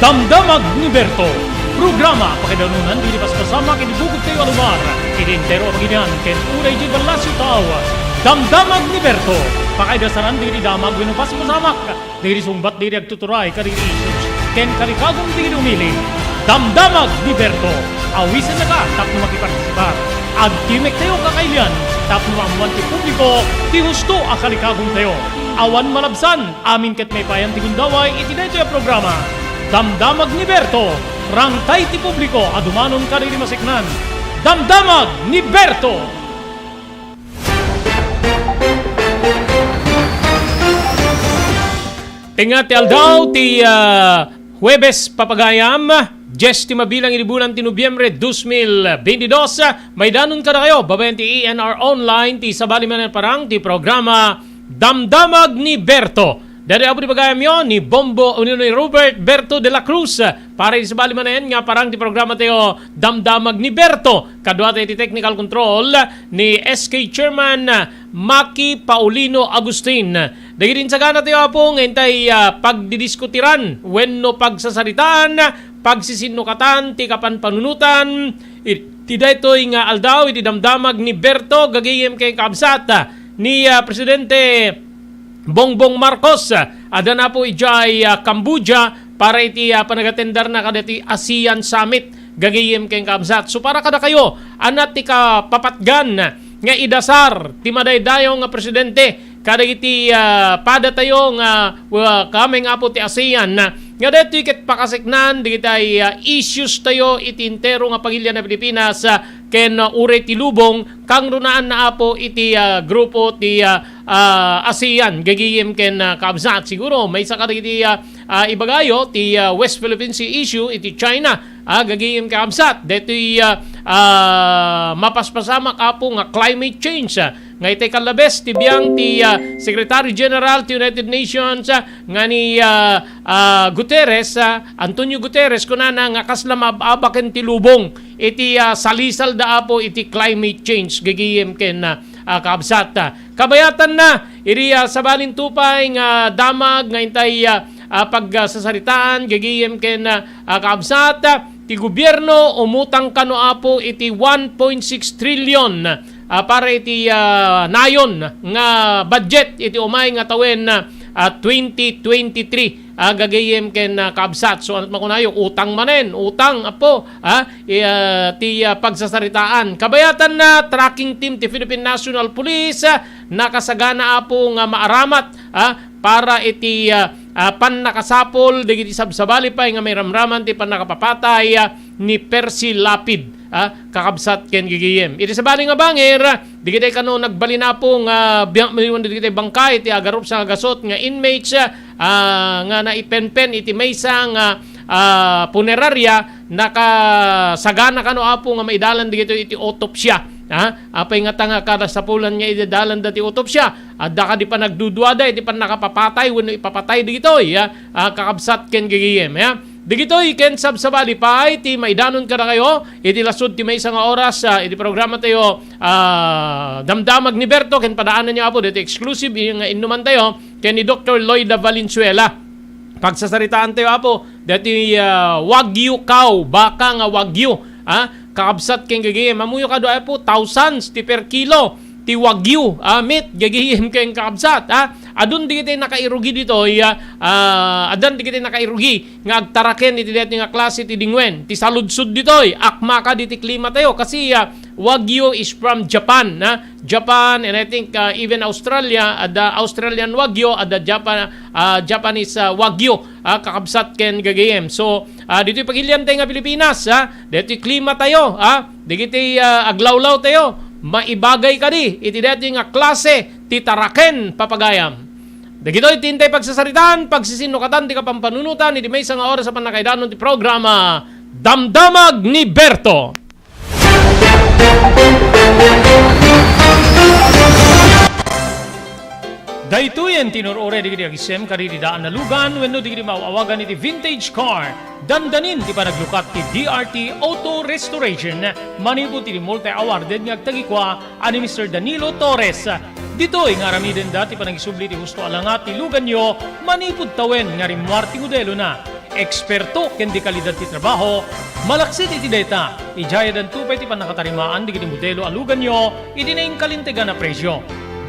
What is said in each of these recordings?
Damdamag ni Berto. Programa pakidanunan dili pas kasama kinibugod kayo alumar. Idintero paginian ken unay di balasyo tao. Damdamag ni Berto. Pakaidasaran dili damag winupas masamak. Dili sumbat dili agtuturay kadiri issues. Ken kalikagong dili umili. Damdamag ni Berto. Awisan na ka tapno makipartisipar. Agkimek tayo kakailian. Tapno amuan ti publiko. Ti husto akalikagong tayo. Awan malabsan. Amin ket may payan ti gundaway iti daytoy programa. Damdamag ni Berto, rangtay ti publiko, adumanon ka rin masiknan. Damdamag ni Berto! Tinga ti aldaw ti Huwebes papagayam, Jes ti mabilang inibulan ti Nobyembre 2022. May danon ka na kayo, babayan ti ENR Online, ti sabali manan parang ti programa Damdamag ni Berto. Dari abo di bagayam yon ni Bombo ni Robert Berto de la Cruz para sa bali man nga parang di programa tayo Damdamag ni Berto kadwa tayo ti technical control ni SK Chairman Maki Paulino Agustin. Dagiti din sagana tayo apong entay pagdidiskutiran wenno pagsasaritaan pagsisinukatan ti kapanpanunutan ti daytoy nga aldaw iti Damdamag ni Berto gagayem kay kabsat ni Presidente Bongbong Marcos, ada na po ijay Cambodia para iti panagatendar na kada ti ASEAN Summit gagayem keng kamsat. So para kada kayo, anat ti kapapatgan nga idasar ti madaydayong nga presidente kada iti pada tayo nga kaming apo ti ASEAN nga dito iket pakasiknan di kitay issues tayo iti intero nga pagilya na Pilipinas ken ure ti lubong kang runaan na apo iti grupo ti ASEAN gagayem ken kabsat siguro may sa kada iti ibagayo ti West Philippine Sea issue iti China gagayem kabsat dito mapaspasamak apo nga climate change nga iti kalabes ti biyang ti Secretary General ti United Nations nga ni Guterres, Antonio Guterres kunana nga kaslam abaken ti lubong iti salisal da apo iti climate change gagayem ken kabsat. Kabayatan na iri sabalin tupay nga damag nga intay pagsasaritaan gagayem ken kabsat ti gobyerno umutang kano apo iti 1.6 trillion para iti nayon nga budget iti umay nga tawen 2023 gagayem ken kabsat. So anat makunayo utang manen utang apo ti pagsasaritaan. Kabayatan na tracking team ti Philippine National Police nakasagana apo nga maaramat para iti nakasapol digiti sabsabali pa nga may ramraman ti nakapapatay ni Percy Lapid kakabsat ken gigiyem. Iti sabali nga bangir digiti kano nagbalina po nga digiti bangkay iti agarup sa gasot nga inmates nga naipenpen iti maysa nga punerarya nakasagana kano apo nga maidalan digiti iti autopsya. Apay nga tanga kada sapulan nga idalan dati autopsya adda ka di pa nagduduada iti pa nakapapatay wenno ipapatay digitoy kakabsat ken gigiyem digitoy ken sabsabali pa iti maidanon ka na kayo iti lasud ti maysa nga oras iti programa tayo Damdamag ni Berto ken padaanan niyo apo dito exclusive nga inuman tayo ken ni Dr. Lloyda Valenzuela pagsasaritaan tayo apo dati Wagyu cow baka nga Wagyu kakabsat ken gagayem mamuyo ka do po thousands ti per kilo ti Wagyu meat gagayem ken kakabsat adun di kita nakairugi dito adan di kita nakairugi nga agtaraken iti deti nga klase ti dingwen ti saludsud ditoy akma ka diti klima tayo kasi Wagyu is from Japan Japan and I think even Australia ada Australian Wagyu ada Japanese Wagyu kakabsat ken gagayem. So dito pagilian tayo nga Pilipinas dito klima tayo digiti aglawlaw tayo maibagay ka di iti dito nga klase ti taraken papagayam. Dagito itintay pagsasaritaan pagsisinukatan ti kapampanunutan iti maysa nga oras sa panakaidanon ti programa Damdamag ni Berto. Daytoyen tinurore digiti agisem karididaan na lugan wenno digiti maawagan iti vintage car. Dandanin ti panaglukat ti DRT Auto Restoration. Manipod ti multi-awarded nga agtagikwa ani Mr. Danilo Torres. Ditoy nga ramiden dati panagisubli ti husto alangat ti lugan nyo manipod tawen nga rimwar ti modelo na. eksperto ken di kalidad ti trabaho, malaksit iti data, ijaya dan tupay ti panakatarimaan di kiti modelo alugan nyo, iti na kalintegan na presyo.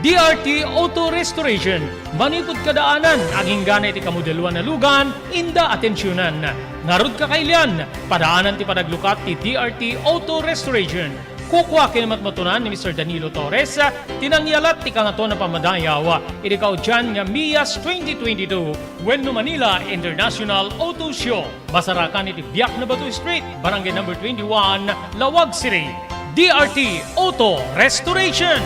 DRT Auto Restoration, manipod kadaanan, aging gana iti kamodeluan na lugan, inda atensyonan. Narod ka kailian, padaanan ti padaglukat ti DRT Auto Restoration. Kukwa kinamat matunan ni Mr. Danilo Torres, tinangyalat ti kangato na pamadayaw, irikaw dyan nga Mias 2022, Wendo Manila International Auto Show. Basarakan iti Biak na Batu Street, Barangay number 21, Lawag City. DRT Auto Restoration.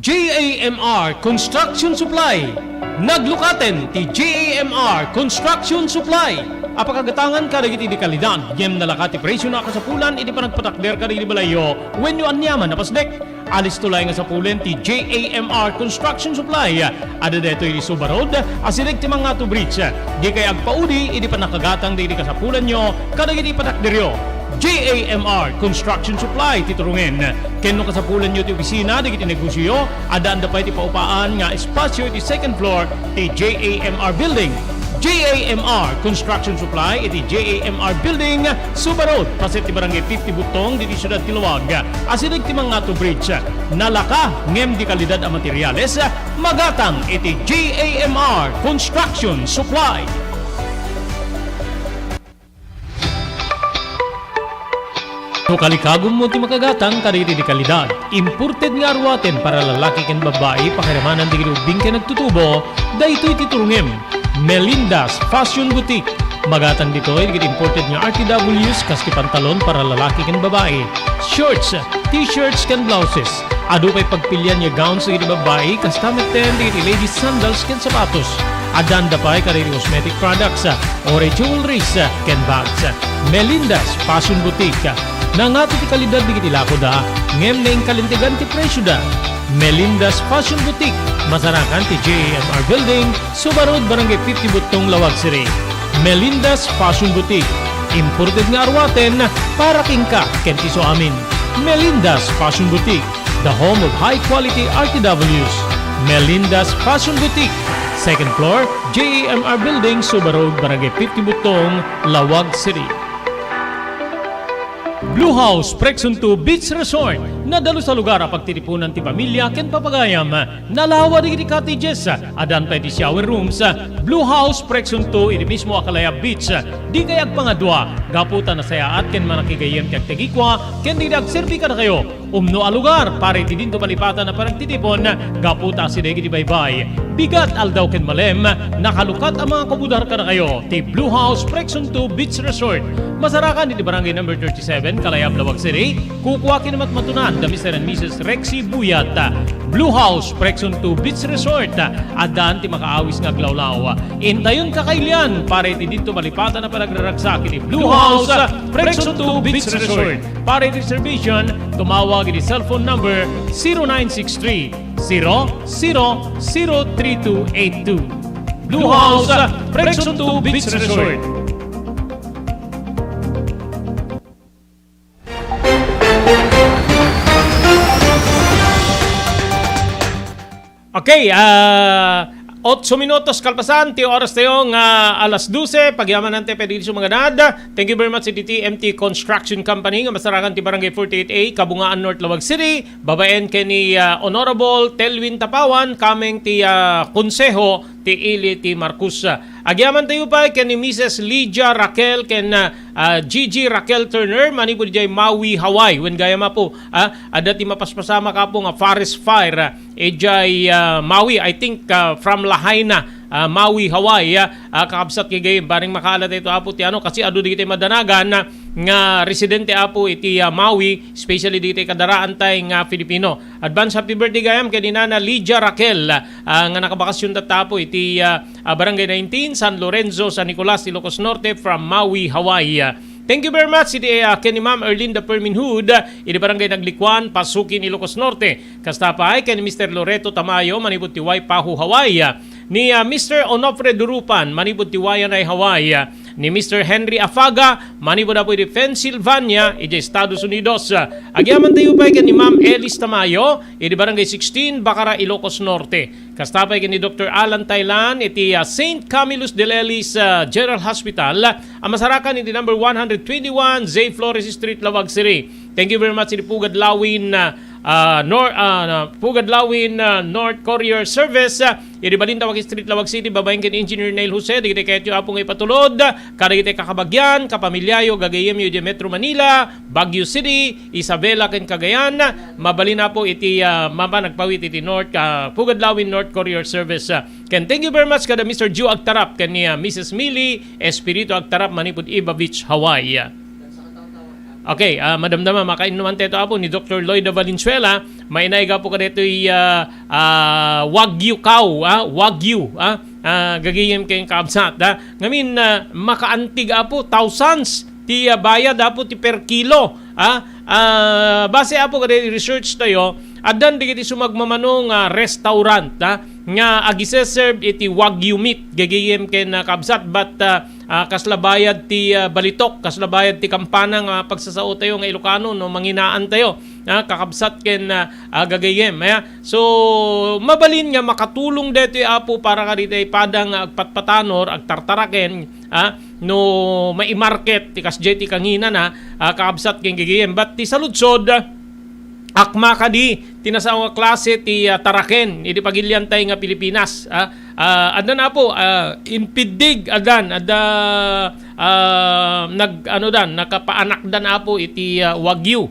JAMR Construction Supply. Naglukaten ti JAMR Construction Supply. Apakagatangan ka dagiti di kalidad, yem nalakati presyo na kasapulan, iti panagpatakder ka di balayo, when you anyaman na pasdek. Alis tulay nga sapulen ti JAMR Construction Supply. Ada deto iti Subarod, asilig ti mga to bridge. Di kay agpaudi, iti panakagatang di kasapulan nyo, kadagiti patakderyo. JAMR Construction Supply titurungin. Kenno kasapulan nyo ti opisina, digiti negosyo, adaan da pa iti paupaan nga espasyo iti second floor ti JAMR Building. JAMR Construction Supply iti JAMR Building, Subarod, pasit ti barangay 50 Butong, diti Siyudad Tiluwag. Asilig ti mga to bridge, nalaka, ngem di kalidad a materyales, magatang iti JAMR Construction Supply. No kalikagom mo ti makagatang kaditi di kalidad. Imported nga arwaten para lalaki ken babae pakiramanan di ubing ken nagtutubo, daytoy titurungem. Melinda's Fashion Boutique. Magatan dito ay imported nga RTWs kaski pantalon para lalaki ken babae. Shorts, t-shirts ken blouses. Adu pay pagpilian nga gowns di babae kasta meten di ladies sandals ken sapatos. Adan da pay kaditi cosmetic products, ore jewelries ken bags. Melinda's Fashion Boutique. Nangato ti kalidad di kiti lako da, ngem na kalintigan ti presyo da. Melinda's Fashion Boutique, masarakan ti JAMR Building, Subarod, Barangay 50 Butong, Lawag City. Melinda's Fashion Boutique, imported nga arwaten para kingka kenti so amin. Melinda's Fashion Boutique, the home of high-quality RTWs. Melinda's Fashion Boutique, second floor, JAMR Building, Subarod, Barangay 50 Butong, Lawag City. Blue House Prexon 2 Beach Resort. Nadalo sa lugar pagtitipunan ti pamilya ken papagayam. Nalawa di cottages, adan pa di shower rooms. Blue House Prexon 2 iti mismo Akalaya Beach. Di kayag pangadwa, gaputan na sayaat ken manakigayem ti agtegikwa, ken di agserbi ka na kayo. Umno a lugar pare ti dinto malipatan na parang titipon, gaputa si degi di baybay. Bigat aldaw ken malem, nakalukat ang mga kabudar ka na kayo. Ti Blue House Prexon 2 Beach Resort. Masarakan di barangay number 37, Kalayab, Lawag City. Kukuha kinamat matunan da Mr. and Mrs. Rexy Buyat. Blue House Prexon 2 Beach Resort. Adan ti makaawis nga glawlaw. Intayon kakailian pare ti dito malipatan na panagraragsak ni Blue House Prexon 2 Beach Resort. Pare ti reservation, tumawag di cellphone number 0963 003282. Blue House Prexon 2 Beach Resort. Okay, 8 minutos kalpasan, ti oras tayong alas 12, pagyaman nante pwede dito mga dad. Thank you very much si TMT Construction Company, nga masarangan ti Barangay 48A, Kabungaan North, Lawag City. Babaen kini Honorable Telwin Tapawan, kaming ti konseho ti Ili ti Marcus. Agyaman tayo pa ken ni Mrs. Lydia Raquel ken Gigi Raquel Turner manipod jay Maui, Hawaii. When gaya po ada ti mapaspasama ka po nga forest fire jay Maui, I think from Lahaina, Maui, Hawaii. Kakabsat kay gayem baring makalat ito apo ti ano kasi adu di madanagan nga residente apo iti Maui, especially dito kadaraan tay nga Filipino. Advance happy birthday gayam kay Nana Lydia Raquel nga nakabakasyon tatapo iti Barangay 19 San Lorenzo, San Nicolas, Ilocos Norte from Maui, Hawaii. Thank you very much iti kay Ma'am Erlinda Perminhood iti Barangay Naglikwan, Pasukin, Ilocos Norte. Kasta pa ay kay Mr. Loreto Tamayo manipod ti Waipahu, Hawaii. Ni Mr. Onofre Durupan manipod ti Wayanay, Hawaii. ni Mr. Henry Afaga, manipod po di Pennsylvania, iti Estados Unidos. Agyaman tayo pa ni Ma'am Elis Tamayo, iti Barangay 16, Bacara, Ilocos Norte. Kastapay ni Dr. Alan Taylan, iti St. Camillus de Lelis General Hospital, ang masarakan iti number 121, Zay Flores Street, Lawag City. Thank you very much, iti Pugad Lawin, Pugad Lawin North Courier Service, iti Balintawak Street, Lawag City, babaeng kin Engineer Neil Jose, digiti kayo apong ipatulod, karagiti kakabagyan, kapamilyayo, gagayem yu di Metro Manila, Baguio City, Isabela kin Cagayan, mabalin na po iti mama nagpawit iti North, Pugad Lawin North Courier Service. Ken thank you very much kada Mr. Joe Agtarap, ken ni Mrs. Millie Espiritu Agtarap, manipod Iba Beach, Hawaii. Okay, madamdama, makainuman tayo apo ni Dr. Lloyd Valenzuela. May naiga po ka dito Wagyu cow, Wagyu, gagayim kayong kaabsat. Ngamin, makaantig apo, thousands, ti bayad apo ti per kilo. Base apo ka dito research tayo, adan di kiti sumagmamanong restaurant, nga agiseserve iti Wagyu meat, gagayim kayong kaabsat, but kaslabayad ti balitok, kaslabayad ti kampana nga pagsasao tayo nga Ilocano, no, manginaan tayo, kakabsat ken gagayem. So mabalin nga makatulong dito apo para ka dito padang agpatpatanor, agtartaraken, no maimarket ti kasjay ti kangina na kakabsat ken gagayem. But ti saludsod, akma kadi tinasaw nga klase ti taraken iti pagilyan tayo nga Pilipinas. Adan na po inpidig adan nakapaanak dan apo iti Wagyu.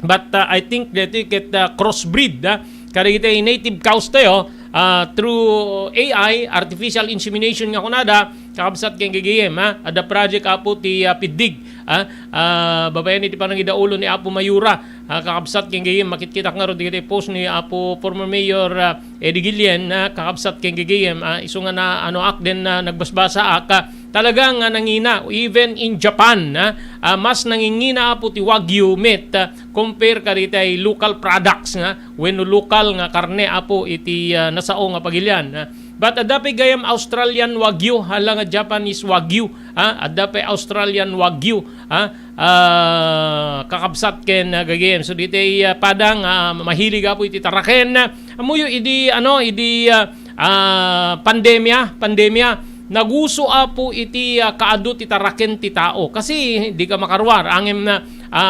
But I think that it crossbreed kada iti native cows tayo through AI, artificial insemination nga kunada, kakabsat keng gagayem. Ada project apo ti pidig, babayan iti panang idaulo ni Apo Mayura, kakabsat keng gagayem. Makikita nga ro di post ni Apo former Mayor Eddie Guillen, kakabsat keng gagayem. Iso nga na akden na nagbasbasa talagang nangina. Even in Japan, mas nangingina apo ti Wagyu meat compare ka dito ay local products when local nga karne apo iti nasao nga pagilyan. But adapi gayam Australian Wagyu, hala nga Japanese Wagyu, adapi Australian Wagyu, kakabsat ken gagayem. So dito ay padang mahilig apo iti taraken. Amuyo idi pandemya naguso apo iti kaadot ti taraken ti tao. Kasi di ka makarwar. Angem na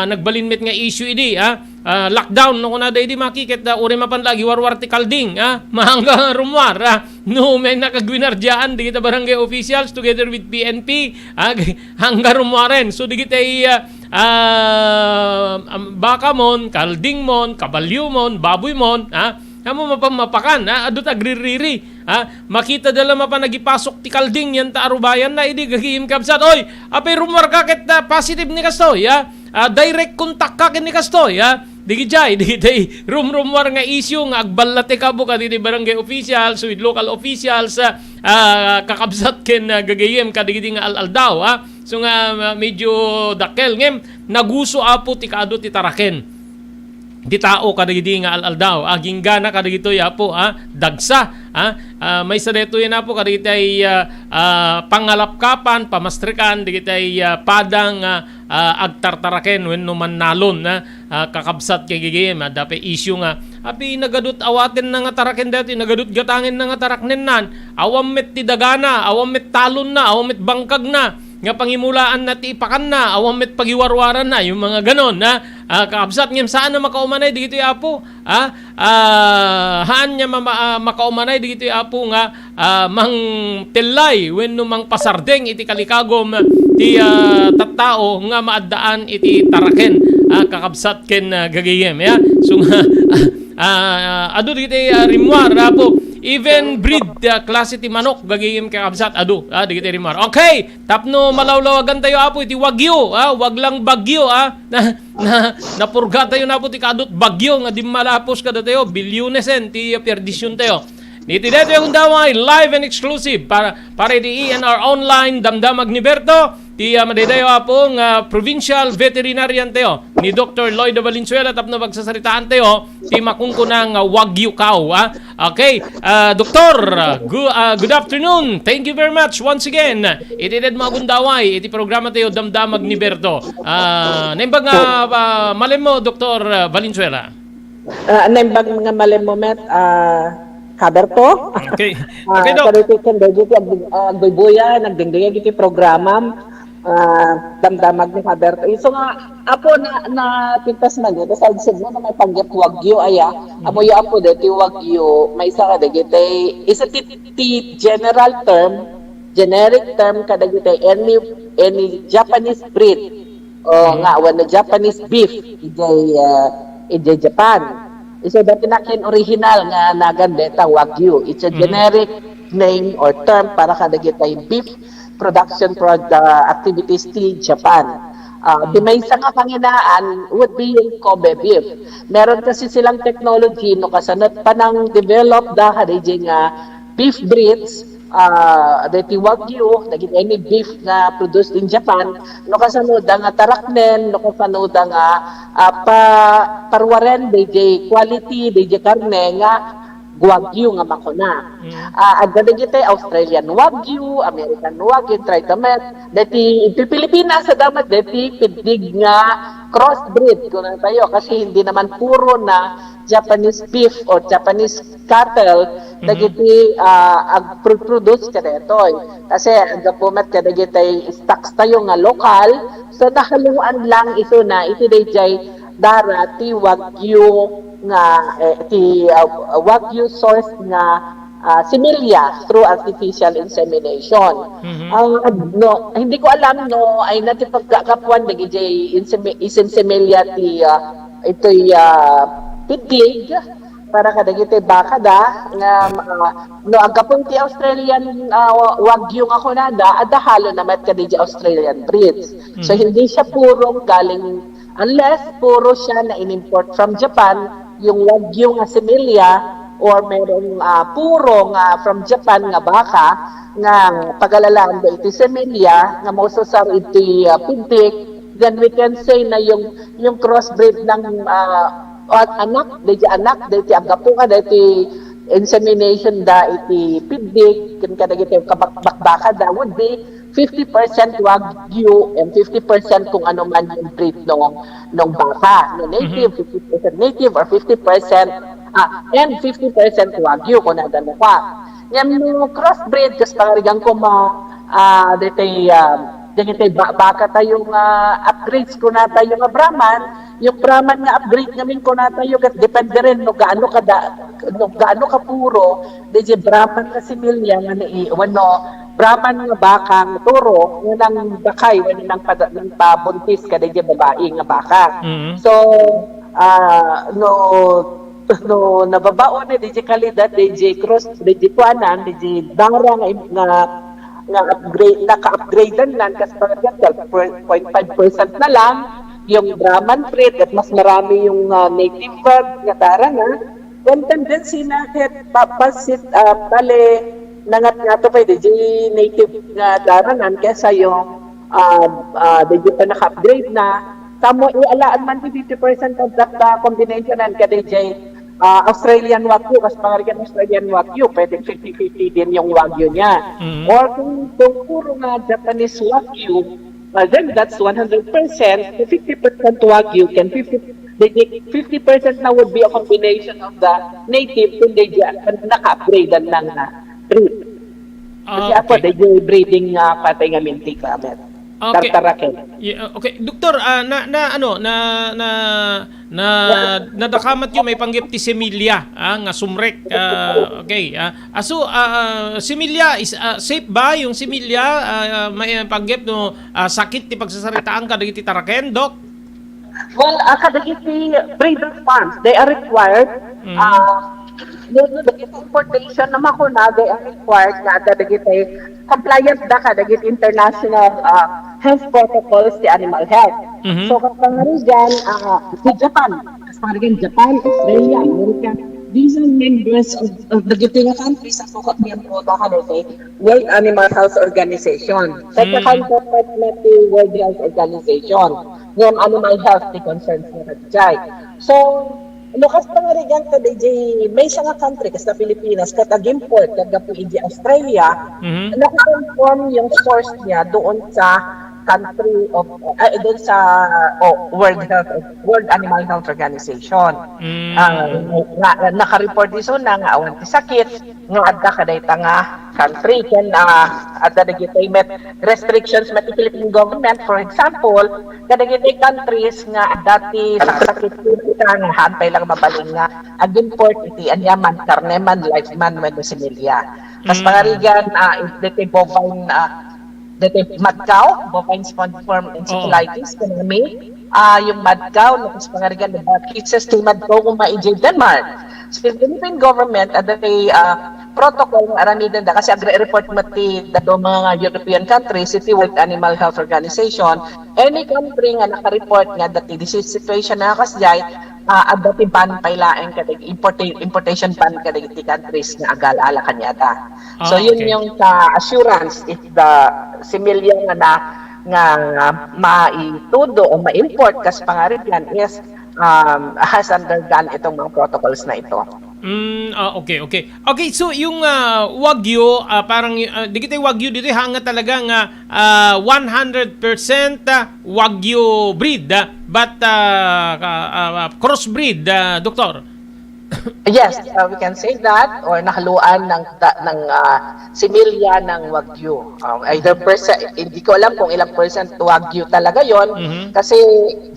nagbalinmet nga issue idi. Lockdown no kuna da idi makikit uri mapanlagi warwar ti kalding. Mahangga rumwar. No may nakagwinardyaan di kita barangay officials together with PNP. Hangga rumwaren. So di kita baka mon, kalding mon, kabalyo mon, baboy mon. Amo mapamapakan, adot agririri. Makita dala mapanagipasok ti kalding yan ta arubayan na idi gagihim kabsat. Oy, apay rumor ka ket positive ni kastoy, direct contact ka ken ni kastoy, digijay digitay rumor nga issue nga agbalate ka buka di barangay officials with local officials, kakabsat ken gagihim ka digiti nga aldaw, so nga medyo dakkel ngem naguso apo ti kaadot ti taraken. Di tao kadagiti nga aldaw, ginggana kadagito yapo, dagsa, may sadeto yan apo kadagiti ay pangalapkapan, pamastrikan, digiti ay padang agtartaraken when numan nalon, kakabsat kay gigim, dapat issue nga, api nagadut awatin na nga taraken dati, nagadut gatangin na nga taraknen nan, awam met ti dagana, awam met talon na, awam met bangkag na, nga pangimulaan na ti ipakan na, awam met pagiwarwaran na, yung mga ganon, kakabsat ngem saan na makaumanay dito apo, haan niya makaumanay dito apo nga mang telay when mang pasardeng iti kalikagom ti tattao nga maaddaan iti taraken, kakabsat ken gagayem. So nga ado dito rimwar apo even breed klase ti manok gagayem kakabsat ado dito rimwar. Okay, tapno malawlawagan tayo apo iti Wagyu, wag lang bagyo, napurga tayo na po ti kadot bagyo nga di malapos kada tayo bilyonesen ti perdisyon tayo. Dito yung daway live and exclusive para di ENR online damdamag ni Berto ti madaydayo apong provincial veterinarian tayo ni Dr. Lloyd Valenzuela tapno pagsasaritaan tayo ti makungkunang Wagyu cow. Okay, Doktor, good afternoon. Thank you very much once again. Itided mo agundaway iti programa tayo Damdamag ni Berto. Naimbag malem mo, Dr. Valenzuela. Naimbag mga malem mo, Met, Haberto. Okay. Okay, Dok. Karitin dito agbubuya nagdingdingay iti programa Damdamag ni Haberto. So nga apo na pintas man dito sa mo na may panggap Wagyu aya. Amo yo apo dito Wagyu may isa ka dito isa ti general term, generic term kada dito any Japanese breed o nga when Japanese beef ijay Japan. So dati nakin original nga nagandeta Wagyu. It's a generic name or term para kada gitay beef production activities ti Japan. May isa nga panginaan would be yung Kobe beef. Meron kasi silang technology no kasanat pa nang develop da kadijay nga beef breeds dati Wagyu, naging any beef na produced in Japan, no kasunod nga taraknen, no kasunod nga parwaren, DJ quality, DJ karne nga Wagyu nga makuna. At dati Australian Wagyu, American Wagyu, Tritomet, dati Pilipinas sa damat, dati pidig nga crossbreed ko na tayo kasi hindi naman puro na Japanese beef or Japanese cattle dagiti produce kada itoy. Kasi ang gapumat kada gitay stocks tayo nga lokal so nakaluan lang ito na iti dayjay dara ti Wagyu nga ti Wagyu source nga similia through artificial insemination. No, hindi ko alam no ay natipagkakapuan dagiti inseminalia ti ito'y pitig para kadagiti baka da nga no ang kapon ti Australian Wagyu nga kunada adahalo naman kadiji Australian breeds. So hindi siya puro galing unless puro siya na in-import from Japan yung Wagyu nga similia or merong puro nga from Japan nga baka nga pagalalaan da iti similia nga mososar iti pitig, then we can say na yung crossbreed ng anak dati agapo ka dati insemination da iti pidig ken kadagiti kabakbaka da would be 50% Wagyu and 50% kung ano man yung breed nung baka no native 50% native or 50% and 50% Wagyu kung nadano ka yan no crossbreed kas pangarigan ko dati baka tayong upgrades ko na tayo nga Brahman yung Brahman nga upgrade namin ko na tayo kat depende rin no gaano ka puro DJ Brahman na similya nga ni Brahman nga bakang turo nga nang bakay nga nang pabuntis ka DJ babae nga baka so no nababaon ni DJ kalidad DJ cross DJ kuanan DJ dara nga upgrade naka-upgradean lang kasi parang 12.5% na lang yung Brahman breed at mas marami yung native bird nga tara nga yung tendency na papasit pale nangat nga to pa di native nga tara nga kesa yung di pa naka-upgrade na tamo ialaan man 50% of that combination and kada Australian Wagyu kasi pangarigan Australian Wagyu pwedeng 50-50 din yung Wagyu niya or kung puro nga Japanese Wagyu then that's 100%, 50% Wagyu can 50% na would be a combination of the native kung they naka-upgrade ng breed. Kasi ako, they breeding patay nga minti ka, Okay. Okay, doktor, nadakamat yung may panggip ti Similia, nga sumrek. Okay. Similia is safe ba yung Similia? May panggip no sakit ti pagsasaritaan ka dagiti taraken, dok? Well, kadagiti breeder farms, they are required the importation naman ko na they are required na dagiti compliant da kadagiti international health protocols ti animal health. So kapag nga si Japan, Japan, Australia, America, these are members of the Gitinga countries sa sukot miyembro ta kanete World Animal Health Organization. Sa kakantapat na ti World Health Organization. Ngayon animal health ti concerns na kadjay. So, lukas pangarigan ka DJ may isa nga country kas sa Pilipinas kat ag-import kada po Australia, naka-confirm yung source niya doon sa country of doon sa World Animal Health Organization. Naka-report diso na nga awan ti sakit nga adda kadayta nga country ken adda dagiti met restrictions met Philippine government, for example kadagiti countries nga adda ti sakit nga hantay lang mabaling nga ag-import iti anyaman karneman lifeman wenno similya. Kas pangarigan iti bovine dati mad-cow, bovine spongiform encephalitis, kanami, yung mad-cow, nakas pangarigan na cases ti mad-cow kung ma-Egypt Denmark. So, the Philippine government, at the protocol ng aramidan da, kasi agre-report mati do mga European countries, iti World Animal Health Organization, any country nga naka-report nga dati disease situation na kasjay, dati ban pailaeng kadag importation ban kadag iti countries nga agal-ala kanyata. So yun yung assurance if the similya nga maitudo o ma-import kas pangarigyan is has undergone itong mga protocols na ito. Okay, so yung Wagyu, parang di kita Wagyu dito hanga talaga nga 100% Wagyu breed, but crossbreed, Doktor. Yes, we can say that, or nakaluan ng similya ng Wagyu. Either hindi ko alam kung ilang percent Wagyu talaga yon, kasi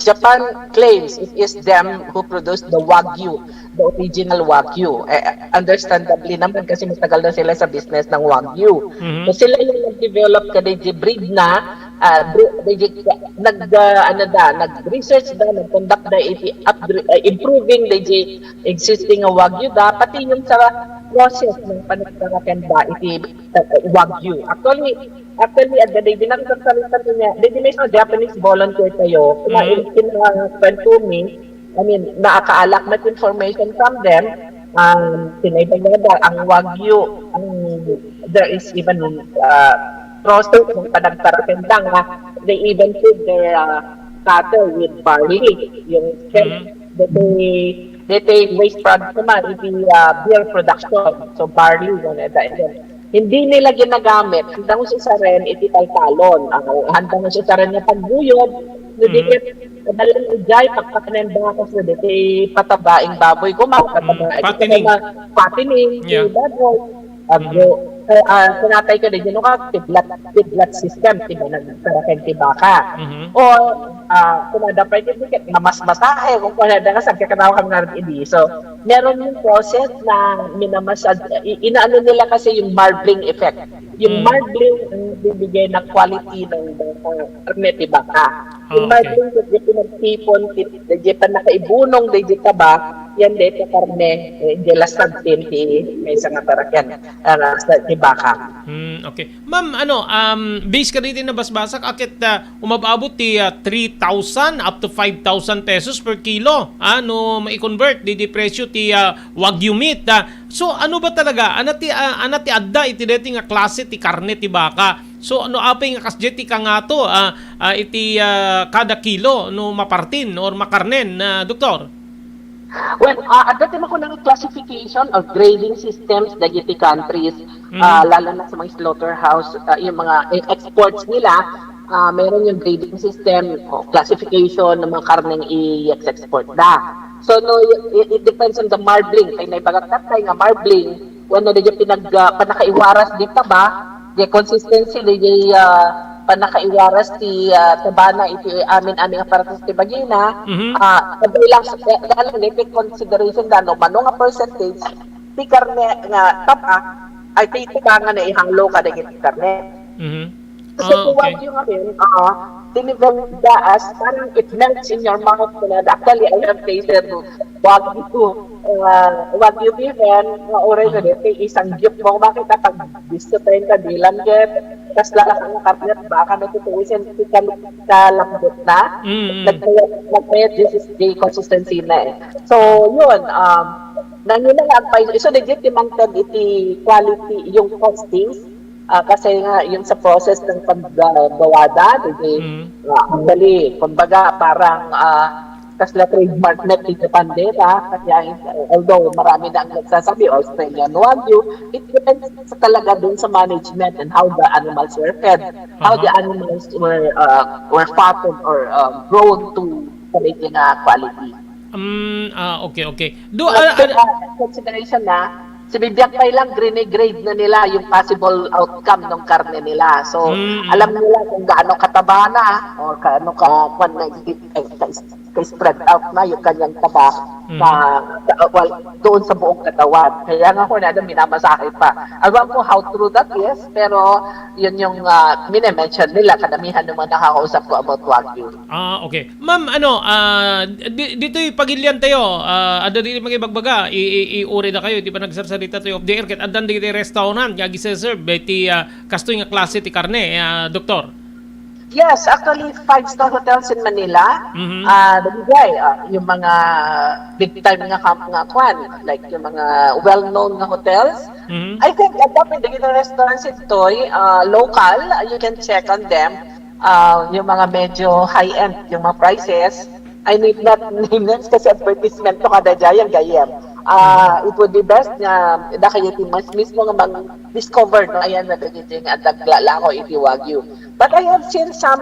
Japan claims it is them who produced the Wagyu, the original Wagyu. Understandably naman kasi matagal na sila sa business ng Wagyu. So sila yung nag-develop kadiji breed na nag-research da, nag-conduct da improving the existing Wagyu da, pati yung sa process ng panagkakakan ba iti Wagyu. Actually, at the day, dinakasalitan niya, may mga Japanese volunteer tayo, kwento me, nakakaalak na information from them, sinaybay na ang Wagyu, there is even process ng panagkarakendang they even feed their cattle with barley. Yung they waste product naman, iti beer production. So barley, hindi nila ginagamit. Handa mo siya sa rin, iti taltalon. Handa mo siya sa rin na pagbuyod. Nudikit, madalang ijay, pagkakanenda ka sa diti patabaing baboy ko, patining. Patining, sinatay ka din, kidlat system, diba, nagtarakin tibaka. O, kunada pa yung ticket, mamasmasahe, kung kunada ka, saan kakanawa kami narin hindi. So, meron yung process na minamasad, inaano nila kasi yung marbling effect. Yung marbling ang bibigay na quality ng karne tibaka. Yung marbling, yung pinagtipon, yung panakaibunong, yung taba, yan dito karne, jelasag tinti, may isang atarakyan, sa tibaka. Okay. Ma'am, base ka dito na basbasak, akit umababot ti 3,000 up to 5,000 pesos per kilo. Ma-convert di presyo ti Wagyu meat. So, ano ba talaga? Anati adda iti deti nga klase ti karne ti baka. So, apay nga kasjet ti kangato iti kada kilo no mapartin or makarnen, Doktor? Well, dati mo ko ng classification of grading systems dagiti countries, lalo na sa mga slaughterhouse, yung mga exports nila, meron yung grading system o classification ng mga karneng i-export da. So, no, it depends on the marbling. Kaya naibagatat tayo nga marbling, when na yung panakaiwaras dito ba, the consistency, the panakaiwaras ti tabana iti amin aparatus ti bagina kabilang dalang lepit consideration dano mano nga percentage ti karne nga tapa ay ti tibangan na ihanglo ka dagiti karne. So okay. Yung dinivel daas parang it melts in your mouth na actually I have tasted Wagyu beef and already isang gyup mo makita pag gusto tayong kadilan get tas lalaki ng karnet baka natutuwisin kalambot na nagpayat this is the consistency na so yun nangina nga ang iso legitimated iti quality yung costings kasi nga yung sa process ng paggawada actually kumbaga parang kasla trademark net iti pandera kaya although marami na ang nagsasabi Australian Wagyu, it depends sa talaga dun sa management and how the animals were fed, how the animals were fattened or grown to quality quality. Okay. Consideration na, si Bibiyak pa lang grade na nila yung possible outcome ng karne nila. So, alam nila kung gaano kataba na o gaano ka-spread out na yung kanyang taba doon sa buong katawan. Kaya nga ko na minamasahe pa. Alam ko how true that is, pero yun yung minimension nila. Kadamihan naman nakakausap ko about Wagyu. Okay. Ma'am, dito'y pagilian tayo. Ada dito mga ibagbaga. Iuri na kayo. Di ba nagsasalita tayo of the air? At adan dito restaurant. Yagi serve. Beti kastoy nga klase ti karne. Doktor. Yes, actually, 5-star hotels in Manila. Yung mga big time nga kwan, like yung mga well-known nga hotels. I think at that point, the restaurants ito, local, you can check on them. Yung mga medyo high-end, yung mga prices. I need not name names kasi advertisement to kada dyan, gayem. It would be best na kayo mismo nga mag-discover no ayan na dagiting at naglala ko iti Wagyu. But I have seen some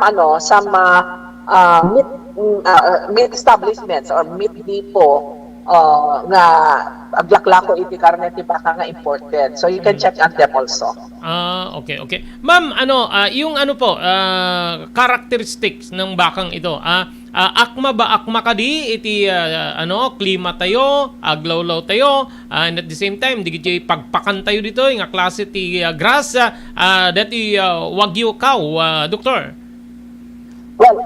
meat establishments or meat depot nga aglaklako iti karne ti baka nga imported. So you can check on them also. Okay. Ma'am, yung characteristics ng bakang ito, akma kadi iti klima tayo, aglawlaw tayo, and at the same time digiti pagpakan tayo dito nga klase ti grass dati Wagyu cow, doktor. Well,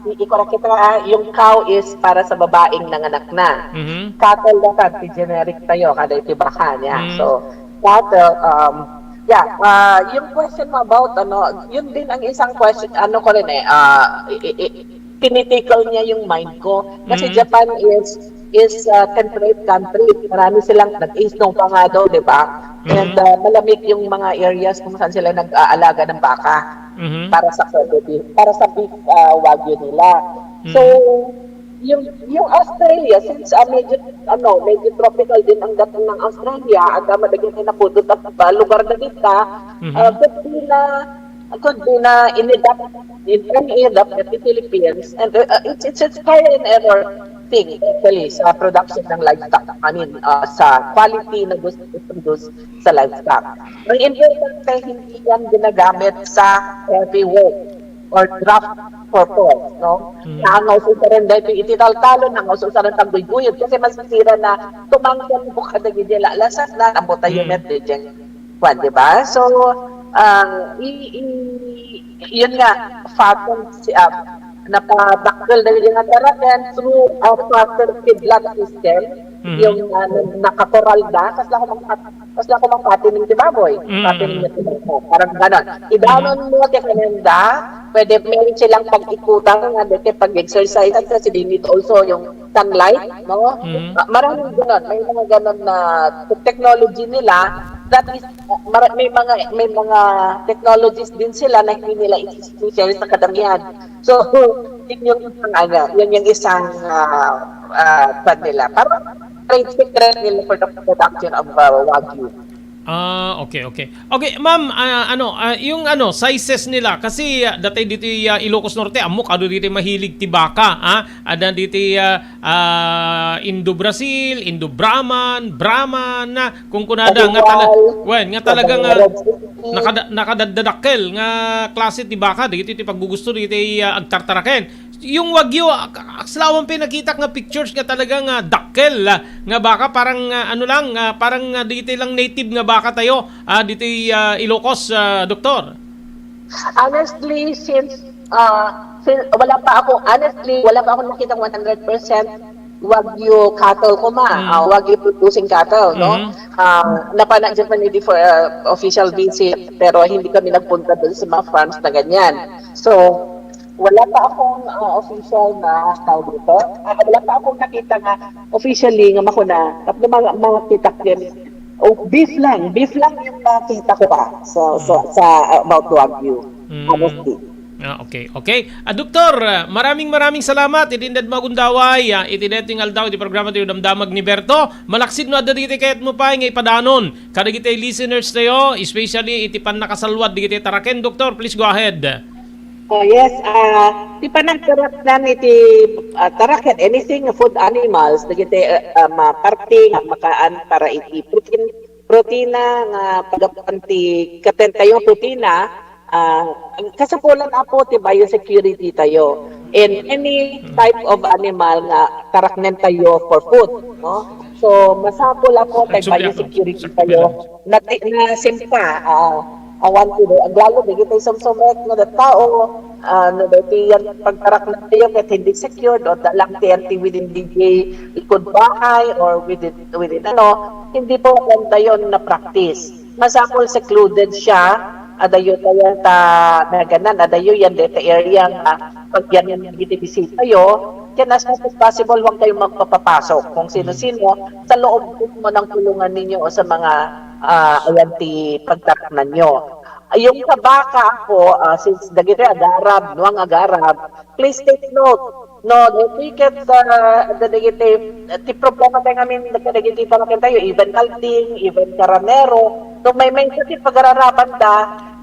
i-correct kita, yung cow is para sa babaeng nanganak na. Cattle na ti generic tayo kada iti baka niya. So, cattle, yung question mo about yun din ang isang question, ko rin tinitickle niya yung mind ko. Kasi Japan is temperate country. Marami silang nag-snow pa nga daw, di ba? And malamig yung mga areas kung saan sila nag-aalaga ng baka para sa beef Wagyu nila. So, yung Australia, since medyo tropical din ang dating ng Australia, at madagyan na pudot at lugar na dito, could be na in-adapt at the Philippines, and it's trial and error thing actually sa production ng livestock. I mean, sa quality na gusto produce sa livestock. Ang important ay hindi yan ginagamit sa heavy work or draft purpose, no? Nangaw sa rin dahil itital-talon, nangaw sa rin tambuy-buyod kasi mas masira na tumangkan mo kada gidila. Lasas na, ang tayo met dyan. Di ba? So, yun nga, fatten napadakkel na yung ataraken through our fatter kidlat system, yung nakakoral na, kasla ko mang ng tibaboy, patining na tibaboy, parang gano'n. Idanon mo, kanenda, pwede meron silang pag-ikutan, pag-exercise, at kasi they need also yung sunlight, no? Maraming gano'n, may mga gano'n na technology nila, that is may mga technologies din sila na hindi nila i-share sa kadamihan. So yun yung isang pad nila. Parang trade secret nila for the production of Wagyu. Okay. Okay, ma'am, yung sizes nila kasi dati dito Ilocos Norte amok dito mahilig ti baka, ada dito Indo-Brazil, Indo-Brahman, Brahman na kung kunada nga talagang nakadadadakkel nga klase ti baka dito ti paggugusto dito agtartaraken. Yung Wagyu, aslawan pinakita nga pictures nga talagang dakkel nga baka parang parang dito lang native nga baka tayo dito Ilocos, doktor. Honestly, since wala pa ako nakitang 100% Wagyu cattle ko Wagyu producing cattle, no? Napana Japan for official visit pero hindi kami nagpunta doon sa mga farms na ganyan. So, wala pa akong official na tawag dito. Wala pa akong nakita nga officially nga makuna. Tapos mga kita din. Beef lang yung nakita ko pa sa about Wagyu. Honestly. Okay. Doktor, maraming salamat. Itindad magundaway. Itindad aldaw di programa tayo damdamag ni Berto. Malaksid no adda digiti kayat mo pa ngay padanon. Kada giti listeners tayo, especially iti pan nakasalwad digiti taraken. Doktor, please go ahead. Yes, ti panagtarak na iti taraken anything food animals digiti makarting makaan para iti protina nga pagapanti katen tayo protina. Kasapulan apo ti biosecurity tayo in any type of animal nga taraknen tayo for food, no? So masapol ako tay biosecurity tayo na simpa awan ko ang lalo di kita sumsumet nga tao no dati yan pagtarak na tayo ket hindi secured o dalang TNT within DJ ikod bahay or within hindi po ganda yon na practice. Masapol secluded siya. Adayo tayo na ganan, adayo yan dito area nga pag yan yung bitibisita tayo, yan as much as possible huwag kayong magpapapasok kung sino-sino sa loob mo ng tulungan ninyo o sa mga ayanti pagtaknan nyo. Yung kabaka ako, since dagiti agarab, nuang agarab, please take note. No, ticket the negative ti problema tayo ngamin nagkadagiti para tayo even kalting, even karanero. So may kasi pag-ararapan ta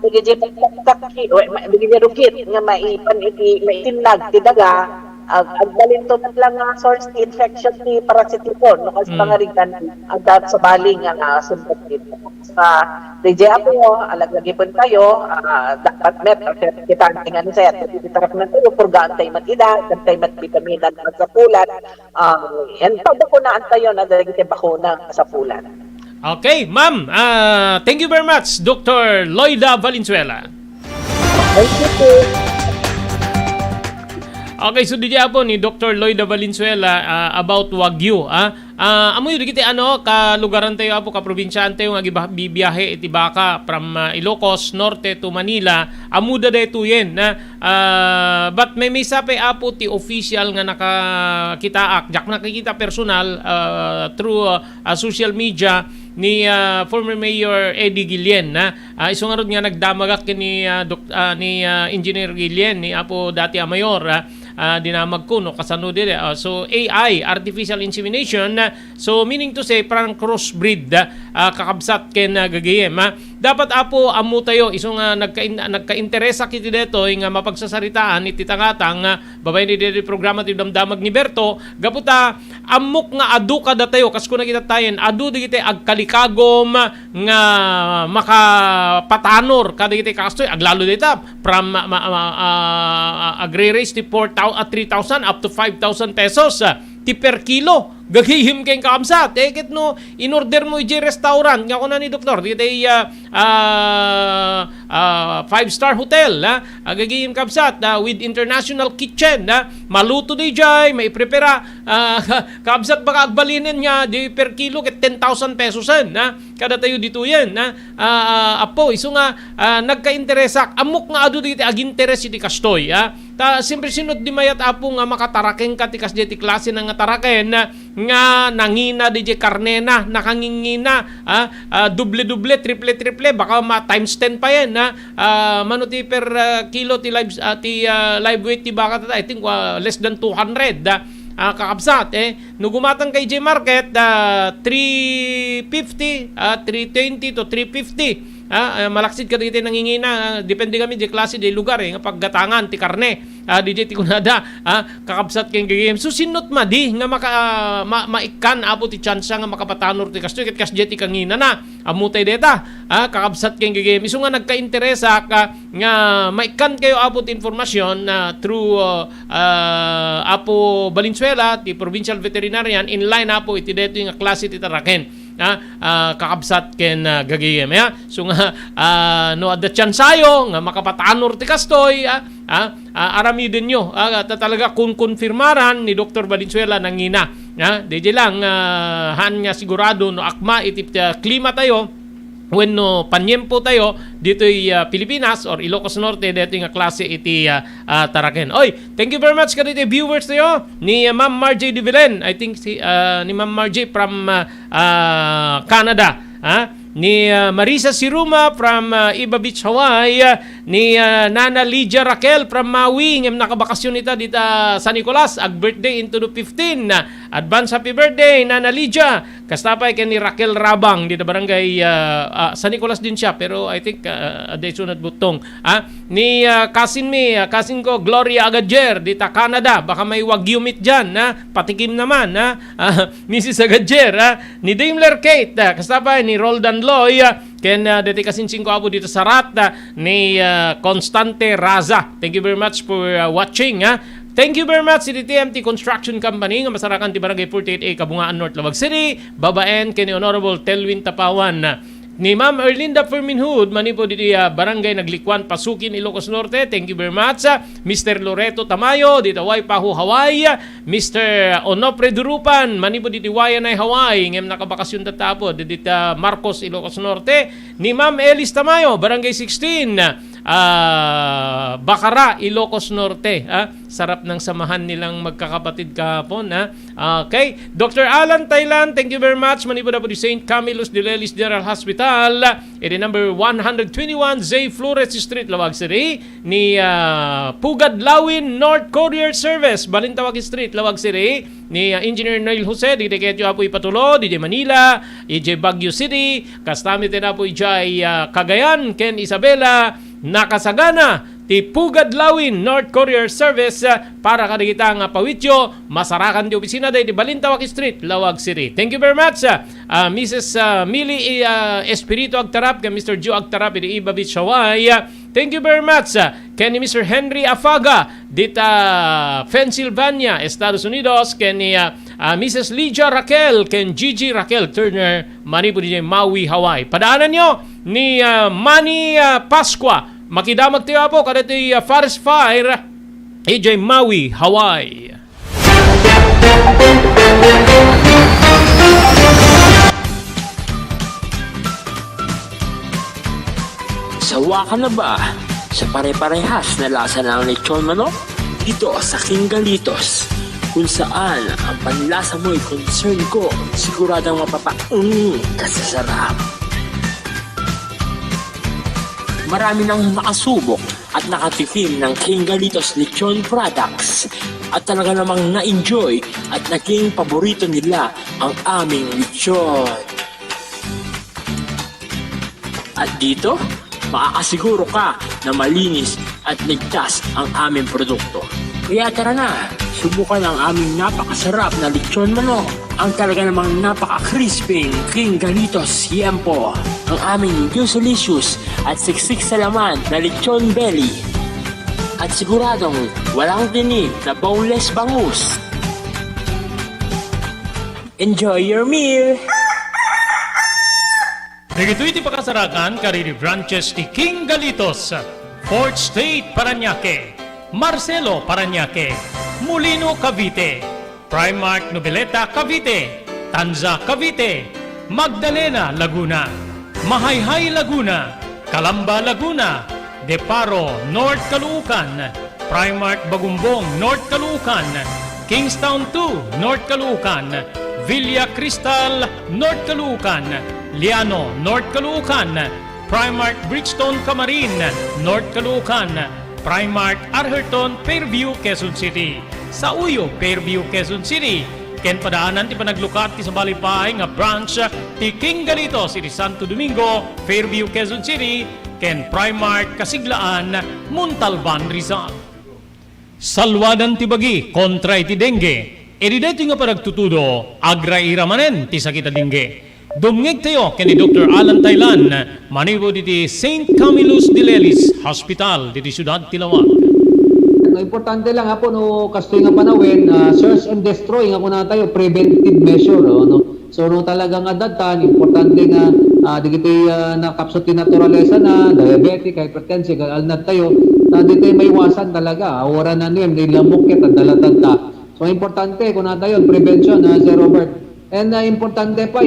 bigyan pagtakki o bigyan rukit nga maitinag ti daga agbalin to lang nga source ti infection ti parasitipon no kasi pangarigan agdat sa baling nga sunod dito sa DJ ako alaglagi pun tayo dapat met kita tingnan sa titarap na tayo purgaan tayo matida tayo matvitamin at sa pulat yan pagbakunaan tayo na dagiti bakuna sa pulat. Okay, ma'am. Thank you very much, Dr. Loida Valenzuela. Thank you, sir. Okay, so DJ po ni Dr. Loida Valenzuela about Wagyu. Amoy digiti ka lugaran tayo apo ka probinsyaan tayo nga bibiyahe iti baka from Ilocos Norte to Manila. Amuda dayto yen na but may sape apo ti official nga nakakitaak jak nakikita personal through social media ni former Mayor Eddie Guillen na iso nga rod nga nagdamagak ni Engineer Guillen ni apo dati a mayor dinamag ko no kasano dire so AI artificial insemination so meaning to say parang crossbreed kakabsat ken gagayem dapat apo amu tayo iso nga nagka-interesa kiti deto nga mapagsasaritaan iti tangatang babay ni dire programa ti damdamag ni Berto gaputa amok nga adu kada tayo kas kuna kita tayen adu digiti agkalikagom nga makapatanor kada digiti kastoy aglalo dita from agre-raise ti 3,000 up to 5,000 pesos ti per kilo. Gagihim kayong kakamsat. Eket no, in-order mo iji restaurant. Nga ko na ni Doktor. Dito ay 5-star hotel. Gagihim kamsat with international kitchen. Maluto di jay, may prepara. Kamsat baka agbalinin niya di per kilo ket 10,000 pesos. Kada tayo dito yan. Apo, iso nga nagka-interesak. Amok nga ado dito ag-interes iti kastoy. Siyempre sinod di mayat apo nga makataraken ka ti kasdi klase nga taraken nga nangina DJ karnena nakangingina duble triple baka times 10 pa yan mano ti per kilo ti live weight ti baka I think less than 200 kakabsat no gumatang kay J Market 350 320 to 350 malaksid ka dito nangingina depende kami di klase di lugar nga paggatangan ti karne DJ ti kunada kakabsat keng game so sinot madi nga maikan apo ti tsansa nga makapatanor ti kastoy ket kasdi ti kangina na amutay deta kakabsat keng game isu nga nagka-interesa ka nga maikan kayo apo ti informasyon through apo Valenzuela ti provincial veterinarian in line apo iti deto nga klase ti taraken kakabsat ken gagayem so nga no adda tsansayo nga makapatanor ti kastoy arami din nyo talaga kung konfirmaran ni Dr. Valenzuela nangina DJ lang han nga sigurado no akma iti klima tayo when no panyempo tayo dito'y Pilipinas or Ilocos Norte dito nga klase iti taraken. Oy, thank you very much kadito viewers tayo ni Ma'am Margie de Villain. I think ni Ma'am Margie from Canada. Ni Marisa Siruma from Iba Beach, Hawaii, ni Nana Lydia Raquel from Maui, ngem nakabakasyon ita dito sa Nicolas, ag birthday into the 15. Advance happy birthday Nana Lydia. Kastapay kay ni Raquel Rabang dito barangay sa Nicolas din siya, pero I think aday sunod butong. Ni cousin ko Gloria Agadjer dito Canada, baka may wagyu meat diyan, patikim naman, Mrs. Agadjer, ni Daimler Kate, kastapay ni Roldan Loy, ken dedikasin ko abo dito sa rat ni Constante Raza. Thank you very much for watching. Thank you very much si TMT Construction Company nga masarakan ti Barangay 48A Kabungaan North, Lawag City. Babaen ken ni Honorable Telwin Tapawan. Ni Ma'am Erlinda Ferminhood, manipo dito Barangay Naglikwan, Pasukin, Ilocos Norte. Thank you very much. Mr. Loreto Tamayo, dito Waipahu, Hawaii. Mr. Onofre Durupan, manipo dito Wayanay, Hawaii. Ngem nakabakasyon tatapo, dito Marcos, Ilocos Norte. Ni Ma'am Elis Tamayo, Barangay 16. Bacara, Ilocos Norte. Sarap ng samahan nilang magkakapatid kahapon. Okay. Dr. Alan Thailand, thank you very much. Manipo na po di St. Camillus de Lelis General Hospital. Iti number 121 Zay Flores Street, Lawag City. Ni Pugad Lawin North Courier Service, Balintawak Street, Lawag City. Ni Engineer Noel Jose, di Ketyo Apoy Patulo, di Manila, ije Baguio City. Kastamit na po ijay Cagayan, Ken Isabela, nakasagana ti Pugad Lawin North Courier Service para kadagita nga pawityo masarakan di opisina day di Balintawak Street, Lawag City. Thank you very much Mrs. Millie Espiritu Agtarap ken Mr. Joe Agtarap di Iba Beach, Hawaii. Thank you very much ken ni Mr. Henry Afaga dita Pennsylvania, Estados Unidos, ken ni Mrs. Lydia Raquel ken Gigi Raquel Turner, manipo di Maui, Hawaii. Padaanan nyo ni Manny Pasqua, makidamag tayo po kada ito Forest Fire, AJ Maui, Hawaii. Sawa ka na ba sa pare-parehas na lasa ng lechon manok? Dito sa King Galitos, kung saan ang panlasa mo'y concern ko, siguradang kasasarap. Marami nang nakasubok at nakatikim ng King Galitos lechon products at talaga namang na-enjoy at naging paborito nila ang aming lechon. At dito, makakasiguro ka na malinis at ligtas ang aming produkto. Kaya tara na, subukan ang aming napakasarap na lechon manok. Ang talaga namang napaka-crisping King Galitos Yempo. Ang aming delicious at siksik sa laman na lechon belly. At siguradong walang tinig na boneless bangus. Enjoy your meal! Nagito iti pakasarakan kariri branches ti King Galitos, Fort State, Parañaque, Marcelo, Parañaque, Molino, Cavite, Primark, Noveleta, Cavite, Tanza, Cavite, Magdalena, Laguna, Mahayhay, Laguna, Calamba, Laguna, Deparo, North Caloocan, Primark, Bagumbong, North Caloocan, Kingstown 2, North Caloocan, Villa Cristal, North Caloocan, Liano, North Caloocan, Primark, Bridgestone, Camarin, North Caloocan, Primark, Arherton, Fairview, Quezon City. Sa Uyo, Fairview, Quezon City. Ken padaanan ti panaglukat ti sa Balipay nga branch ti King Galitos iti Santo Domingo, Fairview, Quezon City. Ken Primark, Kasiglaan, Montalban, Rizal. Salwadan ti bagi kontra iti dengue. Edi dito nga panagtutudo, agra-ira manen ti sakita dengue. Dumngeg tayo ken ni Dr. Alan Thailand, manibo diti St. Camillus de Lelis Hospital diti Ciudad Tilawag. No, importante lang po no kastoy nga panawin, search and destroy nga kuna tayo preventive measure no. So no talagang adatan importante nga digiti nakapsot ti naturalesa na diabetic, hypertensive, alnat tayo dito may iwasan talaga. Awara na niyan ni lamok ket dalatad ta. So importante kuna tayo prevention Sir Robert. And importante pa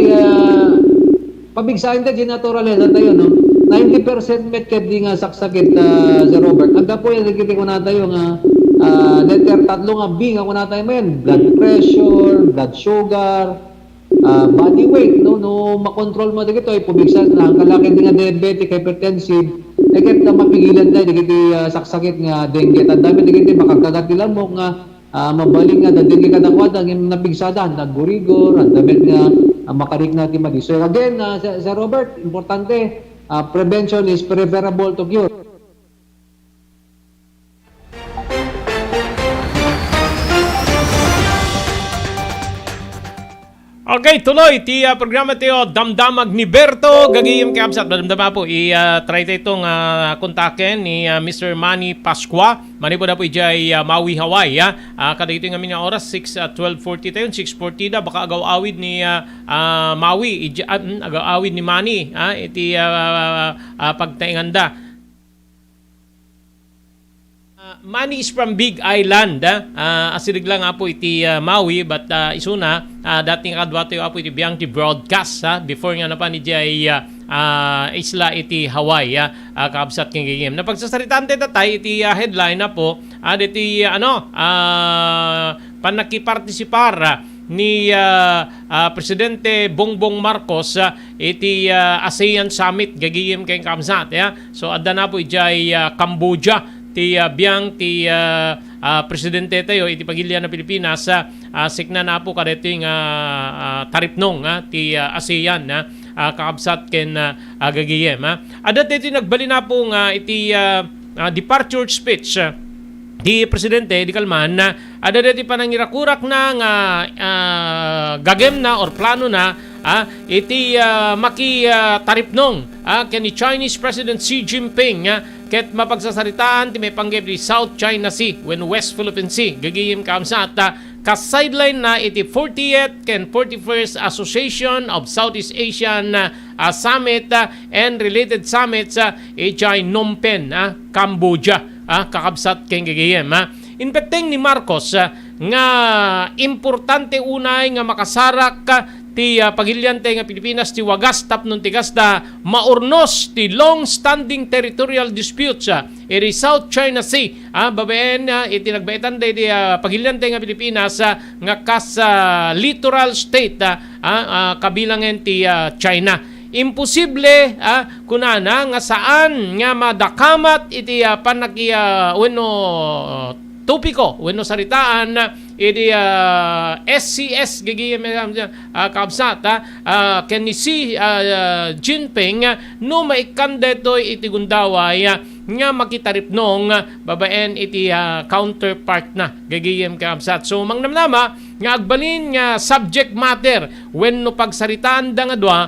pabigsahin tayo, ginaturalisan tayo, no? 90% met ket di nga saksakit sa Robert. Agda po yan, nakikitin ko na tayo nga letter tatlo nga B nga kuna tayo men. Blood pressure, blood sugar, body weight, no? No, makontrol mo dito, pabigsa na ang kalaki di nga diabetic, hypertensive, ket na mapigilan tayo, di saksakit nga dengue. Tandami, di makakagat nila mo nga mabaling nga, dengue ka nakwada, ng nabigsadan, nagurigor, ang damit nga, makarik natin madi. So again, Sir Robert, importante, prevention is preferable to cure. Okay, tuloy. Ti programa tayo, Damdamag ni Berto. Gagayim kay Absat. Damdama po, try tayo itong kontakin ni Mr. Manny Pasqua. Mani po na po ijay Maui, Hawaii. Kada ito yung amin na oras, 12:40 tayo, 6:40 na. Baka agaw-awid ni Maui, agaw-awid ni Manny. Iti pagtainganda. Manny is from Big Island. Asirig lang nga po iti Maui, but isuna, dating kadwa tayo po iti biyang ti broadcast, before nga na pa ni Jay isla iti Hawaii, kaabsat king gigim. Napagsasaritaan tayo tatay, iti headline na po, iti panakipartisipar ni Presidente Bongbong Marcos iti ASEAN Summit, gagiyim kay kaabsat. So, adda na po iti Cambodia, ti biyang ti presidente tayo iti pagilya na Pilipinas sikna na po kada ito yung taripnong ti ASEAN kakabsat ken gagiyem. Adat ito nagbali na po iti departure speech di presidente di Kalman ada dati panangirakurak na nga gagem na or plano na iti maki taripnong ken ni Chinese President Xi Jinping ket mapagsasaritaan ti may panggap di South China Sea when West Philippine Sea gagiyim kaamsa at ka-sideline na iti 40th ken 41st Association of Southeast Asian Summit and related summits iti Phnom Penh, Cambodia, kakabsat ken gagiyim. Inpeteng ni Marcos nga importante unay nga makasarak ti pagilyante nga Pilipinas ti wagas tapnon ti gasta maurnos ti long-standing territorial disputes iti South China Sea. Babaen iti nagbaetan ti pagilyante nga Pilipinas nga kas littoral state kabilangen ti China. Imposible kunana nga saan nga madakamat iti topiko wenno saritaan iti SCS gagiyem kabsat ken ni Xi Jinping no maikanda ito'y iti gundaway nga makitaripnong babaen iti counterpart na gagiyem kabsat. So mangnamnama nga agbalin nga subject matter wenno pagsaritaan da nga dua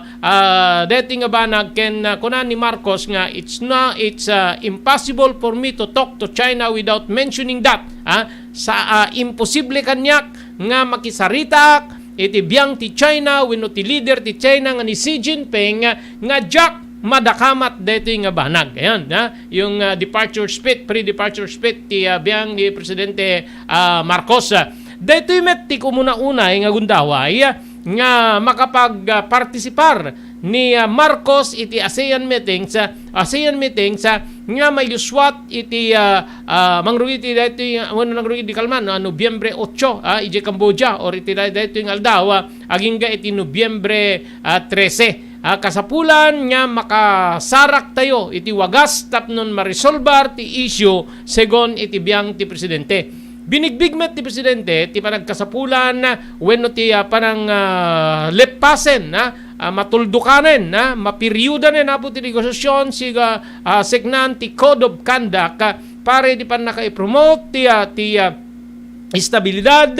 deti nga banag ken kunan ni Marcos nga it's impossible for me to talk to China without mentioning that sa imposible kanyak nga makisaritak iti biyang ti China wenno ti leader ti China nga ni Xi Jinping nga Jack madakamat dito nga banag. Ayan, yung departure speech, pre-departure speech ti biyang ni Presidente Marcos. Dito met ti kumuna-unay nga gundaway nga makapag-partisipar ni Marcos iti ASEAN meetings nga may luswat iti mangrugi iti dito wano nangrugi di Kalman Nobyembre 8 iti Cambodia or iti dito yung Aldawa aging iti Nobyembre 13 kasapulan nga makasarak tayo iti wagas tapnon marisolbar ti issue segon iti biyang ti presidente. Binigbigmet ti presidente ti panagkasapulan wenno ti panang lepasen matuldukanen mapiryudan na po ti negosasyon siga segnan ti Code of Conduct pare di pan naka-promote ti estabilidad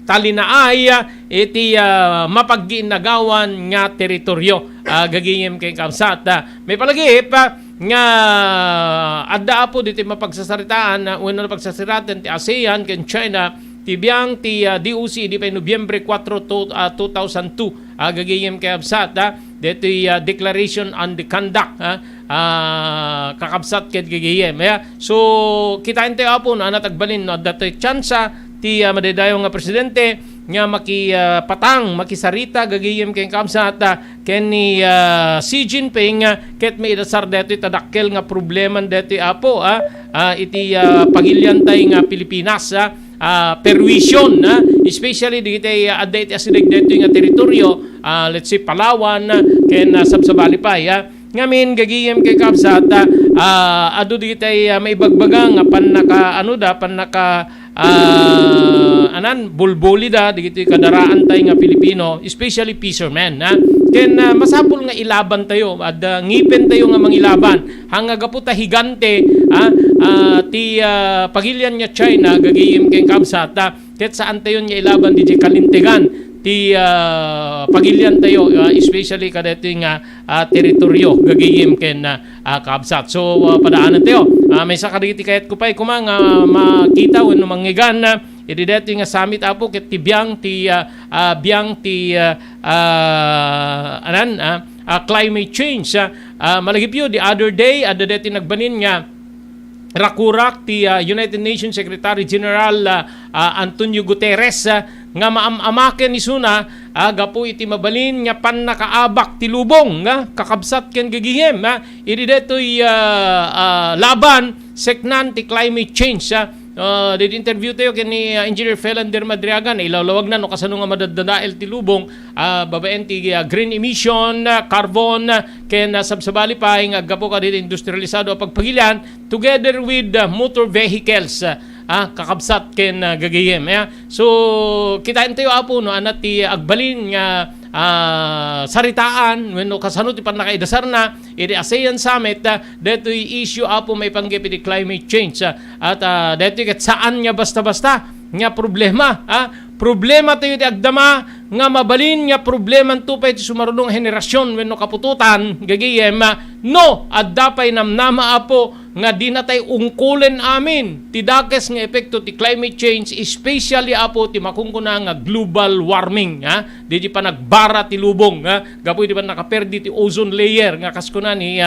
talinaay iti mapagginagawan nga teritoryo gagiyem kay kamsat. May palagip nga adda po dito mapagsasaritaan when pagsasaritaan ti ASEAN ken China ti biyang ti DOC di pa Nobyembre 4 2002 gagiyem kay kamsat dito Declaration on the Conduct kakabsat ket gagiyem. So kita ente apon natagbalin no datoy tsansa ti madaydayo nga presidente nga patang makisarita gagayem ken kabsat ken ni Xi Jinping ket may idasar deti tadakkel nga problema deti apo iti pagilyantay nga Pilipinas perwisyon especially digitay adda iti asidag deti nga teritoryo let's say Palawan ken sabsabali pa ngamin gagiyem kay kabsat adu digitay may bagbagang panaka bulbuli da digito kadaraan tay nga Pilipino especially fishermen ken masapul nga ilaban tayo at ngipen tayo nga mangilaban hanga gaputa higante ti pagilyan nga China gagiyem ken kabsat ket saan tayo nga ilaban di kalintegan ti pagilyan tayo especially kadito nga teritoryo gagiyem ken kabsat so padaanan tayo may sakariti kayat ko pa'y kumang makita wenno manggigan iti dito nga summit apo ket ti biang ti climate change malagipyo the other day adda dito nagbanin nga rakurak ti United Nations Secretary General Antonio Guterres nga maamamaken ni suna gapo iti mabalin nga nakaabak ti lubong kakabsat ken gagihim iti detoy laban seknan ti climate change did interview tayo ken ni Engineer Felander Madriaga na ilalawag na no kasano nga madadadael ti lubong babaen ti green emission carbon ken sabsabali pa nga gapo ka dito industrialisado pagpagilian together with motor vehicles kakabsat ken gagayem so kitain tayo apo no anat ti agbalin nga saritaan wenno kasano ti panakaidasar na iti ASEAN Summit detoy issue apo may panggepi ti climate change at detoy ket saan nga basta-basta nga problema tayo ti agdama nga mabalin nga problema tupay ti sumarunong henerasyon wenno kapututan gagayem no adda pay namnama apo nga di na tayo ungkulen amin ti dakes nga epekto ti climate change especially apo ti makungkuna nga global warming di pa nagbara ti lubong gapoy di pa nakaperdi ti ozone layer nga kaskuna ni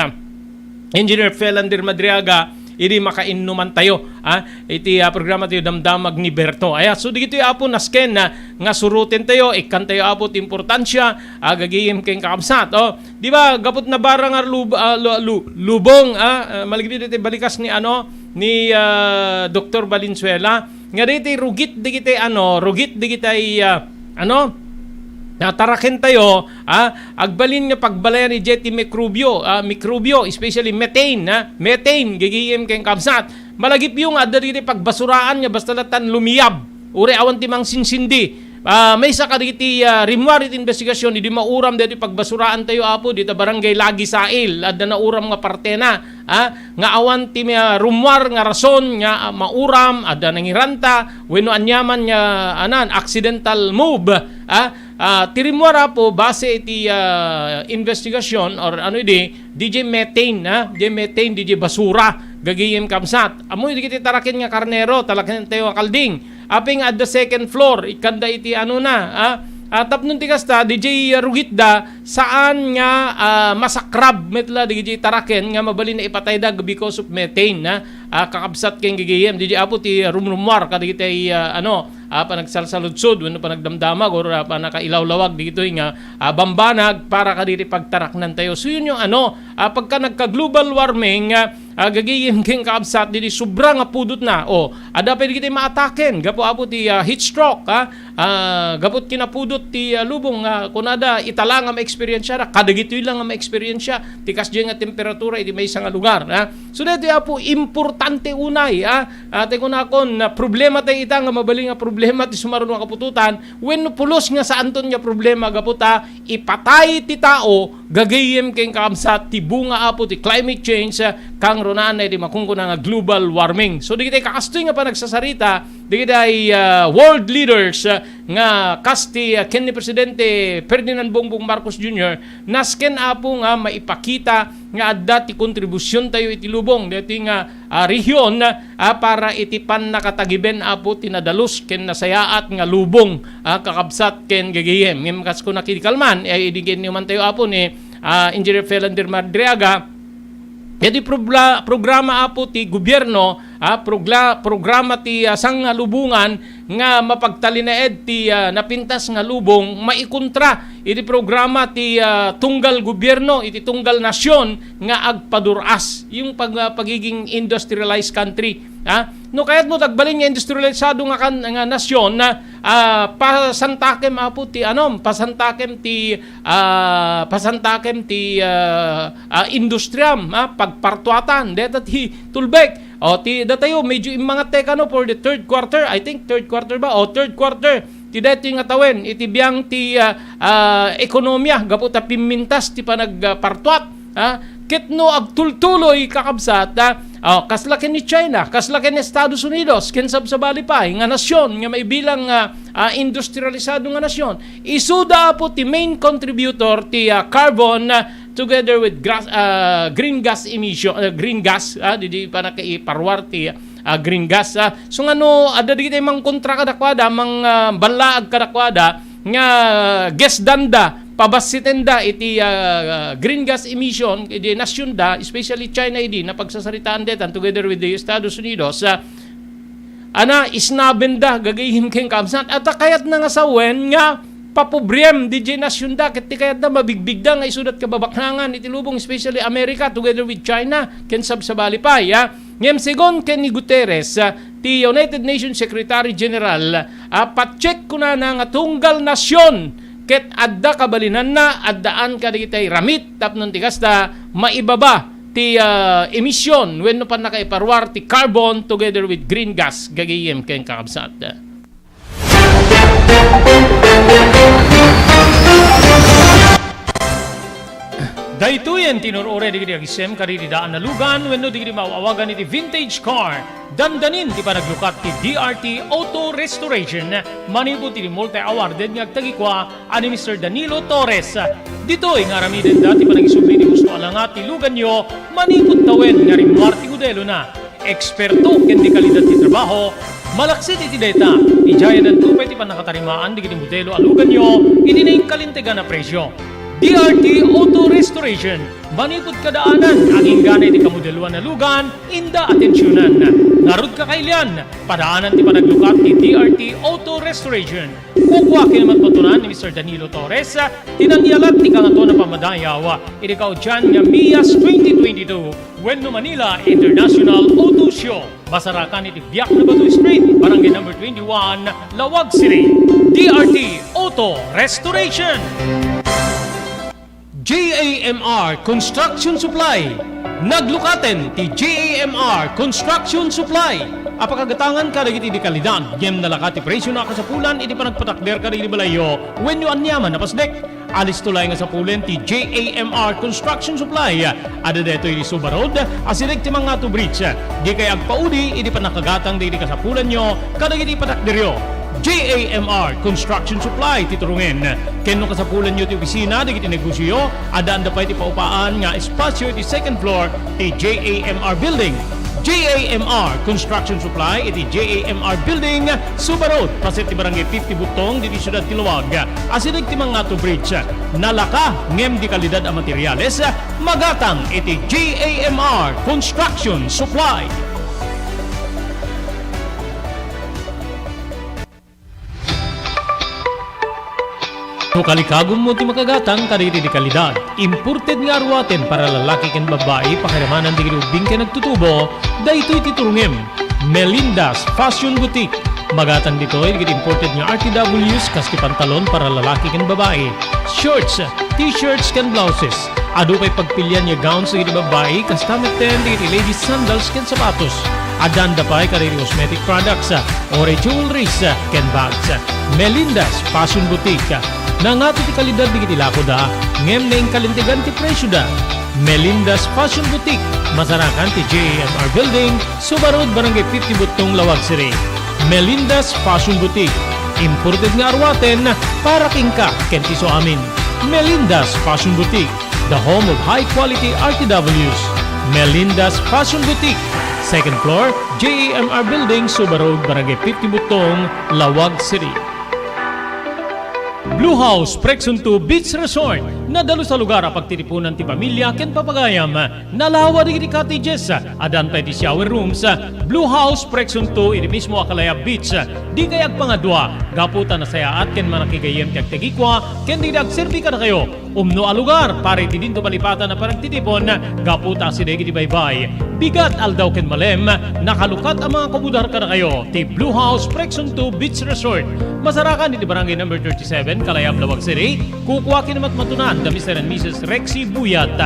Engineer Felander Madriaga idi makainuman tayo iti programa tayo damdamag ni Berto so digito apo nasken nga suruten tayo ikan tayo apo ti importansya gagiyem ken kakabsat di ba gapot na barang lubong malagipit iti balikas ni Dr. Valenzuela nga diti rugit digitay nataraken tayo agbalin nga pagbalayan ni Jetty mikrobyo especially methane gigiyem ken kabsat malagip yung adda diti pagbasuraan nga basta latan lumiyab uri awan timang sinsindi may sakariti rimwarit investigasyon di mauram dito pagbasuraan tayo apo dito barangay Lagi Sail adda na uram nga partena nga awan ti rumwar nga rason nga mauram adda nangiranta wenno anyaman nga accidental move tirimwara po base iti investigasyon or DJ methane DJ basura gagiyem kamsat amoy digiti taraken nga karnero talaken tayo kalding aping at the second floor ikanda iti tapnon ti kasta DJ rugitda saan nga masakrab metla DJ taraken nga mabalin na ipatay da because of methane kakabsat ken gigiyem DJ apo ti rumrumwar kadigiti panagsalsaludsod wenno panagdamdamag or panakailawlawag dito nga bambanag para kadiri pagtaraknan tayo so yun yung pagka nagka-global warming gagiyem ken kaabsat dili sobra nga pudot na ada pa digiti maataken gapo apo ti heat stroke gapot kinapudot ti lubong kunada itala nga ma-experience kadagitoy lang nga ma-experience ti kasdi nga temperatura iti maysa nga lugar so dito apo importante unay ate kunakon na problema tay ita nga mabaling nga problema ti sumaron nga kapututan wenno pulos nga sa anton nga problema gaputa ipatay ti tao gagayem ken kaabsat ti bunga apo ti climate change kang ronan di makungkuna nga global warming so digitay kakastoy nga panagsasarita digitay world leaders nga kasti ken ni Presidente Ferdinand Bongbong Marcos Jr. nasken apo nga maipakita nga adda ti kontribusyon tayo iti lubong dito nga rehiyon para iti pan nakatagiben apo tinadalos ken nasayaat nga lubong kakabsat ken gagayem ngem kas ko nakikalman idigin ni man tayo apo ni Engineer Felander Madriaga iti programa apo ti gobyerno programa ti sangalubungan nga mapagtalinaed ti napintas nga lubong maikontra iti programa ti tunggal gobyerno iti tunggal nasyon nga agpaduras yung pagiging industrialized country. No kaya't mo tagbalin nga industrialisado nga nasyon na pasantakem industriam pagpartuatan deta ti tulbek ti datayo medyo mga teka no for the third quarter, I think third quarter ti dati nga tawen iti biyang ti ekonomiya gapu ta pimintas ti panagpartuat ketno agtultuloy kakabsat kaslakin ni China, kaslakin ni Estados Unidos, kinsab sa balipay nga nasyon nga may bilang industrialisado nga nasyon. Isuda po ti main contributor ti carbon together with green gas emission, green gas di pa nakaiparwar ti green gas. So ngano ada digiti mang kontra kadakwada, mang banlaag kadakwada nga gas danda pabasitenda iti green gas emission iti nasyon da, especially China idi na pagsasaritaan detan together with the Estados Unidos isnabenda gagayhin keng kamsat at kayat na nga sawen nga papobrem di nasyon da ket kayat na mabigbig da nga isudat kababaknangan iti lubong especially America together with China ken sab sa balipay ngem segon ken ni Guterres ti United Nations Secretary General pa-check ko na nga tunggal nasyon ket adda kabalinan na addaan kadagitay ramit tapnon ti kasta maibaba ti emission wenno pa nakaiparwar ti carbon together with green gas gagayem ken kakabsat. Daytoyen tinurure digiti agisem kaditi daan na lugan wenno digiti maawagan iti vintage car dandanin ti panaglukat ti DRT Auto Restoration manipot ti multi-awarded nga agtagikwa ani Mr. Danilo Torres. Ditoy nga aramiden dati panagisubli ti gusto alangat ti lugan nyo manipot tawen nga rimwar ti gudelo na eksperto ken di kalidad ti trabaho malaksit iti data ijaya dan tupay ti panakatarimaan digiti modelo alugan nyo iti na kalintegan na presyo. DRT Auto Restoration manipod kadaanan aging ganay ti kamodeluan na lugan inda atensyonan narud kakailian padaanan ti panaglukat ti DRT Auto Restoration kukwa kinamat patunan ni Mr. Danilo Torres tinangyalat ti kangato na pamadayaw iti kaudyan nga MIAS 2022 wenno Manila International Auto Show basarakan iti Biak na Batu Street barangay number 21 Lawag City. DRT Auto Restoration. JAMR Construction Supply. Naglukaten ti JAMR Construction Supply. Apakagatangan ka dagiti di kalidad. Yem nalakat ti presyo na kasapulan iti panagpatakder ka di balayo when you anyaman na pasdek. Alis tulay nga sapulen ti JAMR Construction Supply. Ada deto iti Subarod asirig ti mga to bridge. Di kay agpaudi iti panakagatang di kasapulan nyo kadagiti patakderyo. JAMR Construction Supply titurungen kenno kasapulan nyo ti opisina digiti negosyo adaan da pay ti paupaan nga espasyo iti second floor ti JAMR building. JAMR Construction Supply iti JAMR building Subarod paset ti barangay 50 Butong diti syudad ti Luwag asidig ti mga to bridge nalaka ngem di kalidad a materyales magatang iti JAMR Construction Supply. No kalikagom mo ti makagatang kaditi di kalidad. Imported nga arwaten para lalaki ken babae pakiramanan di ubing ken nagtutubo daytoy titurungem. Melinda's Fashion Boutique. Magatan ditoy digit imported nga RTWs kaski pantalon para lalaki ken babae. Shorts, t-shirts ken blouses. Adu pay pagpilyan nga gowns digit babae kasta meten digit ladies sandals ken sapatos. Adan da pay kaditi cosmetic products or jewelries ken bags. Melinda's Fashion Boutique. Nangato ti kalidad digiti lako da, ngem na kalintigan ti presyo da. Melinda's Fashion Boutique, masarakan ti JAMR Building, Subarod, Barangay 50 Butong, Lawag City. Melinda's Fashion Boutique, imported nga arwaten para kingka kenti so amin. Melinda's Fashion Boutique, the home of high-quality RTWs. Melinda's Fashion Boutique, second floor, JAMR Building, Subarod, Barangay 50 Butong, Lawag City. Blue House Prexon 2 Beach Resort. Nadalo sa lugar a pagtitipunan ti pamilya ken papagayam. Nalawa digiti cottages, adan pa ti shower rooms, Blue House Prection 2 iti mismo Akalaya Beach. Di kayag pangadwa, gaputan na saya at ken manakigayem ti agtegikwa, ken di agserbi ka na kayo. Umno a lugar, pare ti dinto malipatan na paragtitipon, gaputa si degi di baybay. Bigat aldaw ken malem, nakalukat ang mga kabudar ka na kayo. Ti Blue House Prection 2 Beach Resort. Masarakan di barangay number 37, Kalayab, Lawag City. Kukuha kinamat matunan da Mr. and Mrs. Rexy Buyat.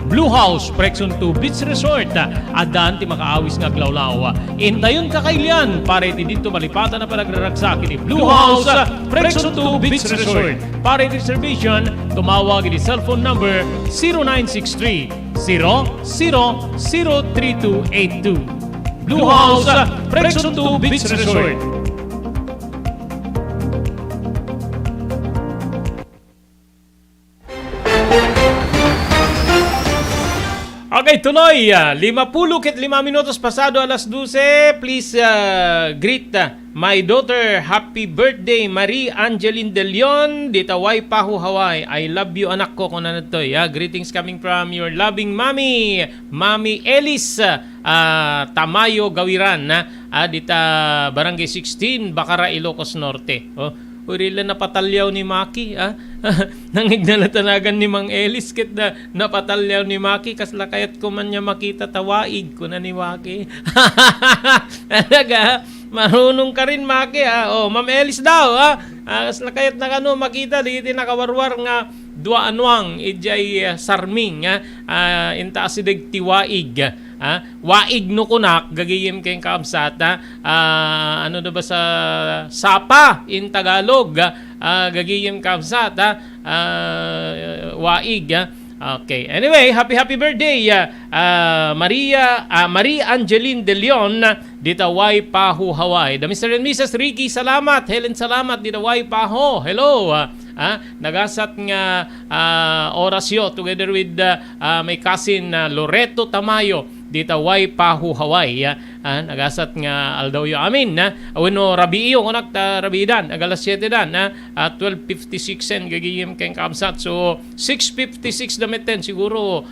Blue House Prection 2 Beach Resort. Adaan ti makaawis nga glawlaw. Intayon kakailian, pare ti dito malipatan na panagraragsak ni Blue House Prection 2 Beach Resort. Pare ti reservation, tumawag ni cellphone number 0963 003282. Blue House Prection 2 Beach Resort. Okay, tuloy. 55 minutos pasado alas 12. Please greet my daughter. Happy birthday, Marie Angeline De Leon. Dita Waipahu, Hawaii. I love you, anak ko. Kung ano to. Greetings coming from your loving mommy. Mommy Elis Tamayo Gawiran. Dita Barangay 16, Bacara, Ilocos Norte. Urila napatalyaw ni Maki, nangignalатanagan ni Mang Elis ket na napatalyaw ni Maki kasla kayat ko man niya makita tawaig ko na ni Maki. Talaga, marunong ka rin Maki Ma'am Elis daw kasla kayat na kano makita di nakawarwar nga dua anwang ijay sarming inta asideg tiwaig. Waig no kunak gagayem kayong kaamsat ano na ba sa sapa in Tagalog gagayem kaamsat waig okay, anyway, happy birthday Marie Angeline De Leon dita Waipahu, Hawaii. The Mr. and Mrs. Ricky, salamat. Helen, salamat dita Waipahu. Hello. Nagasat nga orasyo together with my cousin Loreto Tamayo dita Waipahu, Hawaii. Nagasat nga aldawyo amin aweno rabiyo konak rabidan agalas 7 dan 12:56 sen gagiyem keng kamsat. So 6:56 damit siguro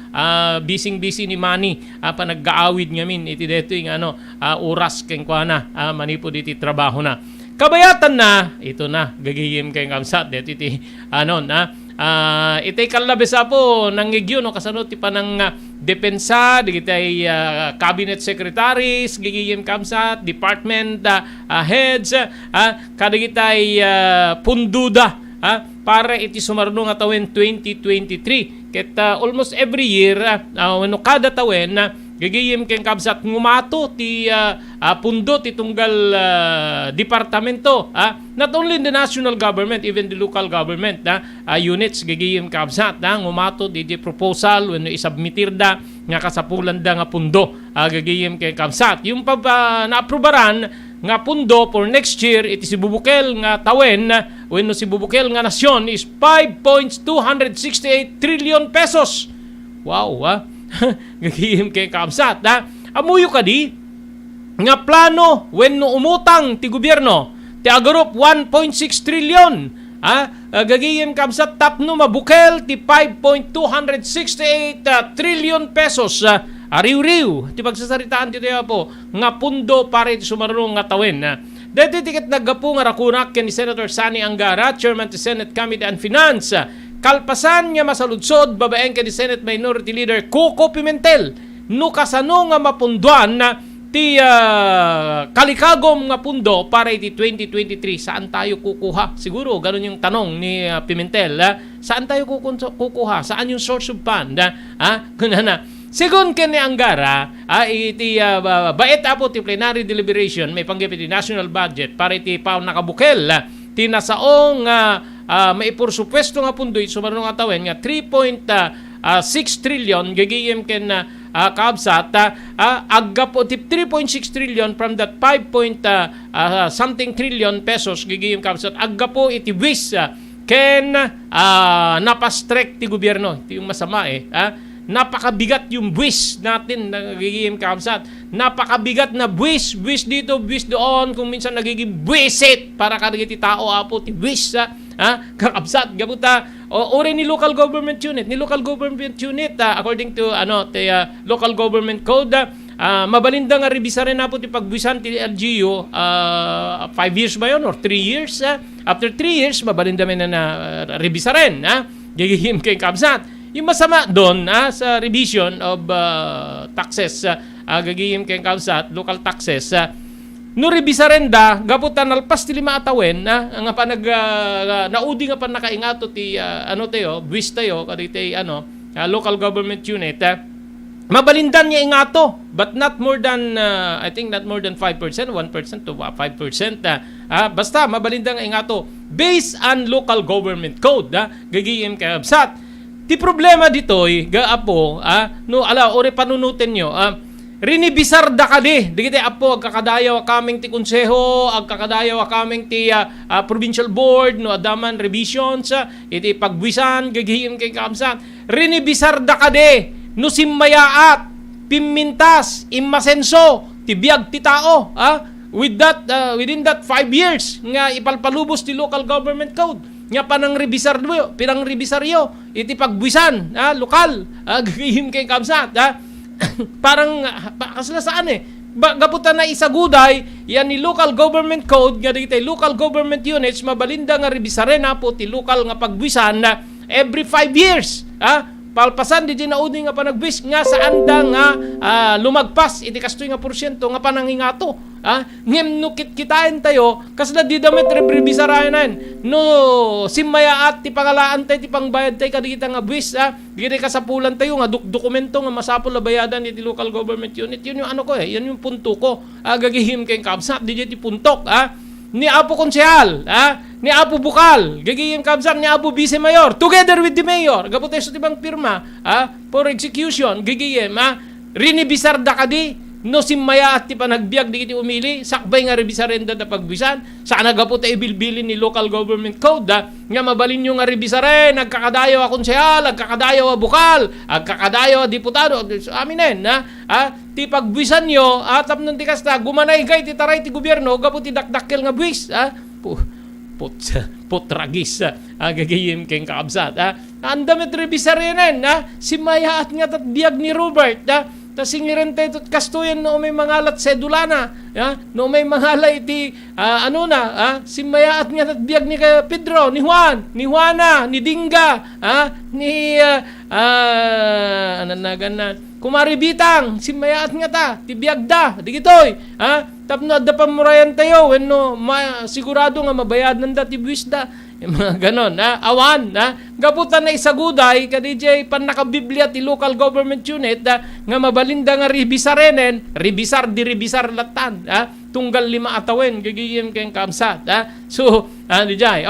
busy ni Manny pa naggaawid ngamin iti deto yung oras keng kuana manipo diti trabaho na. Kabayatan na, ito na, gagayim kayong kamsat. Dito iti, itay kalabesa po, nangyigyo, kasano ti pa ng depensa, digitay cabinet secretaries, gagayim kamsat, department heads, kadigitay punduda, para iti sumarno nga tawen 2023. Ket almost every year, kada tawen, gagayim keng kabsat ngumato ti pundo ti tunggal departamento not only in the national government, even the local government units gagayim kabsat ngumato di proposal when isubmitir da nga kasapulan da nga pundo gagayim keng kabsat yung na-aprobaran nga pundo for next year iti si Bubukel nga tawen when si Bubukel nga nasyon is 5.268 trillion pesos. Wow, gagihim kay kamsat amuyo ka di nga plano when umutang ti gobyerno ti agarup 1.6 trillion gagihim kamsat tapno mabukel ti 5.268 trillion pesos ariw-riw ti pagsasaritaan ti tayo po nga pundo para iti sumarunong nga tawen dati tiket naggapu nga rakunak ken ni Senator Sani Angara, Chairman ti Senate Committee on Finance. Kalpasan nga masaludsod babaeng ka ni Senate Minority Leader Coco Pimentel no kasano nga mapunduan na ti kalikagom nga pundo para iti 2023 saan tayo kukuha? Siguro ganun yung tanong ni Pimentel saan tayo kukuha? Saan yung source of fund? Sigun ken ni Angara iti bait apo ti plenary deliberation may panggapit ti national budget para iti paw nakabukel ti nasaong maipursupuesto nga pundoy sumarunong nga tawen nga 3.6 trillion gagayem ken kabsat agga po 3.6 trillion from that 5 something trillion pesos gagayem kabsat agga po iti wis ken napastrek ti gobyerno iti yung masama napakabigat yung buwis natin nagiging kabsat. Napakabigat na buwis dito, buwis doon, kung minsan nagiging buwisit para kadagiti tao apo ti buwis kakabsat gabuta ore ni local government unit according to local government code mabalinda nga revisa rin na po ti pagbuisan ti LGU 5 years ba yun or 3 years after 3 years mabalinda may na revisa rin gigihim kay kabsat. Yung masama doon sa revision of taxes gagihim kay kabsat local taxes no revisa rin da gaputan nalpas ti 5 atawen nga pa naudi nga pa nakaingato ti buwis tayo kaditi local government unit mabalindan niya ingato but not more than I think not more than 5%, 1% to 5%. Basta mabalindan nga ingato based on local government code gagihim kay kabsat. Ti problema ditoy gaapo no ala ore panunutin nyo rinibisar da kadi digiti apo agkakadayaw kaming ti konseho agkakadayaw kaming ti provincial board no adaman revisions iti pagbuisan gagihim kay kabsat rinibisar da kadi no simmayaat pimmintas immasenso ti biag ti tao within that 5 years nga ipalpalubos ti local government code nga pinang rebisaryo iti pagbuisan lokal gagihim kay kabsat parang kasla saan gaputan na isaguday yan ni local government code nga dito local government units mabalinda nga rebisaren po ti local nga pagbuisan na every 5 years palpasan di naudi nga panagbuis nga saan da nga lumagpas iti kastoy nga porsyento nga panangingato ngem no kitain tayo kasla di damit rebisarayan no simmayaat ti pangalaan tayo ti pangbayad tayo kadikita nga buwis digiti kasapulan tayo nga dokumento nga masapol na bayadan iti local government unit yun yung yan yung punto ko gagihim kay kabsat di ti puntok ni Apo Konsehal, ni Apo Bukal, gagiyim kabsat ni Apo Vice Mayor, together with the Mayor, gapotay sa tibang pirma, for execution, gagiyim, rinibisar da kadi, no simmaya at ti panagbiag di kiti umili, sakbay nga rebisarenda da pagbisan, saan nagapotay ibilbilin ni local government code, nga mabalin nyo nga rebisaren, nagkakadayaw a Konsehal, nagkakadayaw a Bukal, nagkakadayaw a diputado, aminen, ti pagbuisan nyo, tapnon ti kasta, gumanay kay ti taray ti gobyerno, gapo ti dakdakkel nga buwis, putragis, gagayim keng kaabsat, ang damit rebisarenen, simayaat nga tat biag ni Robert, tasingiren tayo kastuyan no may mangalat sedulana, no may mangalay iti, simayaat nga tat biag ni Pedro, ni Juan, ni Juana, ni Dinga, ni, Kumari Bitang, simayaat nga ta, tibiyag da, digitoy, tapno adda pamurayan tayo, wenno, sigurado nga mabayad nanda tibwis da, mga ganon, awan, gaputan na isaguday, kadijay pan nakabiblia ti local government unit, nga mabalinda nga ribisarenen, ribisar latan, tunggal 5 atawen, gagiyim kayong kamsat, so, dijay,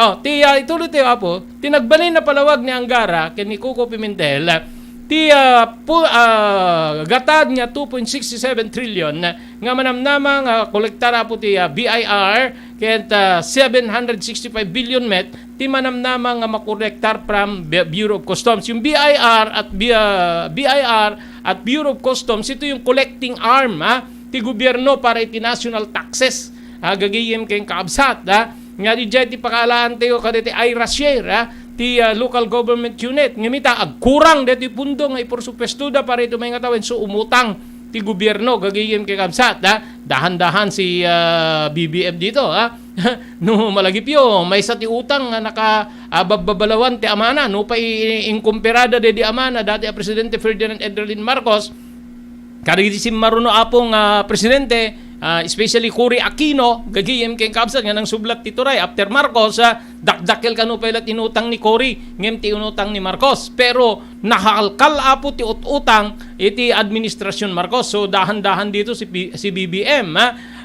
ituloy tayo apo, tinagbalin na palawag ni Angara, kini Coco Pimentel, ti gatad nga 2.67 trillion nga manamnamang kolektara po ti BIR ket 765 billion met ti manamnamang nga makolektar from Bureau of Customs. Yung BIR at Bureau of Customs ito yung collecting arm ti gobyerno para iti national taxes. Gagayim kayong kaabsat nga di ti pakalaan tayo kaditi IRA share ti local government unit ngamita agkurang deti pundo nga iporsupestuda para ito may ngatawen so umutang ti gobyerno gagayim kay kabsat dahan-dahan si BBM dito no malagipyo may sa ti utang nga nakababalawan ti amana no pa inkumperada de di amana dati a presidente Ferdinand Edwin Marcos kadagiti si maruno apong presidente especially Cory Aquino, gagiyem kay kabsat nga nang sublat ti Turay after Marcos, dakdakel kanu pala tinutang ni Cory, ngem ti unutang ni Marcos. Pero nakalkal apo ti utang iti administrasyon Marcos. So dahan-dahan dito si BBM.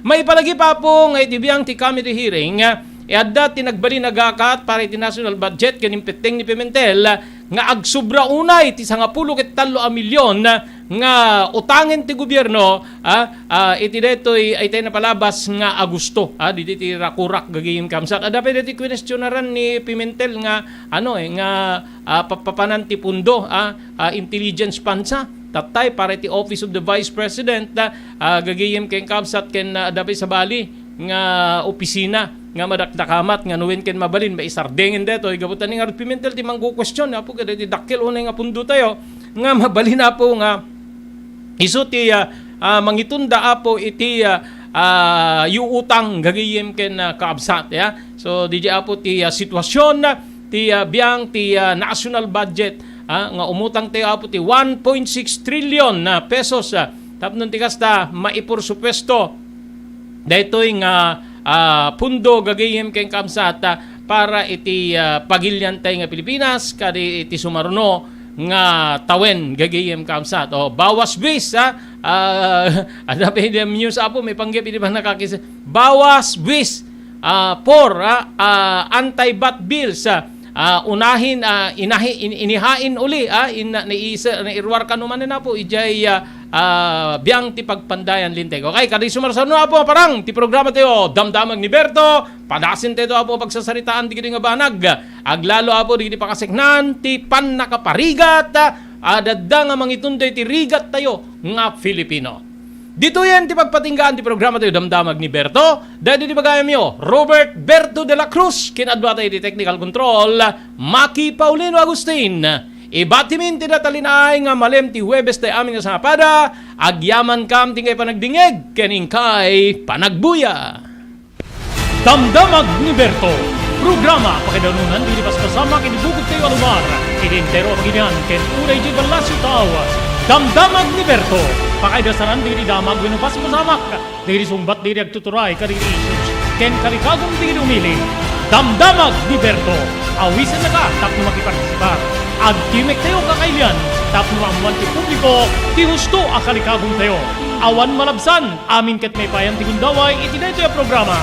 May palagi pa po nga itibiyang ti committee hearing, adda tinagbali nagakat para iti national budget kanim peteng ni Pimentel nga agsubra unay ti 10 ket 3 milyon nga utangin ti gobyerno iti detoy ay tayo napalabas nga Agosto dito ti rakurak gagayim kamsat dapat dito questionaran ni Pimentel nga nga papapanan ti pundo intelligence pansa tatay para ti Office of the Vice President gagayim ken kamsat ken dapat sa Bali nga opisina nga madakdakamat nga nuwen ken mabalin maisardengin deto igabutan ni nga Pimentel ti manggo question apo kada ti dakkel unay nga pundo tayo nga mabalin na po nga isu ti mangitunda apo iti yuutang gagayem ken kaabsat so DJ apo ti sitwasyon ti biang ti national budget nga umutang ti apo ti 1.6 trillion na pesos tapnon ti kasta maipursupuesto daytoy nga pundo gagayem ken kaabsat para iti pagilyan tay nga Pilipinas kadi iti sumaruno nga tawen gagayem kamsat bawas bis ada pa hindi news apo may panggap hindi ba nakakis bawas bis for anti-bat bills unahin inihain uli nairwar kanuman na po ijay biyang ti pagpandayan linteg. Okay, kadi sumarsano apo parang ti programa tayo damdamag ni Berto padasin tayo apo pagsasaritaan di nga banag aglalo apo di pakaseknan ti pan nakaparigat adadda nga mangitunday ti rigat tayo nga Filipino. Dito yan ti pagpatinggaan ti programa tayo damdamag ni Berto dahil di bagayam yo Robert Berto de la Cruz kinadwatay ti technical control Maki Paulino Agustin. Ibatimin tinatalinay nga malem ti Huwebes tayo amin nga sangapada agyaman kam tingay panagdingeg kening kay panagbuya. Damdamag ni Berto programa pakidanunan dilipas kasama kinibugod kayo alumar kinintero paginian ken unay di balasyo tawas. Damdamag ni Berto pakaidasaran diri damag winupas masamak diri sumbat diri agtuturay kadiri isus ken kalikagong diri umili. Damdamag ni Berto awisan na ka tapno makipartisipar agkimek tayo kakailian tapno amuan ti publiko ti husto akalikagong tayo awan malabsan amin ket may payan ti gundaway iti daytoy programa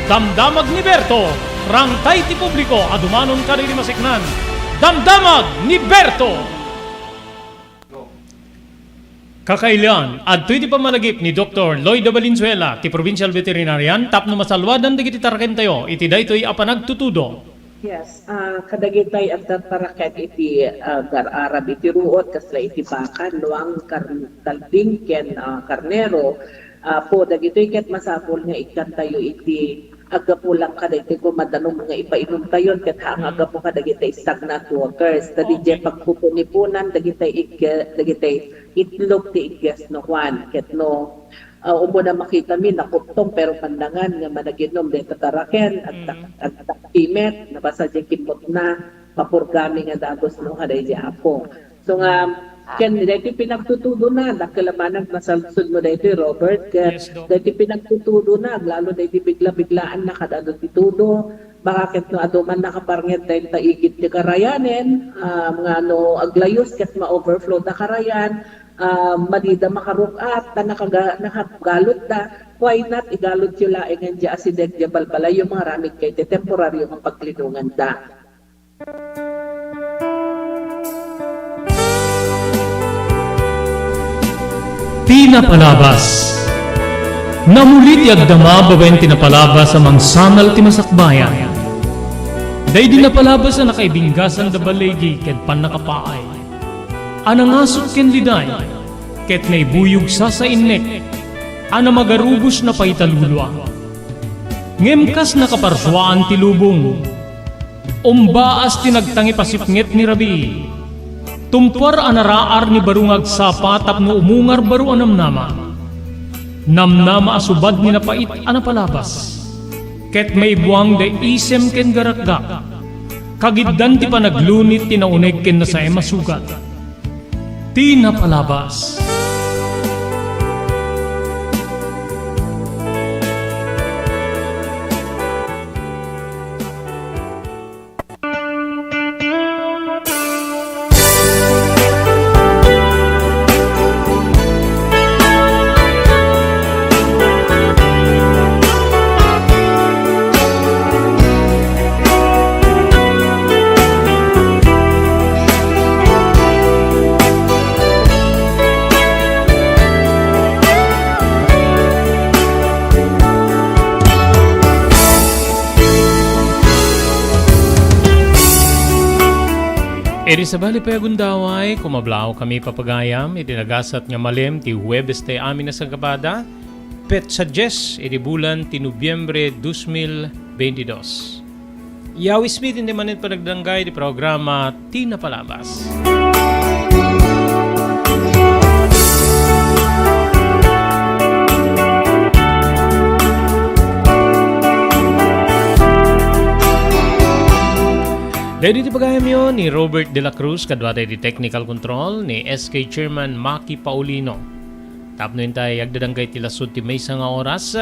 Damdamag ni Berto rangtay ti publiko adumanon kadiri masiknan. Damdamag ni Berto kakailan adtoy ti pamalagip ni Dr. Lloyd Valenzuela ti Provincial Veterinarian tapno masalwadan dagiti taraken tayo iti daytoy a panagtutudo. Yes, kadagitay ang tataraket iti gar-arab iti ruot kasla iti bakan luang kalding ken karnero po dagitoy ket masapol nga ikan tayo iti agapulang kadagitoy ko madanong nga ipainom tayo ket hang agapo kadagitay stagnant waters tadije pagpupunipunan dagitay itlog ti igges no Juan ket no umo na makita mi nakuptong pero pandangan nga managinom de tataraken at timet nabasa di kimot na papurgami nga dagos no haday di apo so nga ken dito pinagtutudo na dakalamanag masalsud mo dito Robert Yes, dito pinagtutudo na lalo dito bigla-biglaan na kadado titudo bakit no aduman nakaparnget dahil taigit ti karayanen mga no aglayos ket ma-overflow na karayan madida makarukat na nakagalot na why not igalot yung laing ang di asideg di balbalay yung mga ramit kay temporaryo ang paglinungan da. Pinapalabas namulit yagdama babaen tinapalabas sa mangsangal ti masakbayan day dinapalabas na nakaibinggasan da balegi ken pan nakapaay anangasot ken liday ket naibuyog sa innek ana magarubos na paitalulwa ngemkas nakaparswaan ti lubong umbaas tinagtangi pasipnget ni Rabi tumpar anaraar ni barungag sapa tapno umungar baru anamnama namnama asubad ni napait anapalabas ket may buwang da isem ken garakgak kagiddan ti panaglunit tinauneg ken nasay masugat Pinapalabas. Edi sa bali payagundaway, kumablaw kami papagayam, itinagasat nga malim ti Huwebes tay amin na sagabada, pet sa Jess, edi bulan ti Nobyembre 2022. Yawis Smith hindi manit panagdanggay di programa Tina Palabas. Dahil dito pagayam yun ni Robert De La Cruz, kadwatay di technical control ni SK Chairman Maki Paulino. Tapno yun tayo agdadanggay ti lasod ti may nga oras.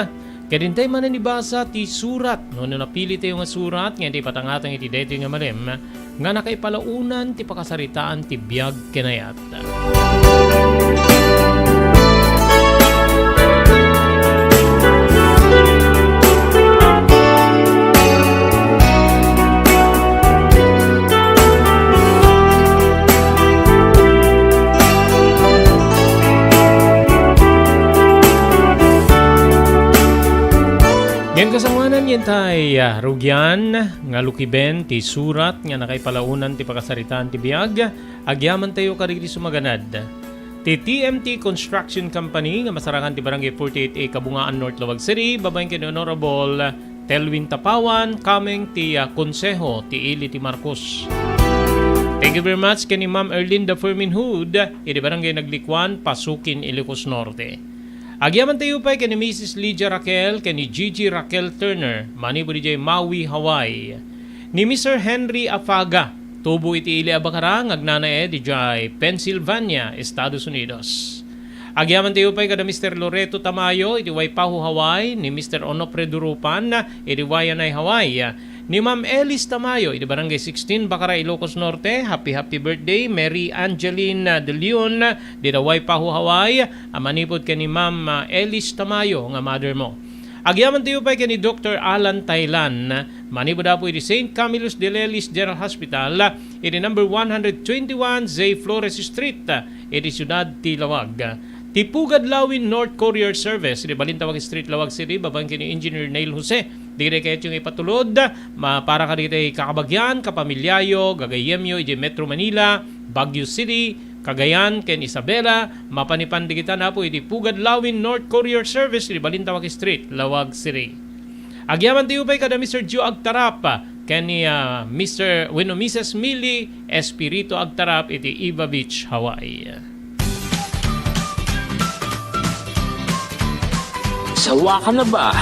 Kaya din tayo mananibasa ti surat. Noon napili tayo nga surat, nga di patangatang iti dito nga malim, nga nakaipalaunan ti pakasaritaan ti biyag kinayat. Ngayon kasanganan yan tayo rugyan nga lukiben ti surat nga nakaipalaunan ti pakasaritaan ti biyag agyaman tayo karigdi sumaganad. Ti TMT Construction Company nga masarangan ti Barangay 48A Kabungaan North Lawag City babayin kay Honorable Telwin Tapawan kameng ti konseho ti Ili ti Marcos. Thank you very much kay ni Ma'am Erlinda Ferminhood iti Barangay Naglikwan, Pasukin, Ilocos Norte. Agyaman tayo pa kay ni Mrs. Lydia Raquel, kay ni Gigi Raquel Turner, manibo di jay Maui, Hawaii. Ni Mr. Henry Afaga, tubo iti Ili Abacarang, agnanae di jay Pennsylvania, Estados Unidos. Agyaman tayo pa kay Mr. Loreto Tamayo, iti Waipahu, Hawaii, ni Mr. Onofre Durupan, iti Wayanay, Hawaii. Ni Ma'am Elis Tamayo, iti Barangay 16, Bacara, Ilocos Norte. Happy birthday, Mary Angeline De Leon, di Waipahu, Hawaii. Manipod ka ni Ma'am Elis Tamayo, nga mother mo. Agyaman tayo pa kay ni Dr. Alan Thailan, manipod po iti St. Camillus de Lelis General Hospital, iti number 121 Zay Flores Street, iti Ciudad Tilawag. Tipugad Lawin North Courier Service, di Balintawag Street, Lawag City, babang kini Engineer Neil Jose. Di kayo yung ipatulod, para ka dito kakabagyan, kapamilyayo, gagayemyo, iji Metro Manila, Baguio City, Cagayan, Ken Isabela, mapanipan di kita na po, iti Pugad Lawin North Courier Service, di Balintawag Street, Lawag City. Agyaman tayo pa kada Mr. Joe Agtarap, kani Mrs. Millie Espirito Agtarap, iti Iba Beach, Hawaii. Sawa ka na ba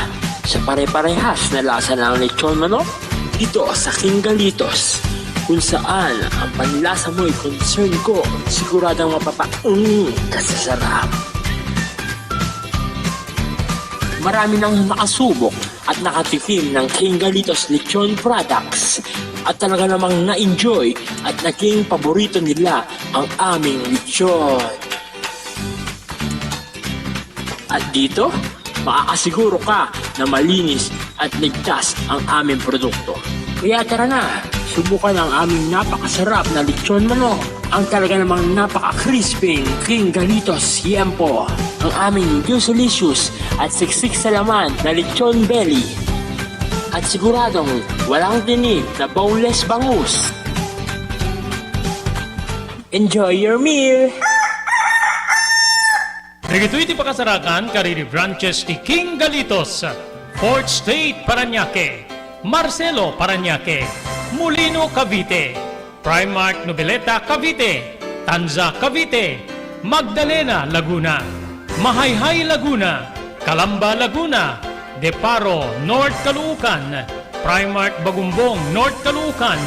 sa pare-parehas na lasa ng lechon manok? Dito sa King Galitos, kung saan ang panlasa mo'y concern ko, siguradang kasasarap. Marami nang nakasubok at nakatikim ng King Galitos lechon products at talaga namang na-enjoy at naging paborito nila ang aming lechon. At dito, makakasiguro ka na malinis at ligtas ang aming produkto. Kaya tara na, subukan ang aming napakasarap na lechon manok. Ang talaga namang napaka-crispy King Galitos Yempo. Ang aming delicious at siksik sa laman na lechon belly. At siguradong walang tinig na boneless bangus. Enjoy your meal! Dito iti pakasarakan kariri branches ti King Galitos, Fort State Parañaque, Marcelo Parañaque, Molino Cavite, Primark Noveleta Cavite, Tanza Cavite, Magdalena Laguna, Mahayhay Laguna, Calamba Laguna, Deparo North Caloocan, Primark Bagumbong North Caloocan,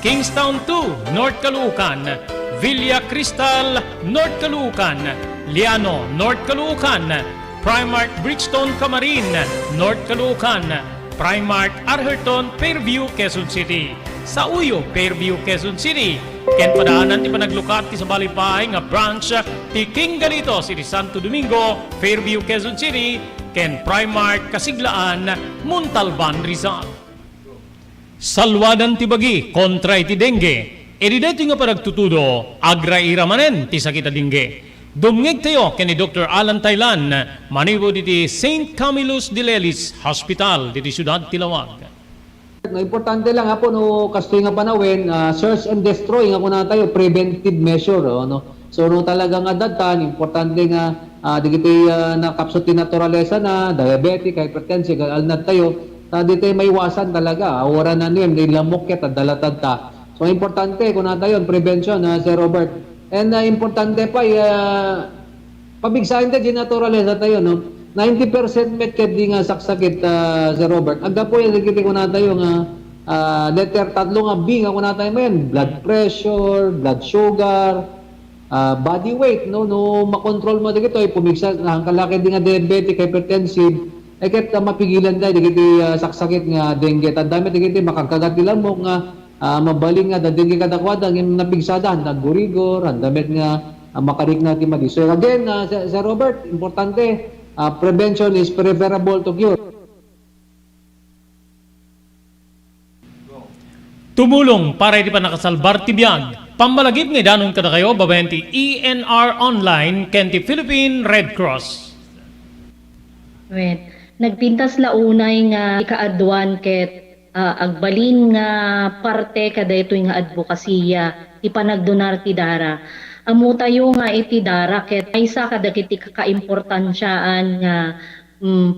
Kingstown 2 North Caloocan, Villa Cristal North Caloocan, Liano, North Caloocan, Primark Bridgestone Camarin, North Caloocan, Primark Arherton, Fairview, Quezon City. Sa Uyo, Fairview, Quezon City. Ken padaanan ti panaglukat ti sa balipahay nga branch ti King Galitos iti Santo Domingo, Fairview, Quezon City. Ken Primark Kasiglaan, Montalban, Rizal. Salwadan ti bagi kontra iti dengue. Edi dito nga panagtutudo, agra-ira manen ti sakita dengue. Dumngeg tayo kay ni Dr. Alan Thailan, manibo diti St. Camillus de Lelis Hospital diti Ciudad Tilawag. No, importante lang po no kastoy nga panawin, search and destroy nga kuna tayo preventive measure no. So no talagang adatan importante nga digiti nakapsot ti naturalesa na diabetic, hypertensive, alnat tayo dito may iwasan talaga. Awara na niyan di lamok ket dalatad ta. So importante kuna tayo prevention Sir Robert. And importante pa pabigsahin ta di naturalesa tayo no. 90% met ket di nga saksakit Sir Robert. Agda po yung nagkiti ko na tayo nga letter tatlo nga B nga kuna tayo men, blood pressure, blood sugar, body weight no makontrol mo dito ay pumigsa ang kalaki di nga diabetic, hypertensive ay ket mapigilan tayo digiti saksakit nga dengue. Tandami digiti makakagat nila mo nga mabaling nga dengue kadakwada ng napigsadan nagurigor, andamit nga makarik natin madi. So again Sir Robert, importante prevention is preferable to cure. Tumulong para di pa nakasalbar ti biyag. Pambalagip nga danon kada kayo babayan ti ENR Online ken ti Philippine Red Cross. Wait. Nagpintas launay nga ikaadwan ket agbalin nga parte kada ito nga advokasya ti panagdonar ti dara. Amo tayo nga iti dara ket maysa kadagiti kakaimportansyaan nga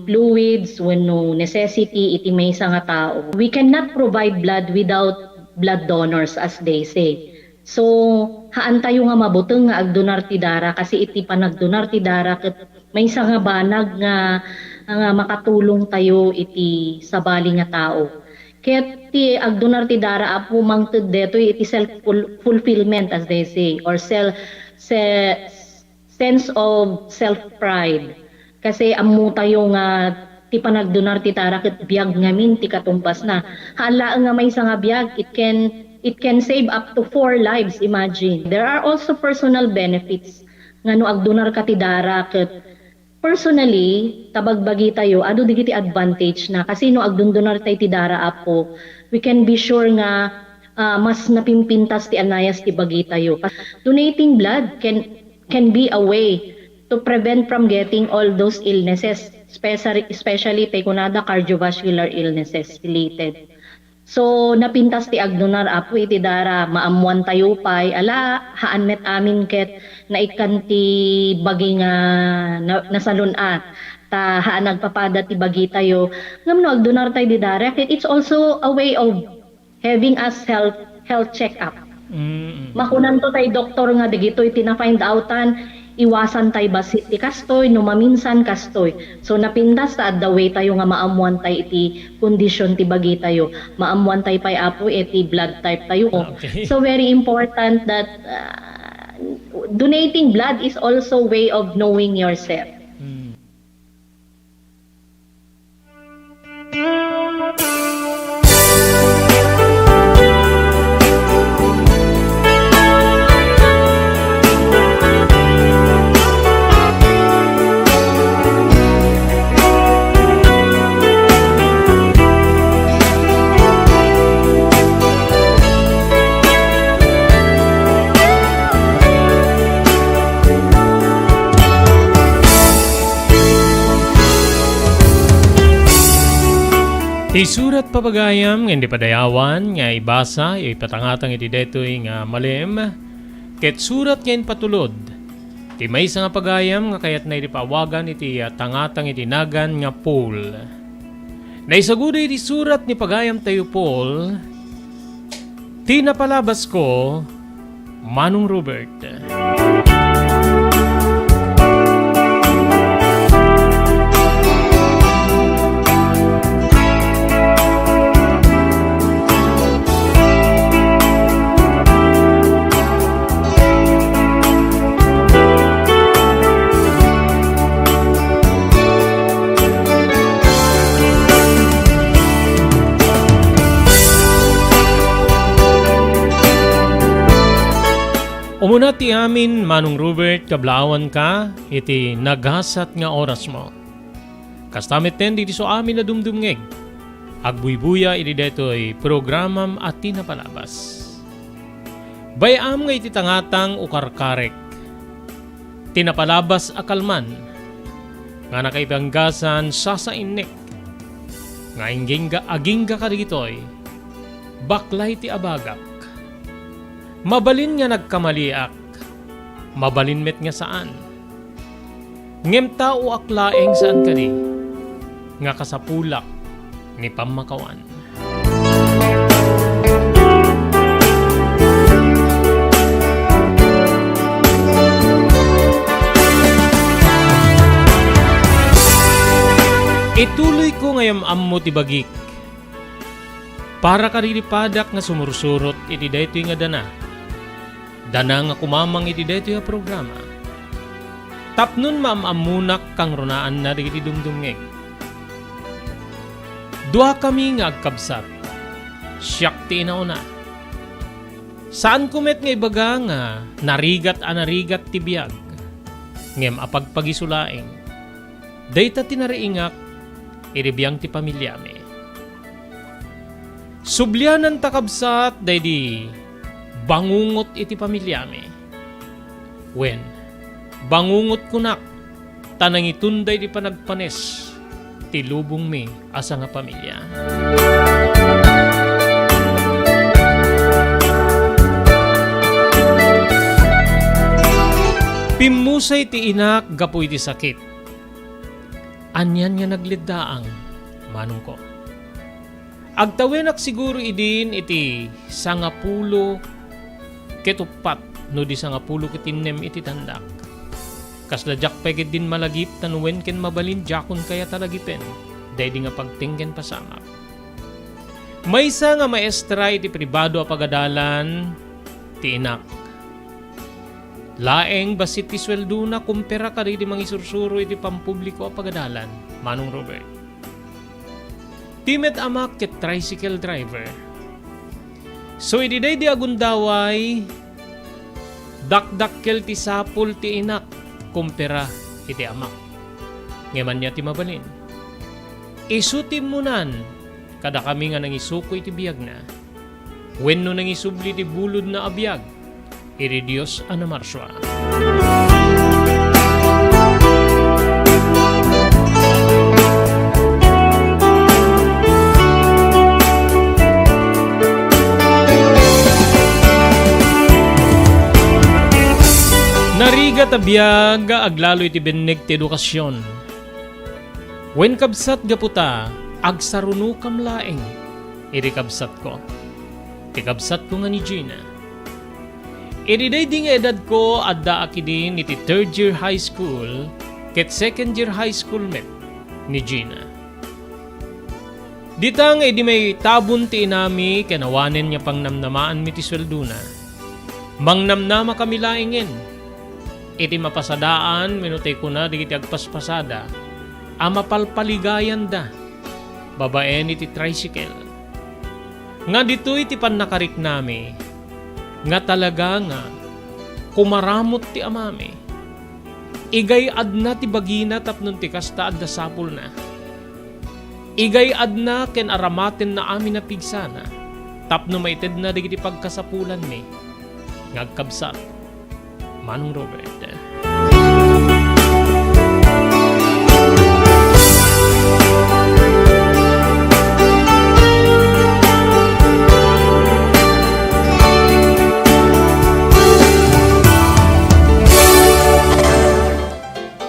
fluids wenno necessity iti maysa nga tao. We cannot provide blood without blood donors as they say. So haan tayo nga mabuteng nga agdonar ti dara kasi iti panagdonar ti dara ket maysa nga banag nga makatulong tayo iti sabali nga tao. Ket ti agdonar ti dara apo mangted deto iti self fulfillment as they say or sense of self pride kasi ammo tayo nga ti panagdonar ti dara ket biag ngamin ti katumpas na hala nga may nga biag it can save up to 4 lives. Imagine there are also personal benefits nga no agdonar ka ti dara ket personally, tabagbagi tayo, ado digiti advantage na kasi no agdundunar tayo ti dara apo, we can be sure nga mas napimpintas ti anayas ti bagi tayo. Donating blood can be a way to prevent from getting all those illnesses, especially tayo kunada cardiovascular illnesses related. So napintas ti agdonar apo iti dara maamuan tayo pay ala haan met amin ket naikan ti bagi nga nasalunat ta haan nagpapada ti bagi tayo ngamno agdonar tayo di dara ket it's also a way of having us health check up. Makunan to tayo doktor nga digitoy tina find outan iwasan tayo basit ti kastoy no maminsan kastoy. So napintas ta the way tayo nga maamuan tayo iti condition ti bagi tayo. Maamuan tayo pay apo iti blood type tayo. Okay. So very important that donating blood is also way of knowing yourself. Isurat papagayam nga hindi padayawan nga ibasa ipatangatang iti detoy nga malim ket surat nga patulod ti maysa nga pagayam nga kayat na iti pawagan iti tangatang iti nagan nga Paul. Naisagudo iti surat ni pagayam tayo Paul ti napalabas ko Manong Robert. Umuna ti amin, Manong Robert, kablawan ka, iti naghasat nga oras mo. Kastamit ten, diti so amin na dumdumngeg. Agbuybuya, iti detoy programam at tinapalabas. Bayam nga iti tangatang ukarkarek. Tinapalabas akalman. Nga nakaibanggasan sa innek. Nga agingga ka digitoy. baklay ti abagak. Mabalin nga nagkamaliak, mabalin met nga saan. Ngem tao aklaeng saan kadi, nga kasapulak ni pamakawan. Ituloy ko ngayam ammo ti bagik. Para karilipadak nga sumursurot iti daytoy nga dana. Dana nga kumamang iti daytoy nga programa. Tapnon maamamunak kang runaan na iti dumdumngeg. Dua kami nga agkabsat. Siyak ti inauna. Saan kumet nga ibaga nga narigat ti biyag. Ngem apagpagisulaeng. Dayta tinariingak iribiyang ti pamilyami. Sublianan takabsat daydi bangungot iti pamilyami. Wen, bangungot kunak tanang itunday di panagpanes ti lubong mi asa nga pamilya. Pimusay ti inak gapu iti sakit. Anyan nga nagliddaang, manong ko. Agtawenak siguro idin iti 10 ketupat no di 10 ketinem iti tandak. Kasladyak peged din malagip tanuwen ken mabalin jakon kaya talagipen, daydi nga pagtingken pasamak. Maysa nga maestra iti pribado a pagadalan ti inak. Laeng basit ti sweldo na kumpera ka di mangisursuro iti pampubliko a pagadalan, Manong Robert. Timet amak ket tricycle driver. So iti day di agundaway, dakdakkel ti sapul ti inak, kumpera iti amak. Ngeman niya ti mabalin. Isutim munan, kada kami nga nangisuko iti biyag na. Wenno nangisubli ti bulod na abiyag, iri Diyos anamarswa. Nariga tabiyag aglalo iti beneg ti edukasyon. Wen kabsat gaputa agsaruno kam laeng iri kabsat ko. Ti kabsat ko nga ni Gina. Iriday di nga edad ko adda akidin iti 3rd year high school ket 2nd year high school met ni Gina. Ditang edi may tabon ti inami kenawanen niya pang namnamaan mi ti sweldo na. Mangnamnama kami laingen. Iti mapasadaan minutay ko na di iti agpaspasada. Amapalpaligayan da. Babaen iti tricycle. Nga dito iti panakarik nami. Nga talaga nga kumaramot ti amami. Igay adna ti bagina tapnon ti kasta adda sapul na. Igay adna ken aramaten na amin na pigsana. Tapno maited na digiti pagkasapulan mi. Ngagkabsat. Manong Robert.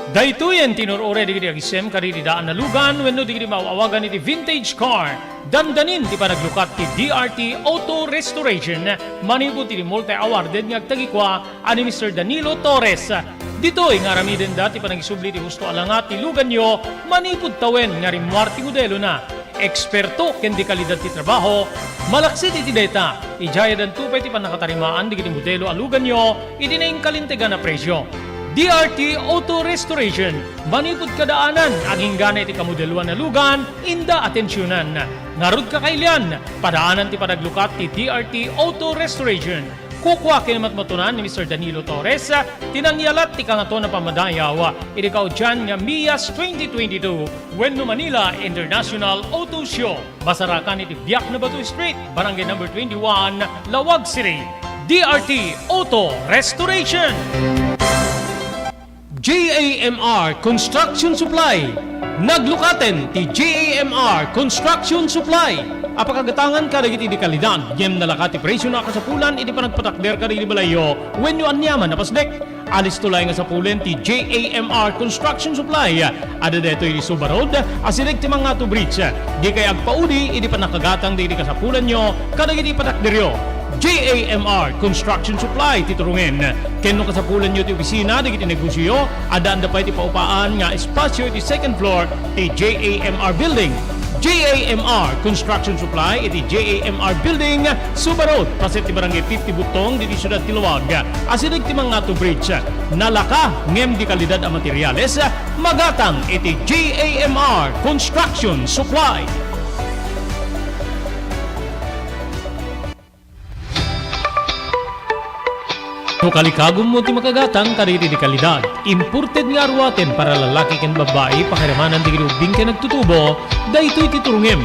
Daytoyen tinurore digiti agisem kaditi daan na lugan wenno digiti mawawagan iti vintage car. Dandanin ti panaglukat ti DRT Auto Restoration. Manipod ti multi-awarded nga agtagikwa ani Mr. Danilo Torres. Ditoy nga ramiden dati panagisubli ti husto alangat ti lugan nyo manipod tawen nga rimwar ti modelo na. Eksperto ken di kalidad ti trabaho. Malaksit iti data. Ijaya dan tupay ti panakatarimaan digiti modelo alugan nyo iti naing kalintegan na presyo. DRT Auto Restoration. Manipod kadaanan, aging gana iti kamodeluan na lugan, inda atensyonan. Narud kakailian, padaanan ti panaglukat ti DRT Auto Restoration. Kukwa kinamatmatunan ni Mr. Danilo Torres, tinangyalat ti kangato na pamadayaw. Iti kaudyan nga Mias 2022, Wenno Manila International Auto Show. Basarakan iti Biak na Batu Street, Barangay number 21, Lawag City. DRT Auto Restoration. JAMR Construction Supply, Naglukaten ti GAMR Construction Supply. Apakagatangan ka dagiti di kalidad. Yem nalakati presyo na kasapulan iti panagpatakder ka di balayo when you anyaman napasdek. Alis tulay nga sa pulen ti JAMR Construction Supply. Ada deto iti Subarod, asilig ti mga to bridge. Di kay agpaudi iti panakagatang di kasapulan nyo kadagiti patakderyo. JAMR Construction Supply titurungin. Kenno kasapulan nyo ti opisina di kiti negosyo, adaan da pa iti paupaan nga espasyo iti second floor ti JAMR Building. JAMR Construction Supply iti JAMR Building, Subarod, paset ti barangay 50 Butong diti Syudad Tiluag. Asilig ti mga to bridge. Nalaka ngem di kalidad a materyales, magatang iti JAMR Construction Supply. No kalikagom mo ti makagatang kariti di kalidad. Imported nga arwaten para lalaki ken babae pakiramanan di gilubing ken nagtutubo, daytoy titurungem.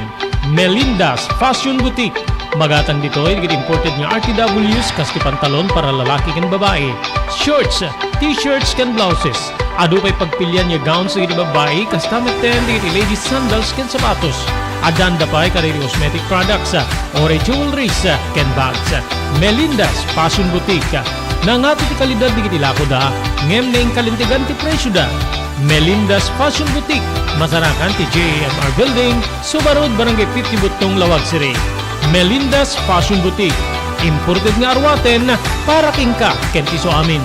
Melinda's Fashion Boutique. Magatang ditoy digit imported nga RTWs kas ti pantalon para lalaki ken babae. Shorts, t-shirts ken blouses. Adu pay pagpilyan nga gowns digit babae kas tameten digit ladies sandals ken sapatos. Adanda pay kariti cosmetic products, ore jewelries ken bags. Melinda's Fashion Boutique. Nangato ti kalidad di kiti lako da, ngem na yung kalintigan ti presyo da. Melinda's Fashion Boutique, masarakan ti JAMR Building, Subarod, Barangay 50 Butong, Lawag City. Melinda's Fashion Boutique, imported nga arwaten para kingka ken ti so amin.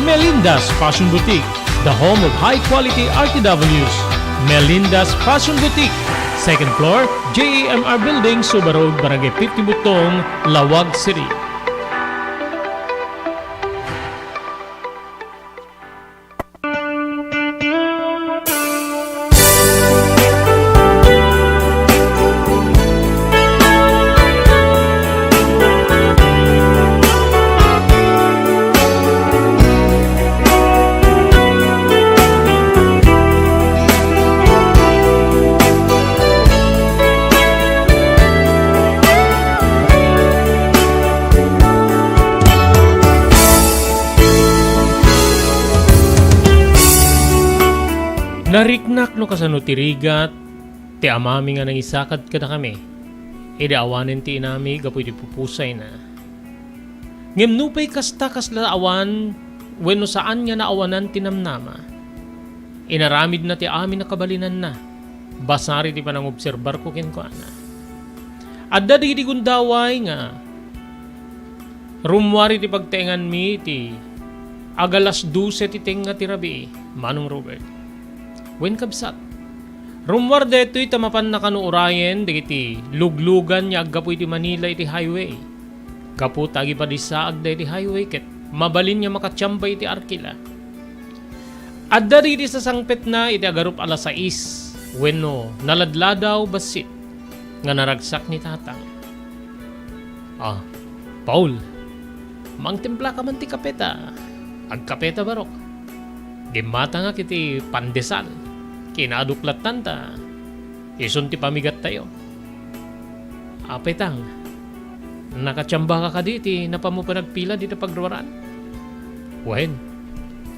Melinda's Fashion Boutique, the home of high-quality RTWs. Melinda's Fashion Boutique, second floor, JAMR Building, Subarod, Barangay 50 Butong, Lawag City. Nariknak no kasano tirigat, ti amami nga nang isakad kada kami. Ida awanin ti inami gapoy ti pupusay na. Ngem nupay kasta kasla awan wenno saan nga naawanan tinamnama. Inaramid na ti amin na kabalinan na. Basari ti panangobserbar ko ken ko ana. Adda di gundaway nga rumwari ti pagtengan mi ti agalas 12 ti tenga ti rabi, Manong Robert. Wen kabsat. Rumwar deto iti tamapan na kanuurayen digiti luglugan niya aggapo iti Manila iti highway. Kapu tagi pa di saag da iti highway ket mabalin niya makatsambay iti Arkila. Adda iti sa sangpet na iti agarup alas 6 wenno naladladaw basit nga naragsak ni tatang. Paul, mangtimpla ka man ti kapeta. Agkapeta barok. Gimata nga kiti pandesal. Kinaduklatan ta. Ison ti pamigat tayo. Apetang. Nakatsamba ka diti na pa mo panagpila dito pagruwaran. Wen.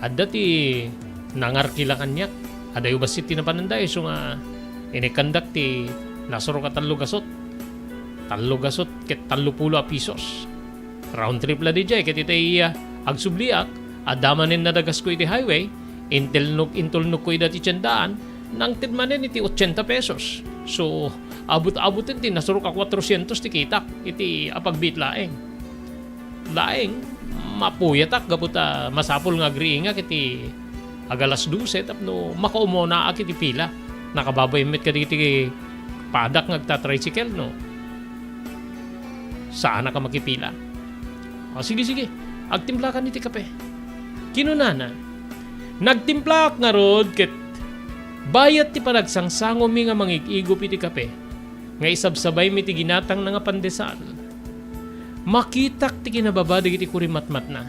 Adda ti nangarkila kanyak. Ada yung basit ti na pananday. So nga inikandak ti nasuro ka talugasot. Talugasot ket 30 pisos. Round trip la di jay ket iti agsubliak. Adamanin na dagas ko iti highway. Intulnok ko iti tiyandaan nang tidmanin iti 80 pesos. So, abot-abotin ti nasuro ka 400 ti kitak iti apagbit laeng. Laeng, mapuyatak gaputa masapul nga agriinga iti agalas 12 tapno makaumo na iti pila. Nakababay met ka iti padak ngagta-tricycle no. Saan ka makipila? Sige. Agtimpla ka niti kape. Kinunana. Nagtimplak nga rod ket bayat ti panagsangsangom mi nga mangig-igop iti kape. Nga isabsabay mi ti ginatang nga pandesal. Makitak ti kinababa dagiti kurimatmat na.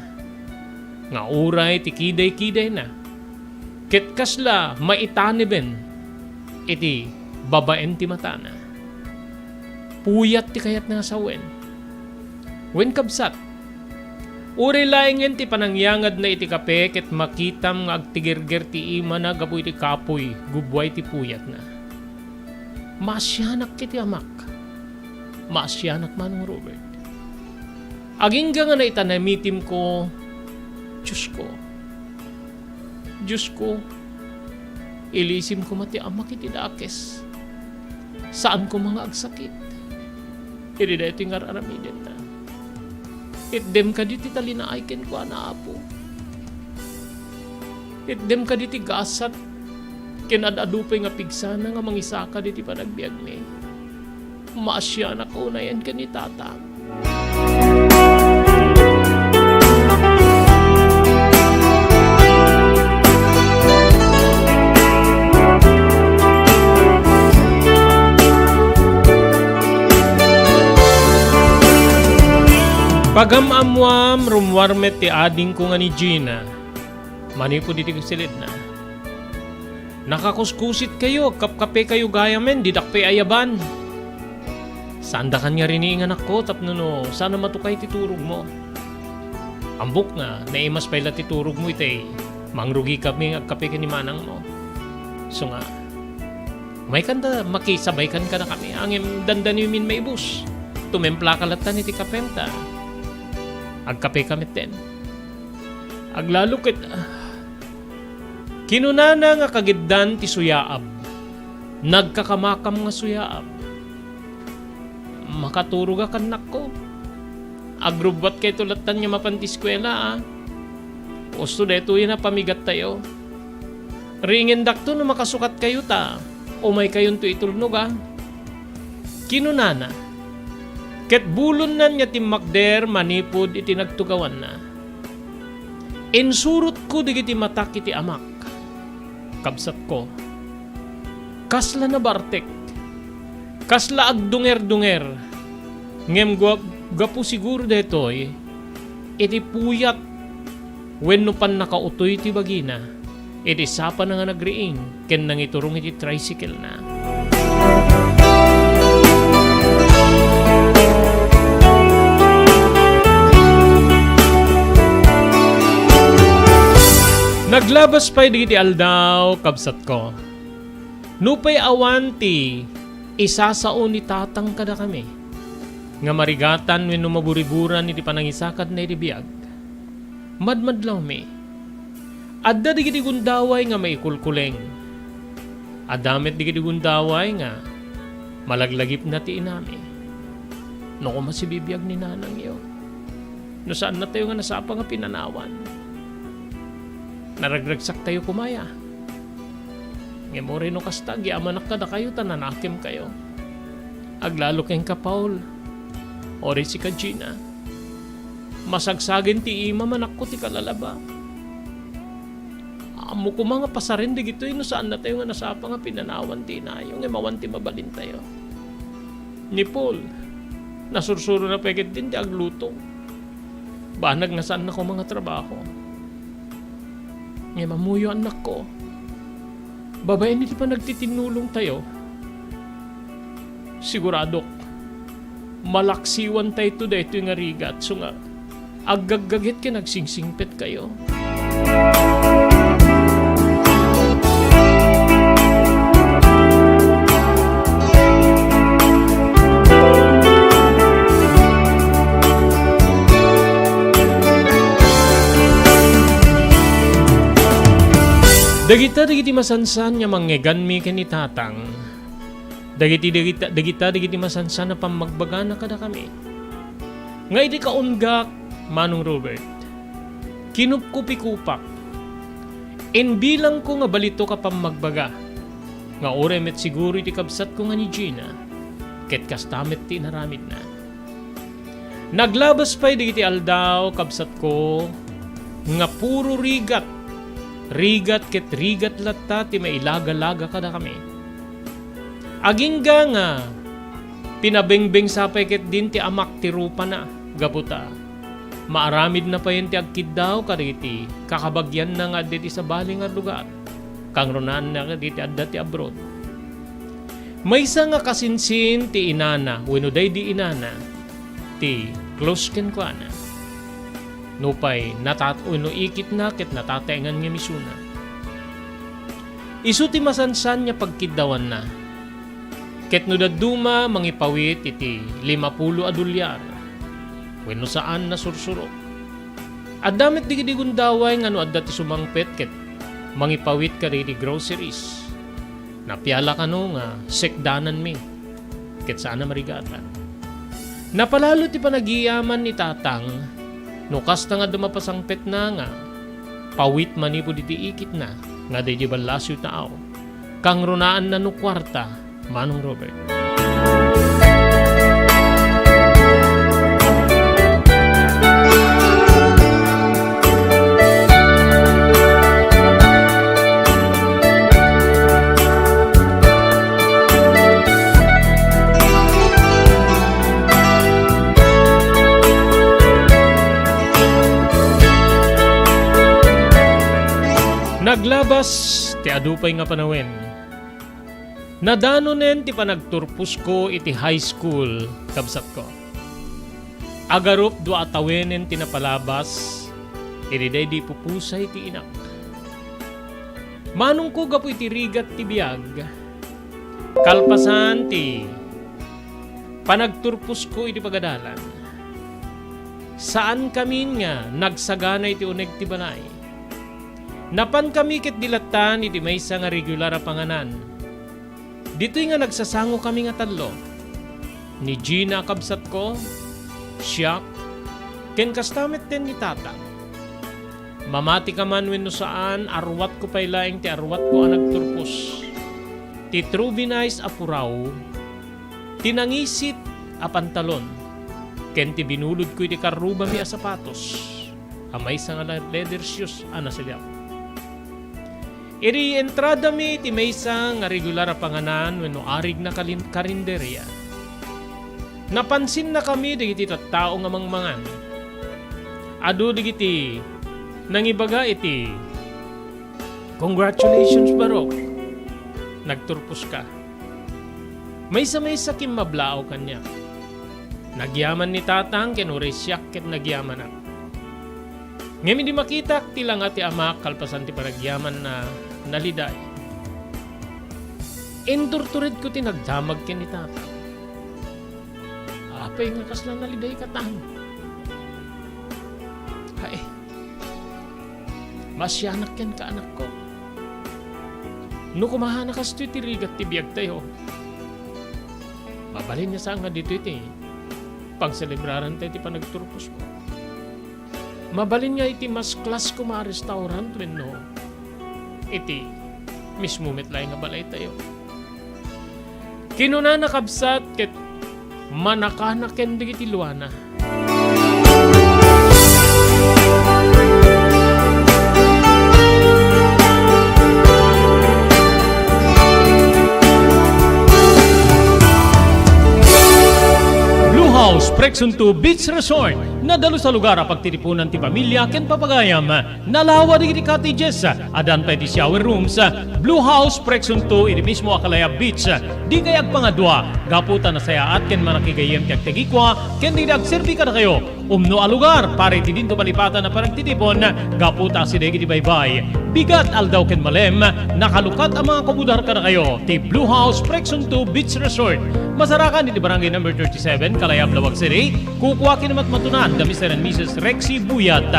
Nga uray ti kiday-kiday na. Ket kasla maitaneben iti babaen ti matana. Puyat ti kayat nga sawen. Wen kabsat. Uri laingen ti panangyangad na iti kape ket makitam nga agtigirger ti ima na gapu iti kapoy gubway ti puyat na. Masyanak kiti amak. Masyanak manong Robert. Agingga nga na itanamitim ko, Diyos ko, ilisim ko mati amak iti dakes. Saan ko mga agsakit? Iti da iti nga aramidin na. Itdem ka diti talinaiken ko ana apo. Itdem ka diti gasat kinadadupay nga pigsana nga mangisaka diti panagbiag mi. Maasya na ko na yan kani tata. Pagamamwam rumwarmet ti ading ko nga ni Gina. Manipo diti kusilid na. Nakakuskusit kayo, kapkape kayo gayamen, didakpe ayaban. Sanda kan nga rini nga nako, tapno no, sana matukay titurog mo. Ambok nga, naimas pala titurog mo itay, mangrugi kami agkape ka ni manang mo. So nga, may kanda, makisabay kan ka na kami, angim dandan yumin may bus. Tumempla kalatan iti kapemta. Agkape kami ten. Aglalukit. Kinunana nga kagiddan ti suyaab. Nagkakamakam nga suyaab. Makaturuga kan nako. Agrubbat kay tulatan nga mapantiskwela Usto deto yun na pamigat tayo. Ringin dakto no makasukat kayo ta. O may kayon to itulnog Kinunana. Ket bulon nan nga timakder manipod iti nagtugawan na. Insurot ko digiti matak iti amak. Kabsat ko. Kasla na bartek. Kasla agdunger-dunger. Ngem gapu siguro detoy. Iti puyat. Wenno pan nakautoy ti bagina. Iti sapa na nga nagriing. Ken nang iturong iti tricycle na. Naglabas pa'y digiti aldaw, kabsat ko. Nupay awanti, isasao ni tatang kada kami. Nga marigatan wenno maburiburan iti panangisakad na iti biag. Madmadlaw mi. Adda digiti gundaway nga maikulkuleng. Adamet digiti gundaway nga malaglagip na ti inami. No kung masibibiyag ni nanang iyo. No saan na tayo nga nasapa nga pinanawan. Naragragsak tayo kumaya. Ngemore no kastag, amanak ka na kayo, tananakim kayo. Aglalo keng ka Paul. Ori si ka Gina. Masagsagin ti ima manak ko ti kalalaba. Amo ko mga pasarin di gito no saan na tayo nga nasapa nga pinanawan ti inayo. Ngemawan ti mabalin tayo. Ni Paul, nasursuro na pekit din ti agluto. Banag na saan na ko mga trabaho. Nga mamuyo anak ko. Babae hindi pa nagtitinulong tayo. Siguradok. Malaksiwan tayo today ito yung arigat. So nga, agaggagit ka nagsingsingpet kayo. Dagiti masansan nga manggegan mi ken ni tatang. Dagiti masansan na pamagbaga na kada kami. Nga iti kaunggak manong Robert. Kinupkupi-kupak. Bilang ko nga balito ka pamagbaga. Nga oremet siguro iti kabsat ko nga ni Gina. Ket kastamet ti naramid na. Naglabas pa'y digiti aldaw kabsat ko nga puro rigat. Rigat ket rigat latta ti mailaga-laga kada kami. Agingga nga pinabengbeng sapay ket din ti amak ti rupa na gaputa. Maaramid na pa yun ti agkid daw kaditi kakabagyan na nga diti sa baling nga lugar. Kangronan na kaditi adda ti abroad. Maysa nga kasinsin ti inana wenno day di inana ti close ken kuana. Nupay no ikit na ket natatengan nga misuna. Isu ti masansan niya pagkidawan na. Ket no daduma mangipawit iti 50 a dolyar. Wenno saan na sursuro. At damit di gundaway nga no adda ti sumangpet ket mangipawit ka ri groceries. Napiala ka no nga sekdanan mi. Ket sana marigatan. Napalalo ti panagiyaman ni tatang no kasta nga dumapasangpet na nga pawit manipo diti ikit na nga di balasyo tao. Kang runaan na no kwarta Manong Robert. Naglabas ti adupay nga panawin. Nadanonen ti panagturpus ko iti high school kabsat ko. Agarup do atawenen ti napalabas iti di pupusay ti inak. Manong ko gapu iti rigat ti biag. Kalpasan ti panagturpus ko iti pagadalan. Saan kami nga nagsagana iti uneg ti banay. Napan kami ket dilatan iti maysa nga regular a panganan. Dito'y nga nagsasango kami nga tadlo. Ni Gina kabsat ko, siyak, ken kastamet din ni tata. Mamati ka man wenno saan, arwat ko pay laeng ti arwat ko ang nagturpos. Ti trubinize a puraw, tinangisit a pantalon, ken ti binulod ko iti karuba mi a sapatos. Amay sa nga leather shoes ana silyaw. Iri entrada mi ti maysa nga regular a panganan wenno arig na karinderya. Napansin na kami digiti tattao nga mangmangan. Adu digiti nangibaga iti congratulations Barok. Nagturpos ka. Maysa kim mablao kanya. Nagyaman ni tatang ken uresyak ket nagyaman ak. Ngayon di makita tilang ati amak kalpasan ti paragyaman na naliday. Endurtured ko tinagdamag ken ni tata. Apay nga kaslang naliday katang. Ay, masyanak ken ka anak ko. No kumahana kas ti rigat ti biag tayo. Mabalin niya saan nga dito iti. Pagselebraran tayo ti panagturpos mo. Mabalin nga iti mas klas ko mga restaurant wenno iti mismo metlay nga balay tayo. Kinuna nakabsat ket manakanaken digiti luana. Blue House Prexon 2 Beach Resort. Nadalo sa lugar a pagtitipunan ti pamilya ken papagayam. Nalawa digiti cottages, adan pa iti shower rooms. Blue House Prexon 2 iti mismo Akalaya Beach. Di kayag pangadwa, gaputan na sayaat ken manakigayem ti agtegikwa ken di agserbi ka na kayo. Umno a lugar para iti dinto malipatan na paragtitipon, gaputa si digiti baybay. Bigat aldaw ken malem, nakalukat ang mga komudar ka na kayo. Ti Blue House Prexon 2 Beach Resort. Masarakan iti barangay number 37, Kalayab, Lawag City. Kukuha kinamat matunan da Mr. and Mrs. Rexy Buyat.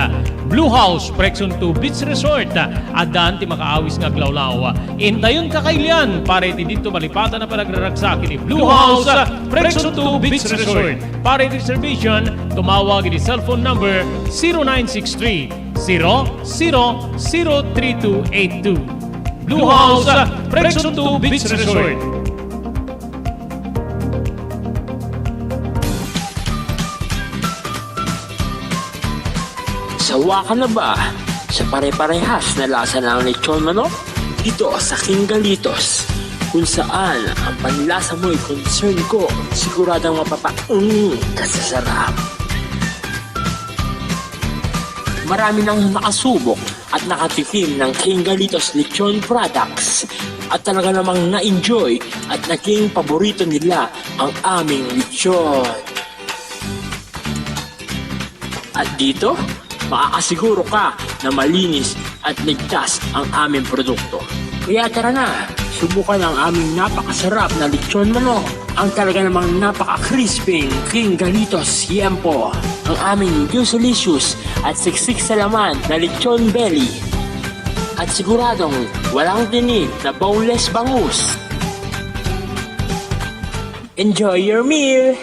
Blue House Prexon 2 Beach Resort. Adan ti makaawis nga glawlaw. Intayon kakailian para iti dito malipatan na panagraragsak iti Blue House Prexon 2 Beach Resort. Para iti reservation, tumawag iti cellphone number 0963-003282. Blue House Prexon 2 Beach Resort. Sawa ka na ba sa pare-parehas na lasa ng lechon manok? Dito sa King Galitos, kung saan ang panlasa mo'y concern ko, siguradang kasasarap. Marami nang nakasubok at nakatikim ng King Galitos lechon products at talaga namang na-enjoy at naging paborito nila ang aming lechon. At dito, makakasiguro ka na malinis at ligtas ang aming produkto. Kaya tara na, subukan ang aming napakasarap na lechon manok, ang talaga namang napaka-crisping King Galitos Yempo, ang aming juice-licious at siksik sa laman na lechon belly, at siguradong walang tinig na boneless bangus. Enjoy your meal!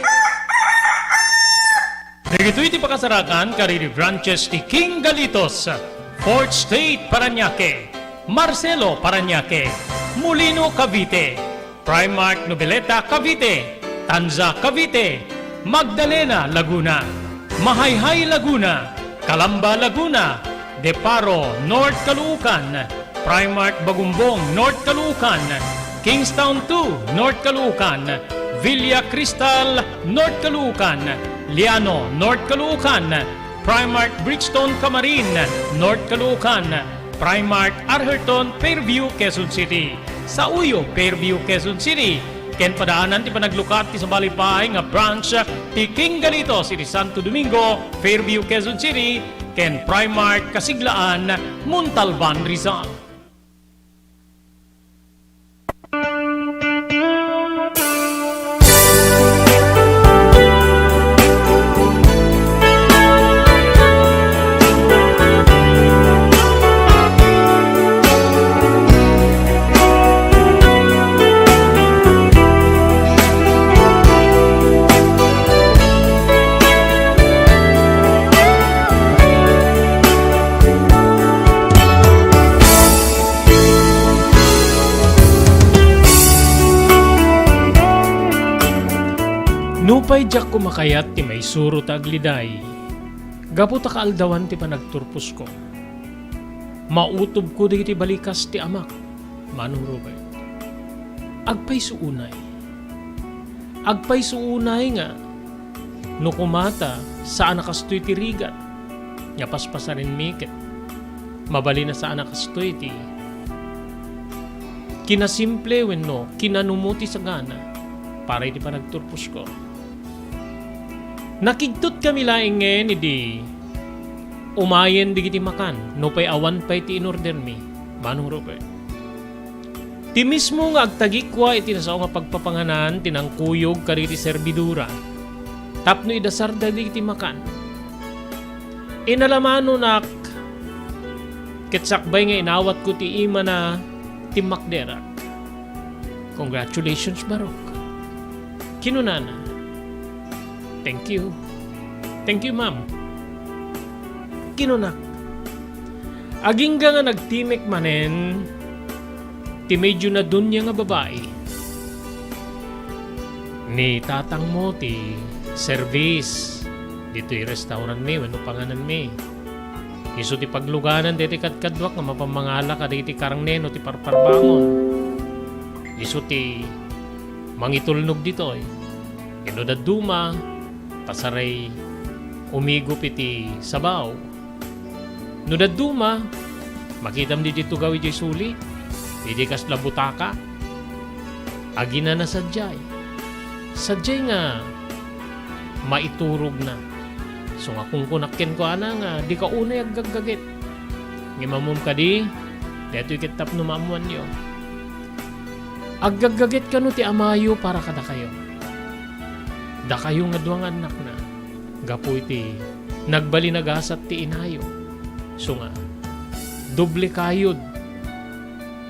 Dagitoy ti pakasarakan kariri branches ti King Galitos, Fourth State Parañaque, Marcelo Parañaque, Molino Cavite, Primark Noveleta Cavite, Tanza Cavite, Magdalena Laguna, Mahayhay Laguna, Calamba Laguna, Deparo North Caloocan, Primark Bagumbong North Caloocan, Kingstown 2 North Caloocan, Villa Cristal North Caloocan, Liano North Caloocan, Primark Bridgestone Camarin North Caloocan, Primark Arherton Fairview Quezon City, sa Uyo Fairview Quezon City, ken padaanan ti panaglukat ti sa balipahay nga branch ti King Galitos iti Santo Domingo Fairview Quezon City, ken Primark Kasiglaan Montalban Rizal. Nupay jak kumakayat ti may suro tagliday, gapu ta kaaldawan ti panagturpos ko. Mautob ko di ti balikas ti amak, Manong Robert. Agpay suunay. Agpay suunay nga, no kumata saan nakastoy ti rigat, nga paspasarin miket, mabali na saan nakastoy ti. Kinasimple wenno, kinanumuti sa gana, para iti panagturpos ko. Nakigtot kami laing ngayon, di umayen di kiti makan, no pay awan pay ti inorder mi, Manong Robert. Ti mismo nga agtagikwa iti nasao nga pagpapanganan, tinangkuyog kariti serbidura, tapno idasar da di kiti makan. Inalamano nak, kitsakbay nga inawat ko ti ima na timakderak. Congratulations, Barok. Kinunana. Thank you. Thank you, ma'am. Kinunak. Agingga nga nagtimek manen, ti medyo na dunya nga babae. Ni tatang mo ti service. Dito yung restaurant mi, wano panganan mi. Iso ti pagluganan diti kadkadwak nga mapamangala ka diti karang neno ti parparbangon. Iso ti mangitulnog dito eh. Ino da duma, pasaray umigup iti sabaw. No daduma, makitam di dito gawi di suli, hindi kas labutaka. Agina na sadyay. Sadyay nga, maiturog na. So nga kung kunakin ko ana nga, di ka unay aggagagit. Ngimamum ka di, deto ikitap numamuan nyo. Aggagagit ka no ti amayo para kada kayo. Da kayo nga duwang anak na, gapu iti, nagbali nagasat ti inayo. So nga, doble kayod,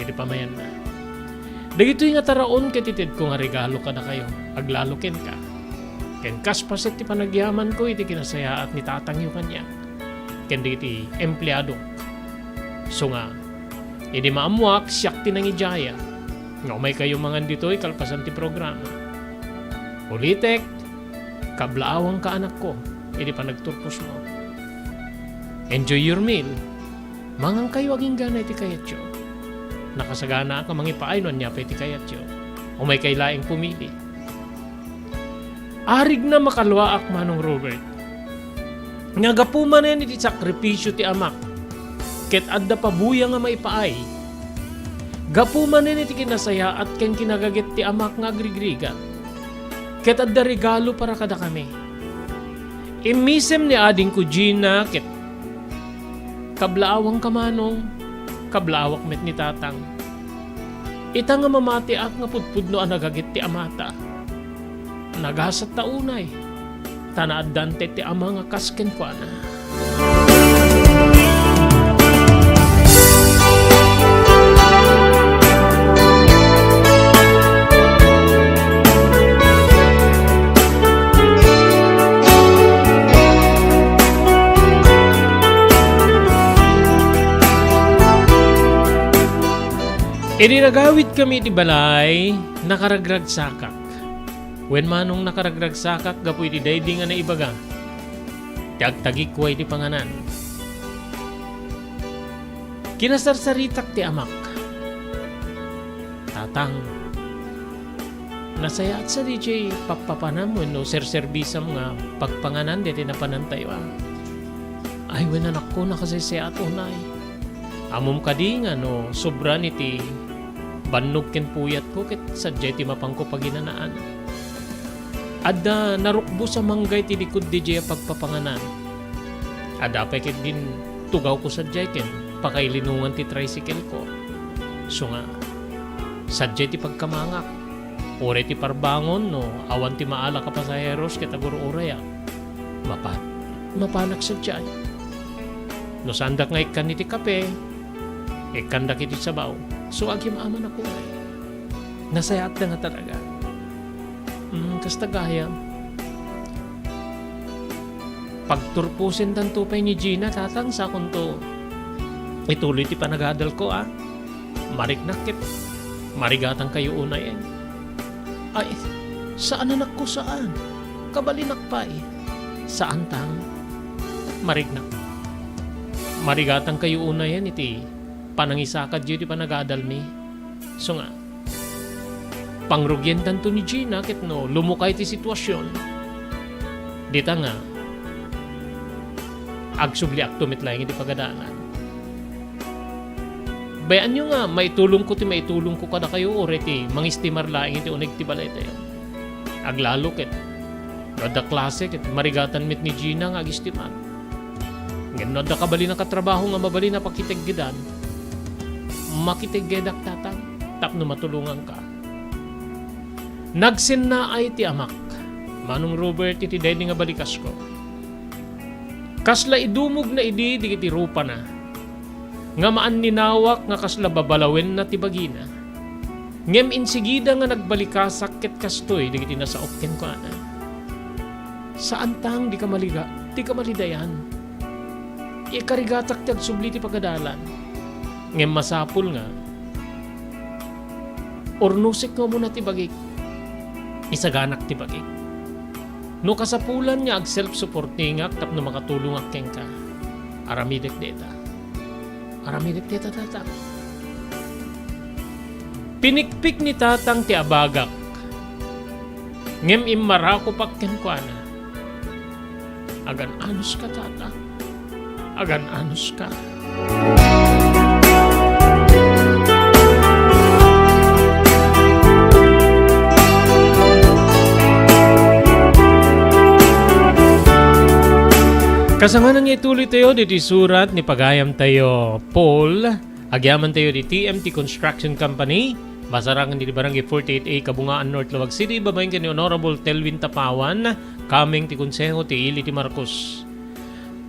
iti pamayan na. Dagito'y nga taraon kititid ko nga regalo ka na kayo, aglalokin ka. Ken kaspaset ti panagyaman ko, iti kinasaya at ni tatang yung kanya. Ken iti empleyado. So nga, iti maamuak, siyak ti nang ijaya. Nga umay kayo mangan dito'y kalpasan ti programa. Ulitek, kablaawang ka anak ko, hindi pa nagturpos mo. Enjoy your meal. Mangang kayo aging gana iti kayatyo. Nakasagana ka mangipainon niya pa iti kayatyo. O may kailaing pumili. Arig na makalwaak, Manong Robert. Nga gapuman yan iti sakripisyo ti amak. Ket adda pabuya nga maipaay. Gapuman yan iti kinasaya at ken kinagagit ti amak nga agrigriga. Ket adda regalo para kada kami. Imisem ni ading ko Gina, ket Kablaawang kamanong, kablaawak met ni tatang. Ita nga mamati ak nga pudpudno ang nagagit ti amata. Nagasat taunay, tanaadante ti ama nga kasken kwa na. Ininagawid kami ti balay, nakaragrag sakak. Wen manong nakaragrag sakak, gapoy ti daydi nga naibaga. Tiagtagikway ti panganan. Kinasarsaritak ti amak. Tatang, nasaya at sa DJ papapanam no serserbisam nga pagpanganan di tinapanan tayo. Ay, wen anak ko nakasasaya at unay. Amom kadi nga no sobra niti bannog ken puyat ko ket sadya ti mapangko paginanaan. Adda narukbo sa manggay ti likod di jaya pagpapanganan. Adda pa ket din tugaw ko sadya ken pakailinungan ti tricycle ko. So nga sadya ti pagkamangak. Ore ti parbangon no awan ti maala ka pasaheros ket aguro oraya. Mapanak sadya. No sandak nga ikan iti kape, ikandak iti sabaw. So agi maaman ako ay. Nasayat na nga talaga. Kasta gaya. Pagturpusin tan tupay ni Gina, tatang sa kunto. Ituloy ti panagadal ko Mariknakit. Marigatang kayo unay Ay, saan anak ko saan? Kabalinak pa Saan tang? Marignak. Marigatang kayo unay iti panangisakad yun di panagadal mi. So nga, pangrugyen tanto ni Gina ket no lumukay ti sitwasyon. Dita nga, agsubli akto mitlaing iti pagadanan. Bayan nyo nga, maitulong ko kada kayo or iti mangistimar laing iti unig ti balay tayo. Aglalo ket, gada klase ket marigatan mit ni Gina nga agistimar. Ngayon da kabali na katrabaho nga mabali na pakitiggidan. Makitiggedak tatang, tapno matulungan ka. Nagsin na ay ti amak, manong Robert iti daydi nga balikas ko. Kasla idumog na idi digiti rupa na, nga maan ninawak nga kasla babalawin na ti bagina. Ngem insigida nga nagbalikas ket kastoy digiti nasaok ken ko ana. Saan tang di ka malidayan. Ikarigatak ti agsubli ti pagadalan. Ngem masapul nga ornusik nga muna ti bagik isaganak ti bagik no kasapulan nga ag self-supporting tapno makatulong ken ka aramidek deta tatang pinikpik ni tatang ti abagak ngem immarako pakken ko ana agan anus ka tatang agan anus ka. Kasanganan nga ituloy tayo diti surat ni pagayam tayo Paul, agyaman tayo di TMT Construction Company, basarangan di Barangay 48A, Kabungaan, North Lawag City, babayin ka ni Honorable Telvin Tapawan, kaming ti Konseho ti Ili ti Marcos.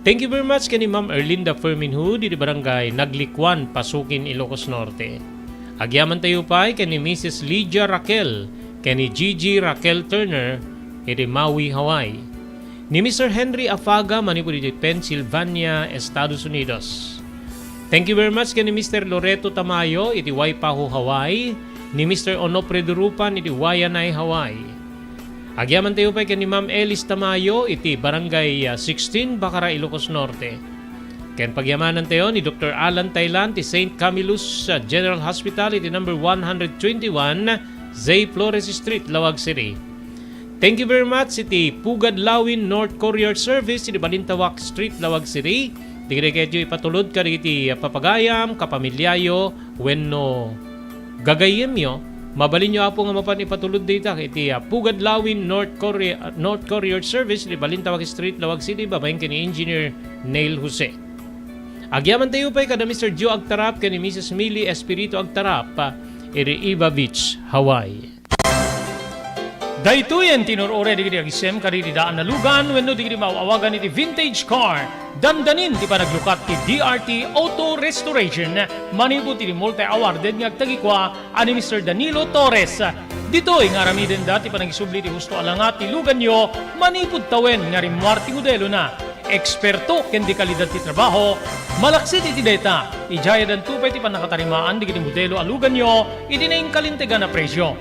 Thank you very much kani Ma'am Erlinda Ferminhu di Barangay Naglikwan, Pasukin, Ilocos Norte. Agyaman tayo pa kani Mrs. Lydia Raquel, kani Gigi Raquel Turner, iti Maui, Hawaii. Ni Mr. Henry Afaga, Manipuri de Pennsylvania, Estados Unidos. Thank you very much kay ni Mr. Loreto Tamayo, iti Waipahu, Hawaii. Ni Mr. Onopre Durupan, iti Wayanay, Hawaii. Agyaman tayo pa kay ni Ma'am Elis Tamayo, iti Barangay 16, Bacara, Ilocos Norte. Ken pagyamanan tayo ni Dr. Alan Taylan, ti St. Camillus General Hospital, iti number 121, Zay Flores Street, Lawag City. Thank you very much iti Pugad Lawin North Courier Service iti Balintawak Street, Lawag City. Digre kedyo ipatulod ka iti papagayam, kapamilyayo, wenno gagayem yo. Mabalin nyo apo nga mapan ipatulod dita iti Pugad Lawin North Courier Service iti Balintawak Street, Lawag City. Babayin ka ni Engineer Neil Jose. Agyaman tayo pa'y kada Mr. Joe Agtarap kani Mrs. Millie Espiritu Agtarap, Iriiba Beach, Hawaii. Daytoyen tinurore di kiti agisem kari di daan na lugan wenno di kiti maawagan iti vintage car. Dandanin di pa naglukat ti DRT Auto Restoration. Manipot iti multi-awarded nga agtagikwa ani Mr. Danilo Torres. Ditoy nga ramiden dati pa nagisubli ti husto alangat ti lugan nyo manipod tawen nga rimwarti modelo na. Eksperto ken di kalidad ti trabaho. Malaksit iti data. Ijaya dan tupay ti panakatarimaan di kiti modelo alugan nyo iti na kalintegan na presyo.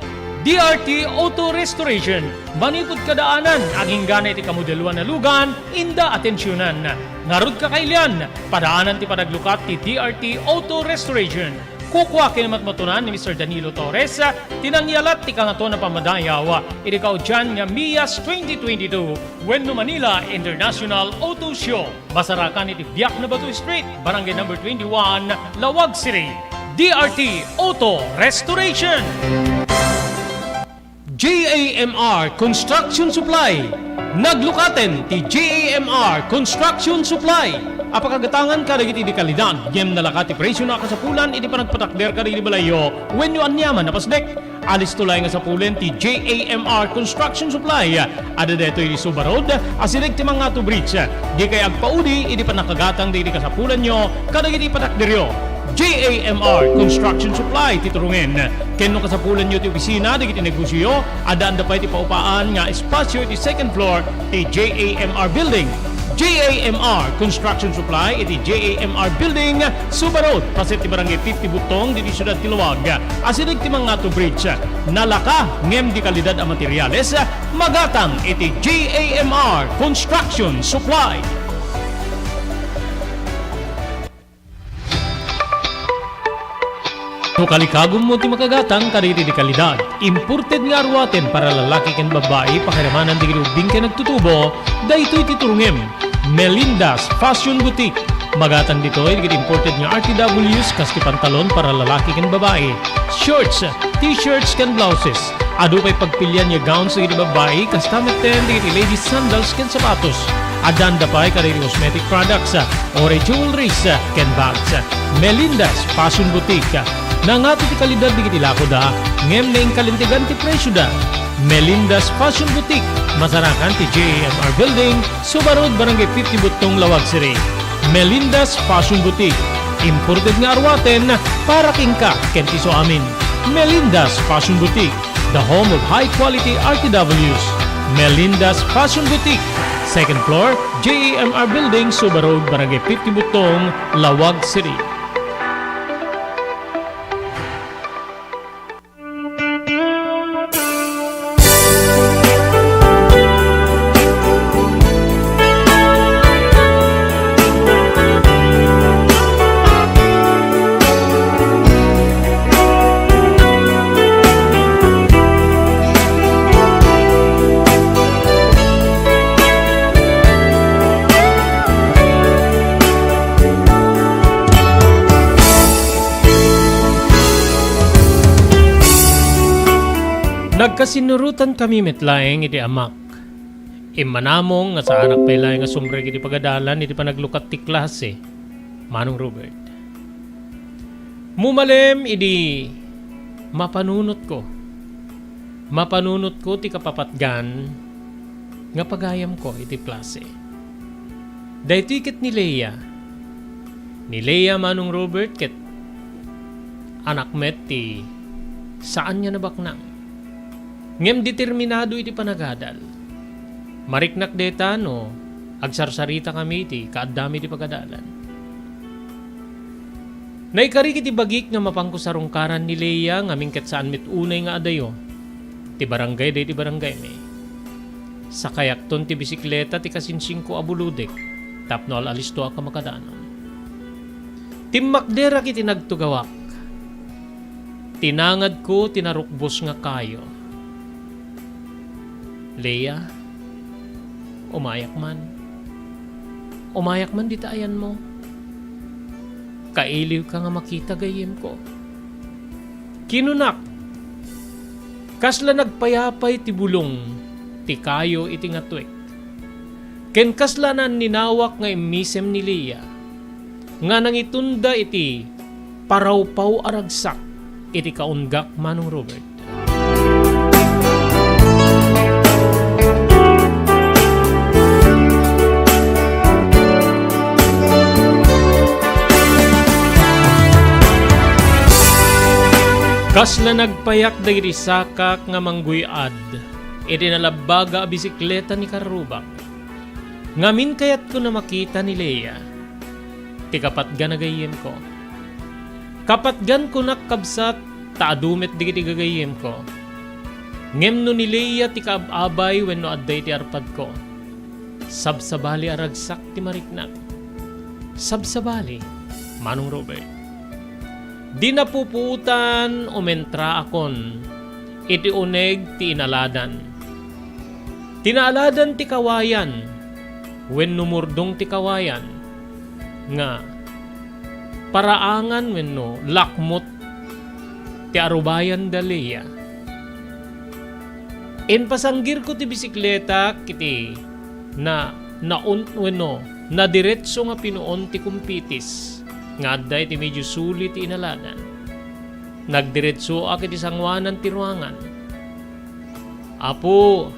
DRT Auto Restoration, manipod kadaanan, aging gana iti kamodeluan na lugan, inda atensyonan. Ngarod ka kailian, padaanan ti panaglukat ti DRT Auto Restoration. Kukwa kinamatmatunan ni Mr. Danilo Torres, tinangyalat ti kangato na pamadayaw, iti kaudyan nga MIAS 2022, Wenno Manila International Auto Show. Basarakan iti Biak na Batu Street, Barangay number 21, Lawag City. DRT Auto Restoration. JAMR Construction Supply. Naglukaten ti JAMR Construction Supply. Apakagatangan ka dagiti di kalidad. Yem nalakati presyo na kasapulan iti panagpatakder ka dagiti balayo. Wenno anyaman napasdek. Alis tulay nga sapulen ti JAMR Construction Supply. Ada deto iti Subarod. Asilig ti mga to bridge. Di kay agpaudi iti panakagatang dagiti kasapulan nyo kadagiti patakderyo. JAMR Construction Supply titurungen. Kenno kasapulan nyo ti opisina digiti negosyo, adaan da pa iti paupaan nga espasyo iti second floor ti JAMR Building. JAMR Construction Supply iti JAMR Building, Subarod, paset ti barangay 50 Butong diti siyudad ti Luwag. Asilig ti mga to bridge. Nalaka ngem di kalidad a materyales, magatang iti JAMR Construction Supply. Kalikagom mo ti makagatang kariri di kalidad. Imported nga arwaten para lalaki ken babae pakiramanan di ubing ken nagtutubo. Daytoy titurungem. Melinda's Fashion Boutique. Magatang ditoy di imported nga RTWs kas ti pantalon para lalaki ken babae. Shorts, t-shirts ken blouses. Adu pay pagpilyan nga gowns di babae kas tameten di ladies sandals ken sapatos. Adan da pay kariri cosmetic products, ore jewelries ken bags. Melinda's Fashion Boutique. Nangato ti kalidad di kiti lako da, ngem na kalintigan ti presyo da. Melinda's Fashion Boutique, masarakan ti JAMR Building, Subarod, Barangay 50 Butong, Lawag City. Melinda's Fashion Boutique, imported nga arwaten para kingka ken ti so amin. Melinda's Fashion Boutique, the home of high quality RTWs. Melinda's Fashion Boutique, second floor, JAMR Building, Subarod, Barangay 50 Butong, Lawag City. Nagkasinurutan kami metlaeng iti amak. Imanamong nga sa anak pailay nga sumreg iti pagadalan iti panaglukat ti klase. Manong Robert. Mumalem iti mapanunot ko. Mapanunot ko ti kapapatgan nga pagayam ko iti klase. Dahito ket ni Leia. Ni Leia Manong Robert ket anak met ti saan niya nabaknang. Ngem determinado iti panagadal. Mariknak deta no, agsarsarita kami iti kaadami iti pagadalan. Naikari kiti bagik nga mapangkusarungkaran ni Leia nga mingket saan mit unay nga adayo. Ti barangay day ti barangay me. Sa kayakton ti bisikleta ti kasinsing ko abuludek. Tapno alalisto ka makadanon. Timmakdera kiti nagtugawak. Tinangad ko tinarukbos nga kayo. Leia, umayak man. Umayak man di taayan mo. Kailiw ka nga makita gayem ko. Kinunak. Kasla nagpayapay ti bulong, ti kayo iti nga tuwek. Ken kasla na ninawak nga imisem ni Leia. nga nangitunda iti parawpaw aragsak iti kaunggak Manong Robert. Kasla nagpayak dagiti sakak nga mangguyad, iti nalabaga a bisikleta ni Karubak. Ngamin kayat ko na makita ni Leia, ti kapatgan nagayem ko. Kapatgan ko nakabsat, taadumit digiti gagayem ko. Ngem no ni Leia ti kaababay wenno adday ti arpad ko. Sabsabali aragsak ti mariknak. Sabsabali, Manong Robert. Di napuputan umentra akon, iti uneg ti inaladan. Tinaaladan ti kawayan, wen numurdong ti kawayan, nga paraangan wenno lakmot ti arubayan daleya. En pasanggir ko ti bisikleta kiti na wenno na diretso nga pinuon ti kumpitis. Nga adday ti medyo sulit ti inaladan. Nagdiretso akit isangwanan ti ruangan. Apo!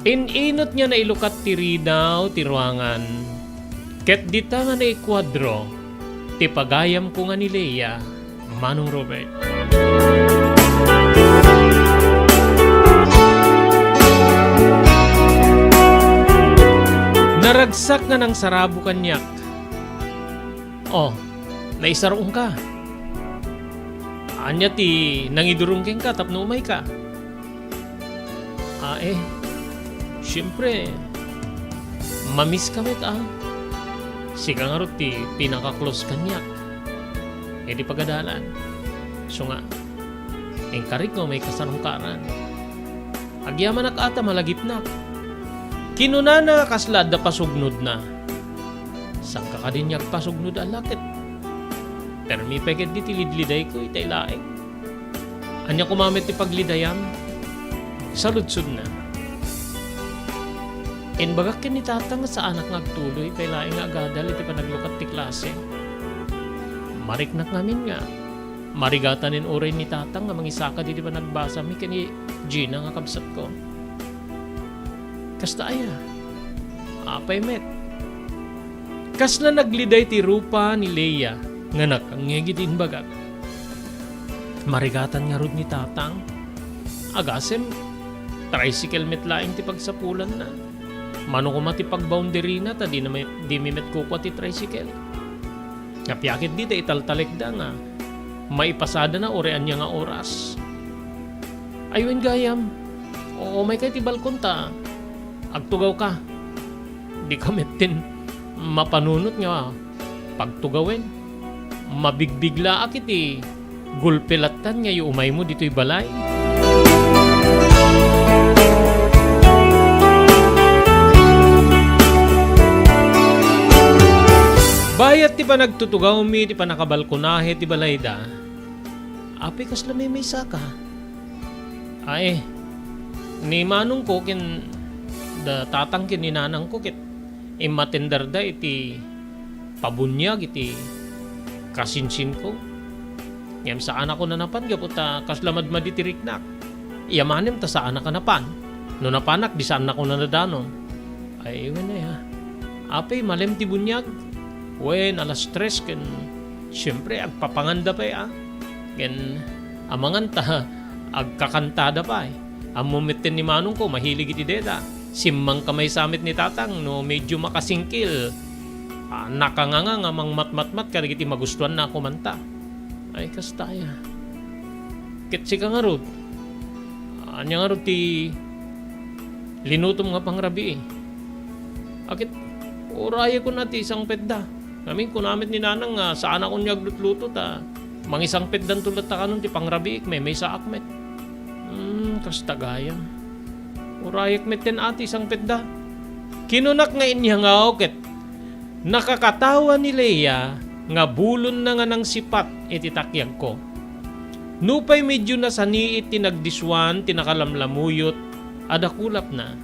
Ininot niya na ilukat ti ridaw ti ruangan. Ket dita nga na ikwadro, ti pagayam ko nga ni Leia, Manong Robert. Naragsak nga ng sarabo kanyak. Oh, naisarong ka. Anya ti nangidurungking ka tapno umay ka. Siyempre, mamiss kami ta. Sika nga ti pinaka-close kanyak. E di pagadalan. So nga, engkarik nga may kasarungkaran. Agyaman ata malagip na. Kinunana kaslad da pasugnod na. Sang kakadinyag pasugnod alakit. Pero mi peged di tilidliday ko itay laeng. Anya kumamit ti paglidayam. Saludsud na. En bagak ken ni tatang sa anak ngagtuloy itay laeng agadal iti panaglukat ti klase. Mariknak ngamin nga. Marigatanin oray ni tatang nga mangisaka di pa nagbasa mi ken ni Gina nga kabsat ko. Kasta aya, apay met. Kasla nagliday ti rupa ni Leia, nga nakangegit inbagat. Marigatan nga rod ni tatang, agasem, tricycle met laing ti pagsapulan na. Mano ko mati pagboundary na, ta di mimet kuko ti tricycle. Kapyakit di ta italtalik da nga, maipasada na orean niya nga oras. Ayun gayam, oo may kay ti balkon ta. Agtugaw ka. Di ka metin mapanunot nga pagtugawin. Mabigbigla akit gulpilatan nga yung umay mo dito'y balay. Bayat ti pa nagtutugaw mi, ti pa nakabalkonahe ti balay da. Api kasla may saka. Ni manong ko da tatangkin ni nanang ko kit imatender da iti pabunyag iti kasinsin ko. Ngem sa anak ko nanapan gaputa kaslamad maditiriknak. Iyamanim ta sa anak kanapan. No napanak di sa anak ko nanadanon. Ay iwan na ya. Apay malem ti bunyag. Wen alas 3 ken syempre agpapanganda pa ya. Ken amangan ta agkakantada pa. Amumitin ni manong ko mahilig iti deda. Simmang kamay samit ni tatang no medyo makasingkil. Nakanganga nga mang matmatmat kadagiti magustuhan na ako manta. Ay kastaya. Kitsi ka nga rod. Anya nga rod ti linutom nga pangrabi Akit oraya ko na ti isang pedda. Namin kunamit ni nanang nga saan ako niya glutluto ta. Mangisang peddan tulad ta kanon ti pangrabi may sa akmet. Kastagayam. Urayak meten ati isang pedda. Kinunak nga inya nga oket. Nakakatawa ni Leia nga bulon na nga ng sipat iti takyag ko. Nupay medyo na saniit tinagdiswan tinakalamlamuyot adakulap na.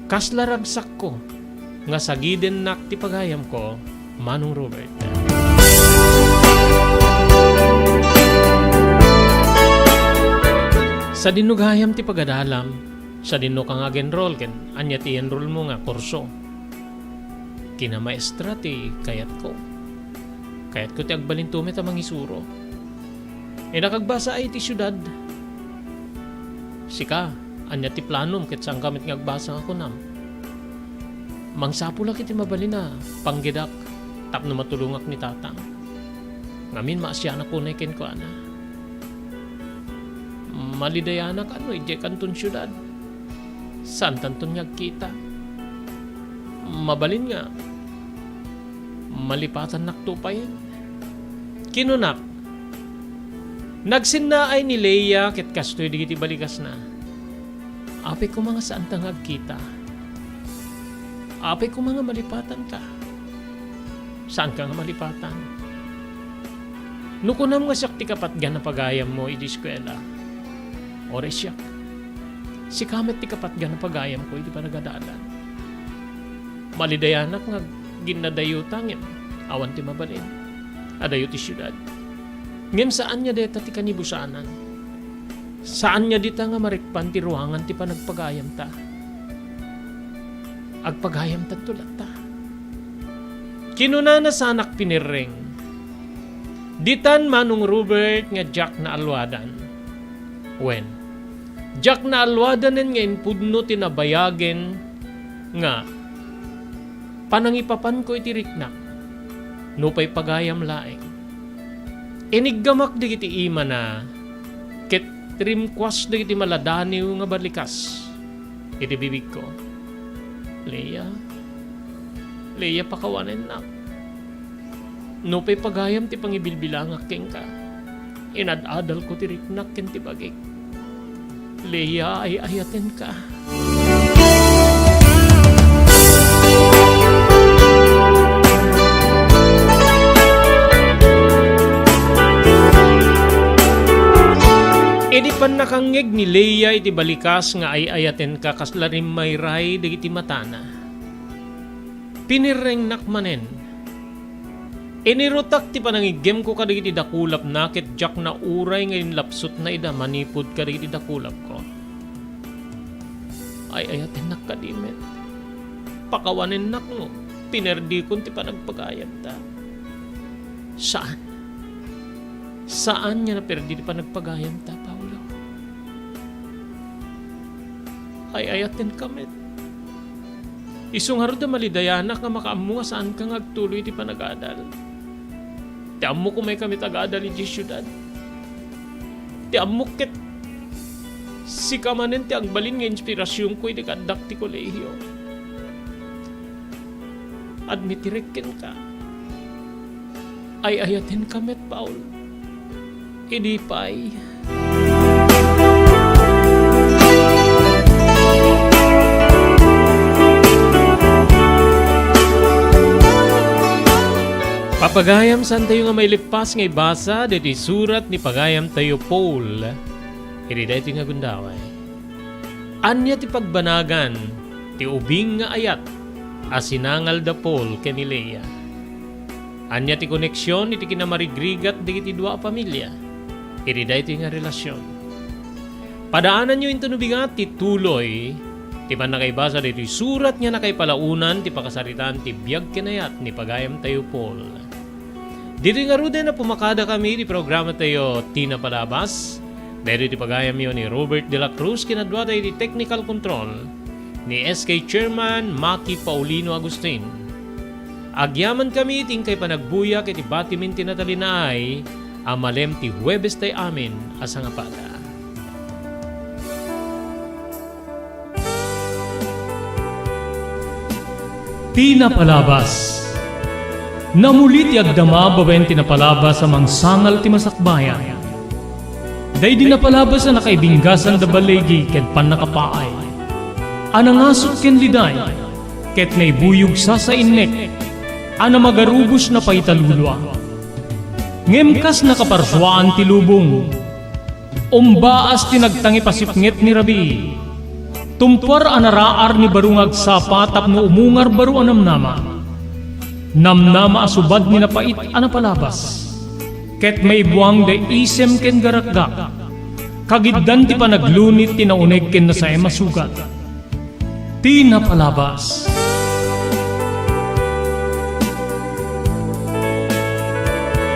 Kaslaragsak ko nga sagiden nak ti pagayam ko, Manong Robert. Sa dinugayam ti pagadalam, sa dinno kang ag-enroll ken anya ti enroll mo nga kurso. Kina maestra ti kayat ko ti agbalintumet a mangisuro. Nakagbasa ay ti syudad. Sika, anya ti planom ket saan kamit nga agbasa ako nam. Mangsapula kiti mabalina, panggidak, tapno matulungak ni tatang. Ngamin maasya na kunay ken ko ana. Malidayanak ije kanton syudad. Saan tanton nga kita? Mabalin nga. Malipatan naktupayin. Kinunak. Nagsinnaay ni Leia ket kastoy digiti balikas na. Ape ko mga saan tangag kita. Ape ko mga malipatan ka. Saan ka nga malipatan? Nukunam nga siyak ti kapatgan na pagayam mo iti eskwela. Ore siyak. Si kamet ti kapatgan na pagayam ko iti panagadalan. Malidayanak nga ginadayutangin. Awan ti mabalin. Adayo ti syudad. Ngem saan niya deta ti kanibusanan? Saan niya dita nga marikpan ti ruangan ti panagpagayam ta? Agpagayam ta tulat ta. Kinuna na sanak pinirring. Ditan Manong Robert nga Jack na alwadan. When? Jack na alwadanen nga inpudno tinabayagen nga panangipapan ko iti riknak nupay pagayam laeng. Iniggamak digiti ima na ket trimkwas digiti maladaniw nga balikas iti bibig ko. Leia pakawanen nak. Nupay pagayam ti pangibilbilangak ken ka. Inadadal ko ti riknak ken ti bagik. Leia ay ayaten ka. Edi pan nakangeg ni Leia iti balikas nga ay ayaten ka kaslarim may ray digiti matana. Pinireng nakmanen. Inirutak ti panangigem ko kadigiti dakulap na ket Jack na uray ngayon lapsot na ida manipod kadigiti dakulap ko. Ay ayaten nak kadimet. Pakawanin nak no. Pinerdi kon ti panagpagayam ta. Saan? Saan niya na perdi ti panagpagayam ta, Paulo? Ay ayaten kamet. Isung harod na malidayanak nga makaamu nga saan kang agtuloy ti panagadal. Ti ammo ko may kami tagadal iti syudad. Ti ammo ket si kamanen ti agbalin nga inspirasyon ko iti kadak ti kolehiyo. Admitirekken ka. Ay ayaten kamet, Paul. Idi pay. Papagayam saan tayo nga may lipas nga ibasa diti surat ni pagayam tayo Paul. Iri dito nga gundaway. Anya ti pagbanagan ti ubing nga ayat asinangal da Paul ken ni Leia. Anya ti koneksyon iti kinamarigrigat digiti dua pamilya. Iri dito nga relasyon. Padaanan nyo into nubigat ti tuloy ti man nakaibasa dito surat nga nakaipalaunan ti pakasaritan ti biyag kinayat ni pagayam tayo Paul. Dito nga rude na pumakada kami di programa tayo Tina Palabas. Dito ti pagayam yun ni Robert de la Cruz kinadwa tayo di technical control ni SK Chairman Maki Paulino Agustin. Agyaman kami ting kay panagbuya kay ti batimin tinatalinaay amalem ti Huwebes tay amin asa nga pada. Tina Palabas. Namulit ti agdama bawen tinapalabas sa mangsangal ti masakbayan. Day di napalabas na nakaibinggasan da balegi ket panakapaay. Anangasot ken liday ket naibuyog sa innek. Ana magarubos na paitalulwa. Ngemkas nakaparswaan ti lubong. Umbaas ti nagtangi pasipnget ni Rabi. Tumpar anaraar ni barungag sapa tapno umungar baru anamnama. Namnama asubad ni napait anapalabas. Ket may buwang da isem ken garakgak. Kagiddan ti panaglunit tinauneg ken na sa masugat. Ti napalabas.